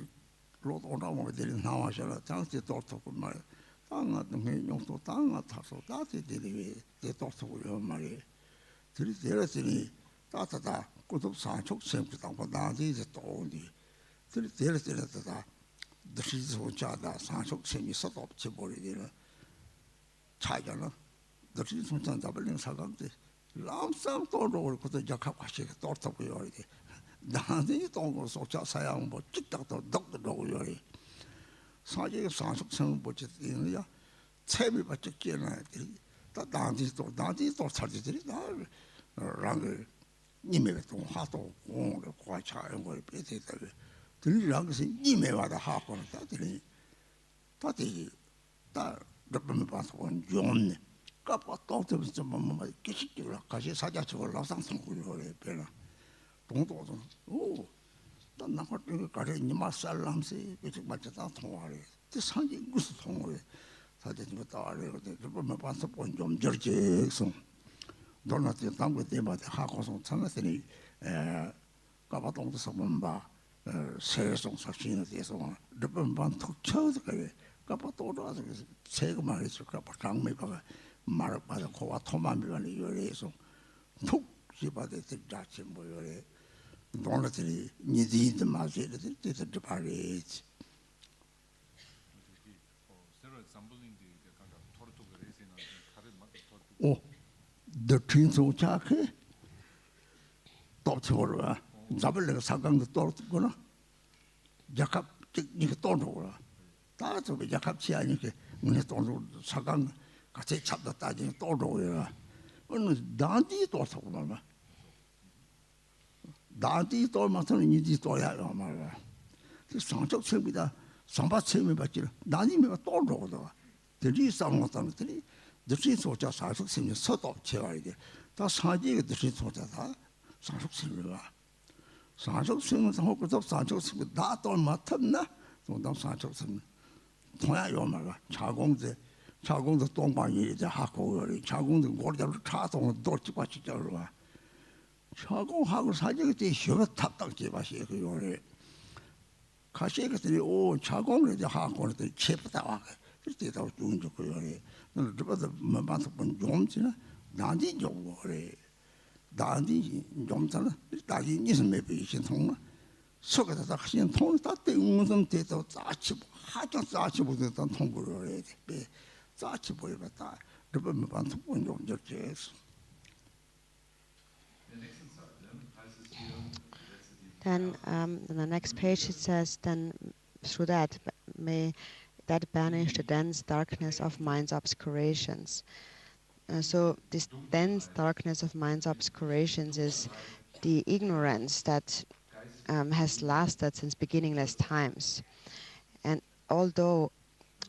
로도 오라고 되는 나와셔라 장치 떠오고 말 땅아 동해 용도 땅아 타서 다들이 떠오고 말이 들이 때렸으니 따다다 고독 산촉 생부당고 나지 이제 떠오니 들이 때렸다 드시소 자다 산촉 생이 서도 없지 버리기는 차이가는 드시 손장 잡을린 사람들 람쌈 떠오르고 그것도 약합하시 떠오르고요 이게 나한테 떠오르고 소자 사양 뭐 찍다도 덕더라고요 사실 산속 생 보지야 채비 받지 깨나 다 나한테 또 살지들이 나를 님의 동 화도 공을 과차한 걸 빼대다 들이랑 것이 님의 와다 하고는 다들이 다 몇번 봐서 좀 까빠 떠들면서 좀 뭐 끼식끼를 같이 사자적으로 나상성구를 그래 배나 동도도 난 나한테 가래 니마 살람세 그쪽 맞다 통화래 그 상이 무슨 통화래 사자진 거 따래 그때 몇번 봐서 좀 저렇게서 너한테 담고 때마다 하고서 참았더니 까바동도 서면 봐 세송 사진에 대해서 몇번 톡 쳐서 그래 까바 또라서 세고 말했을 까바 강매가 말을 받아 고와 토마미관이 요래서 톡 집어대 자체 뭐 요래 너한테 니디드 마세를 뜻을 말이지 오 더 핀소 자케 또 쳐버려 잡을래가 사강도 떨어뜨거나 약합 이게 떨어져라 다 저기 약합치 아니게 문에 떨어 사강 같이 잡다 따지면 떨어져라 어느 나한테 떨어져고 말마 나한테 떨어져서는 이지 떨어야 말마 그 상적 책이다 상바 책이 받지 나님이가 떨어져가 들이 싸움 같다는 들이 드신 소자 사숙 생이 서도 제와야 돼. 다 사지가 드신 소자다 사숙 생이가 사숙 생은 하고도 사숙 생 다또 맡았나? 동당 사숙 생 동야 요마가 자공도 동방이 이제 하고 그래. 자공도 고르자로 차동을 돌지고 지저로 자공하고 사지가 때 쉬어 탑당 제바시 그 요래 가시에들이 오 자공을 이제 하고 그랬더니 체부다 와. 그때도 좀 좋고 요래 너는 저보다 만만서 본 좀지나 나한테 좀 그래 나한테 좀잖아 나한테 무슨 매비신 통나 속에다 하신 통다 땡무슨 때도 짜치고 하자 짜치고 됐던 통보를 해야 돼 짜치고 해봤다 저보다 만만서 본좀 좋게 Then on the next page it says, then through that may that banish the dense darkness of mind's obscurations. So this dense darkness of mind's obscurations is the ignorance that has lasted since beginningless times. And although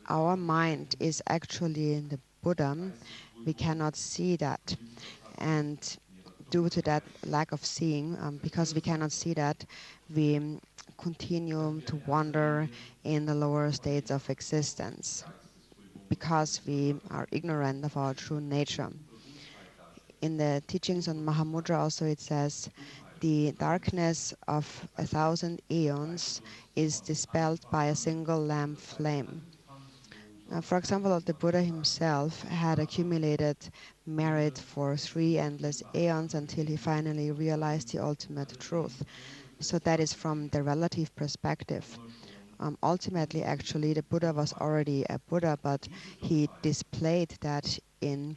our mind is actually in the Buddha, we cannot see that. And due to that lack of seeing, because we cannot see that, we continue to wander in the lower states of existence because we are ignorant of our true nature. In the teachings on Mahamudra also it says, the darkness of 1,000 eons is dispelled by a single lamp flame. For example, the Buddha himself had accumulated merit for 3 endless aeons until he finally realized the ultimate truth. So that is from the relative perspective. Ultimately, actually, the Buddha was already a Buddha, but he displayed that in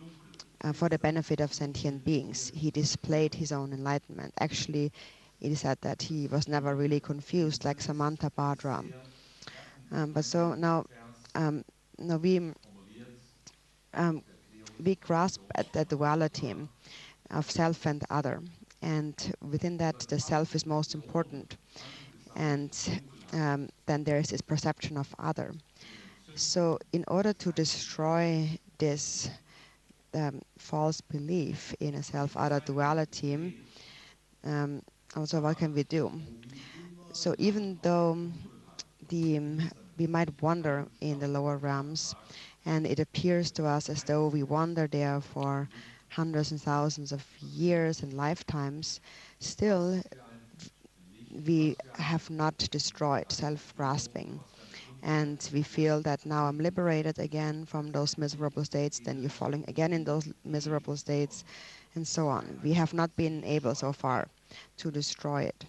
for the benefit of sentient beings. He displayed his own enlightenment. Actually, it is said that he was never really confused, like Samantha Bhadra. But so now, now we grasp at the duality of self and other, and within that, the self is most important. And then there is this perception of other. So in order to destroy this false belief in a self-other duality, also what can we do? So even though we might wander in the lower realms, and it appears to us as though we wander there for hundreds and thousands of years and lifetimes, still we have not destroyed self-grasping. And we feel that now I'm liberated again from those miserable states, then you're falling again in those miserable states, and so on. We have not been able so far to destroy it.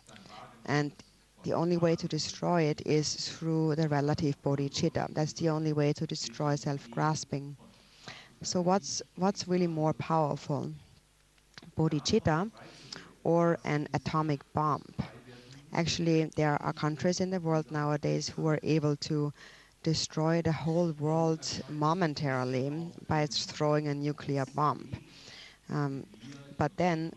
And the only way to destroy it is through the relative bodhicitta. That's the only way to destroy self-grasping. So what's really more powerful? Bodhicitta or an atomic bomb? Actually, there are countries in the world nowadays who are able to destroy the whole world momentarily by throwing a nuclear bomb. But then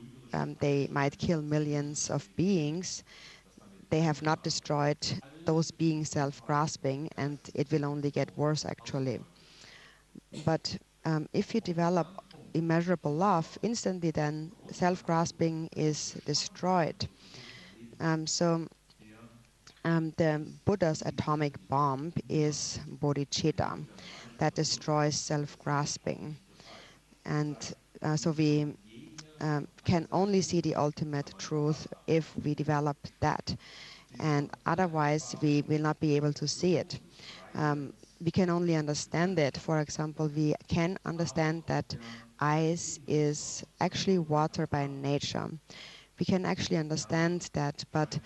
they might kill millions of beings. They have not destroyed those beings self-grasping, and it will only get worse, actually. But if you develop immeasurable love, instantly then self-grasping is destroyed. So the Buddha's atomic bomb is bodhicitta, that destroys self-grasping. And so we can only see the ultimate truth if we develop that. And otherwise, we will not be able to see it. We can only understand it. For example, we can understand that ice is actually water by nature. We can actually understand that, but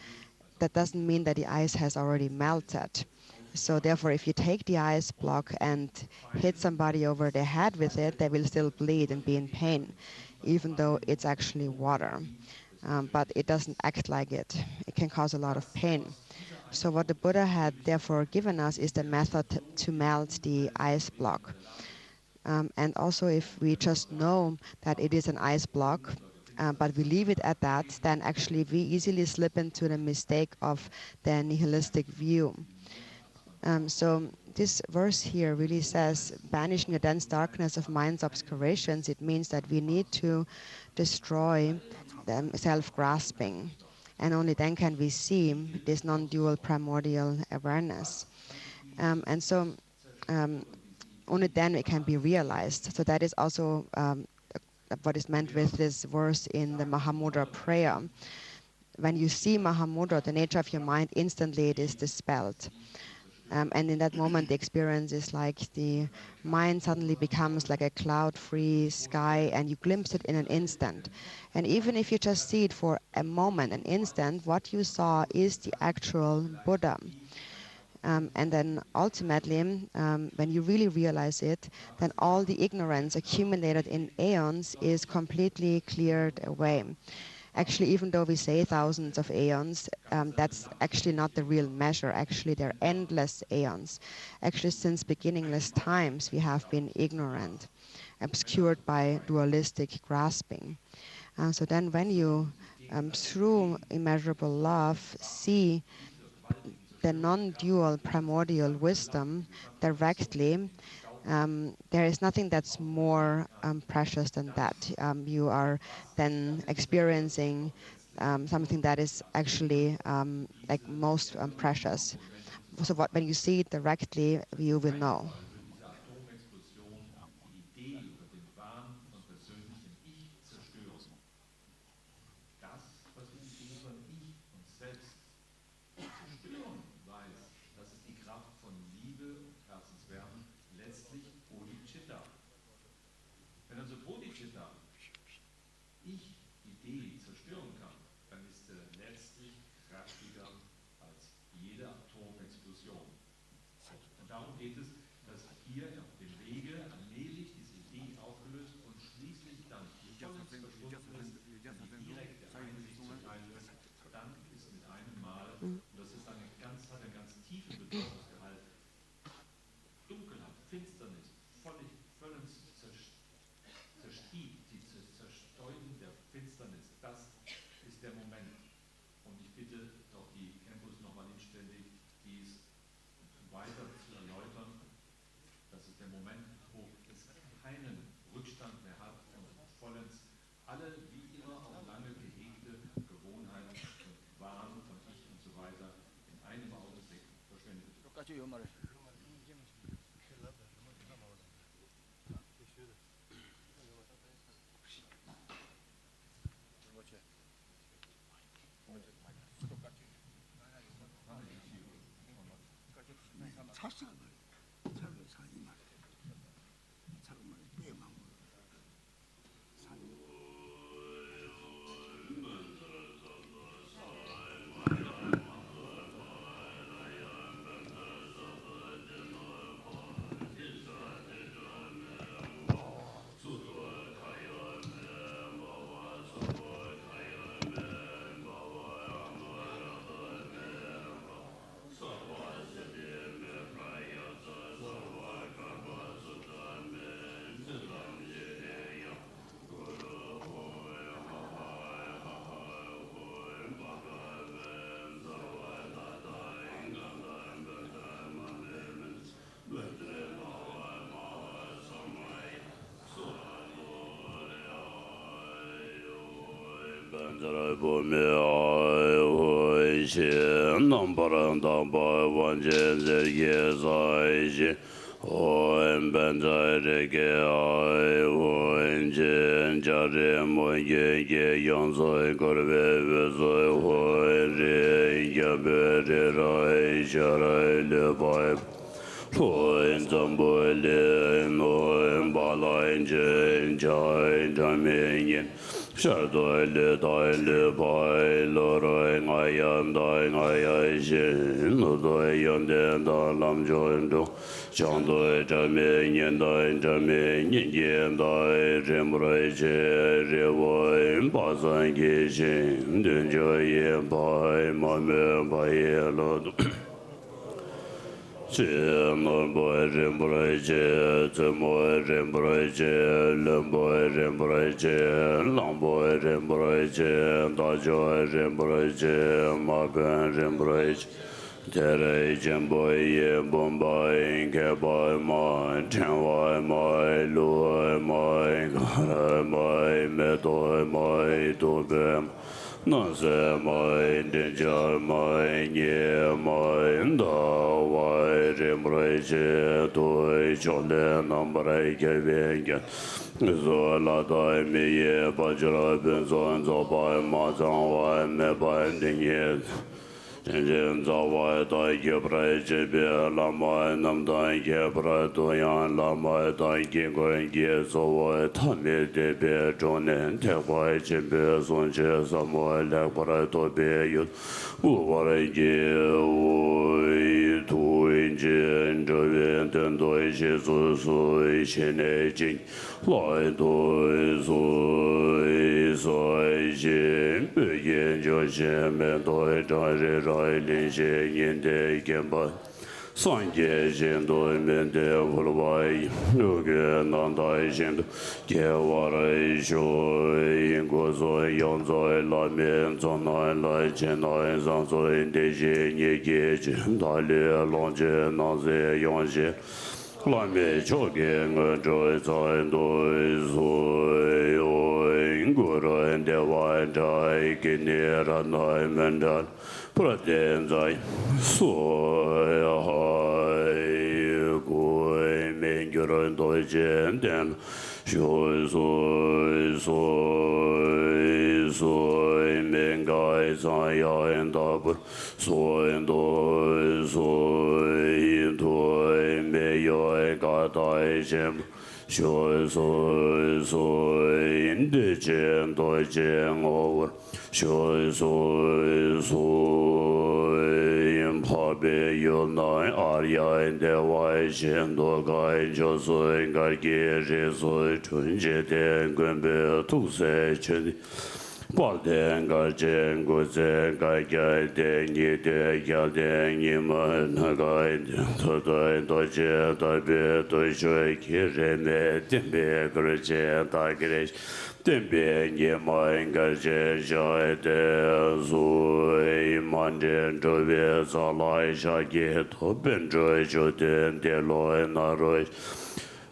that doesn't mean that the ice has already melted. So therefore, if you take the ice block and hit somebody over the head with it, they will still bleed and be in pain, even though it's actually water. But it doesn't act like it. It can cause a lot of pain. So what the Buddha had therefore given us is the method to melt the ice block. And also if we just know that it is an ice block, but we leave it at that, then actually we easily slip into the mistake of the nihilistic view. So this verse here really says, banishing the dense darkness of mind's obscurations, it means that we need to destroy self-grasping. And only then can we see this non-dual primordial awareness. And so only then it can be realized. So that is also what is meant with this verse in the Mahamudra prayer. When you see Mahamudra, the nature of your mind, instantly it is dispelled. And in that moment, the experience is like the mind suddenly becomes like a cloud-free sky, and you glimpse it in an instant. And even if you just see it for a moment, an instant, what you saw is the actual Buddha. And then ultimately, when you really realize it, then all the ignorance accumulated in aeons is completely cleared away. Actually, even though we say thousands of aeons, that's actually not the real measure. Actually, they're endless aeons. Actually, since beginningless times, we have been ignorant, obscured by dualistic grasping. So then when you, through immeasurable love, see the non-dual primordial wisdom directly, there is nothing that's more precious than that. You are then experiencing something that is actually like most precious. So when you see it directly, you will know. Illusion. Und darum geht es, dass hier auf dem Wege allmählich diese Idee aufgelöst und schließlich dann vollends verschwunden ist, die direkte Einsicht zu teilen, dann ist mit einem Mal, und das ist hat einen ganz tiefen Bedeutungsgehalt, Dunkelheit, Finsternis, vollends zerstiebt, die Zerstäuben der Finsternis, das ist der Moment. Und ich bitte doch die Campus nochmal inständig, dies weiter zu erläutern. Das ist der Moment, wo es keinen Rückstand mehr hat und vollends alle, wie immer auch lange gehegte Gewohnheiten und Wahn von Ich und so weiter in einem Augenblick verschwendet wird. Habe Yulnai Arya in der Weichen Dogai Josoi Gargi Jesoi Chunje Den Gumbe Tuse Chuni Balden Garchen Guze Gargai Den Yide Yalden Yima Nagai Todoi Doje Dabe Dojoi Kirene Dembe Gurje Dagresh Dembe Yima Garje Jade Zui Manjen Jove Zalai Shagi Toben Joy Joden Deloi Naroi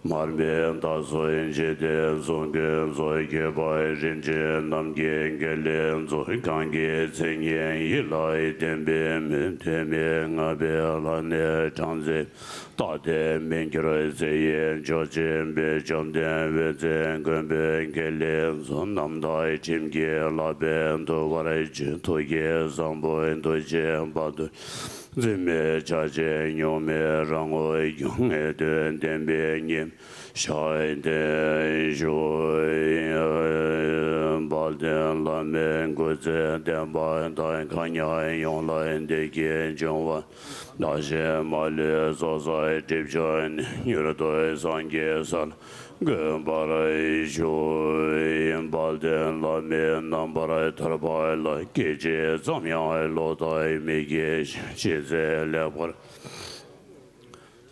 Marmen da zoin jeden zongen zoge bai rinjen namgen gelen zoin kange zengen yilai dembe menteme ngabe lane chanze tade mengre zeyen jojen be jamden ve zen gönbe gelen zon namdai chimge laben do varai toge zamboen dojen badu Zime chaje nyome rango yunge den dembe nyem shai den joy balden lamen goze den ba dan kanya yon la de ge jongwa da je male zoza tibjan yurdo zange sal Gumbarai joy balden lamen nambarai tarbai la gece zamyai lodai megesh çize lebar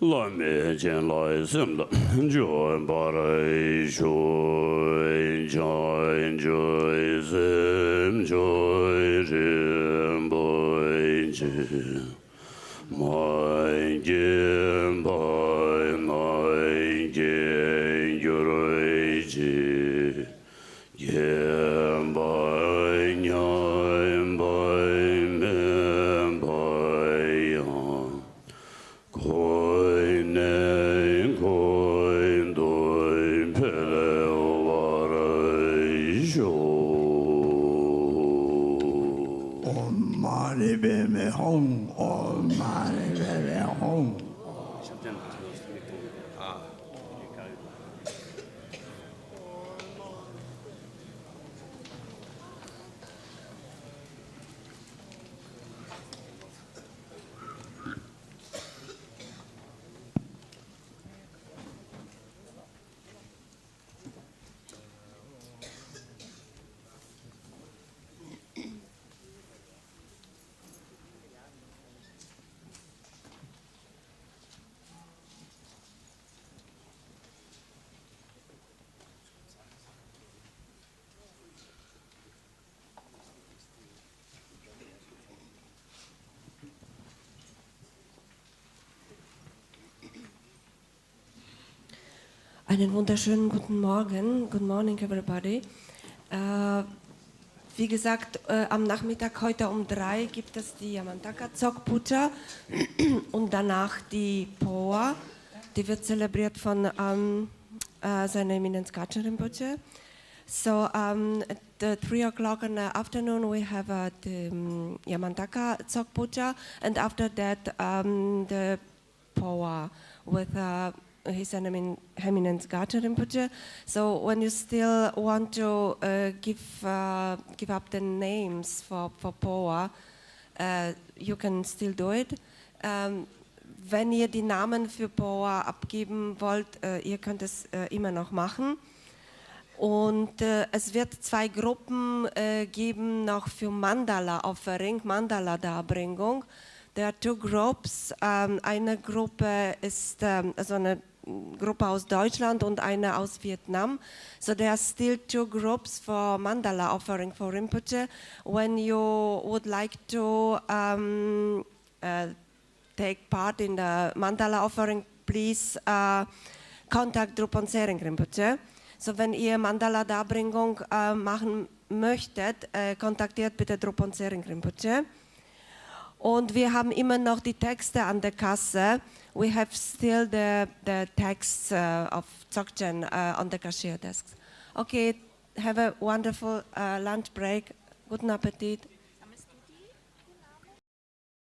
lame jen lai simla joy barai joy joy sim joy rim boy my gem boy my gem yuroiji gem boy nyam boy mem boy koi ne koi doi pele warai jo Om Mani Padme Hum, Om Mani Padme Hum. Einen wunderschönen guten Morgen. Good morning, everybody. Wie gesagt, am Nachmittag heute um 3 gibt es die Yamantaka Dzogchen und danach die Poa. Die wird zelebriert von seiner Eminenz Garchen Rinpoche. So at 3 o'clock in the afternoon we have the Yamantaka Dzogchen, and after that the Poa with His Eminence Garchen Rinpoche. So when you still want to give up the names for Poa, you can still do it. Wenn ihr die Namen für Poa abgeben wollt, ihr könnt es immer noch machen. Und es wird 2 Gruppen geben noch für Mandala Offering, Mandala Darbringung. There are 2 groups. Eine Gruppe ist also eine Gruppe aus Deutschland und eine aus Vietnam. So there are still 2 groups for Mandala Offering for Rinpoche. When you would like to take part in the Mandala Offering, please contact Drupon Sering Rinpoche. So wenn ihr Mandala Darbringung machen möchtet, kontaktiert bitte Drupon Sering Rinpoche. Und wir haben immer noch die Texte an der Kasse. We have still the texts of Dzogchen on the cashier desks. Okay, have a wonderful lunch break. Guten Appetit.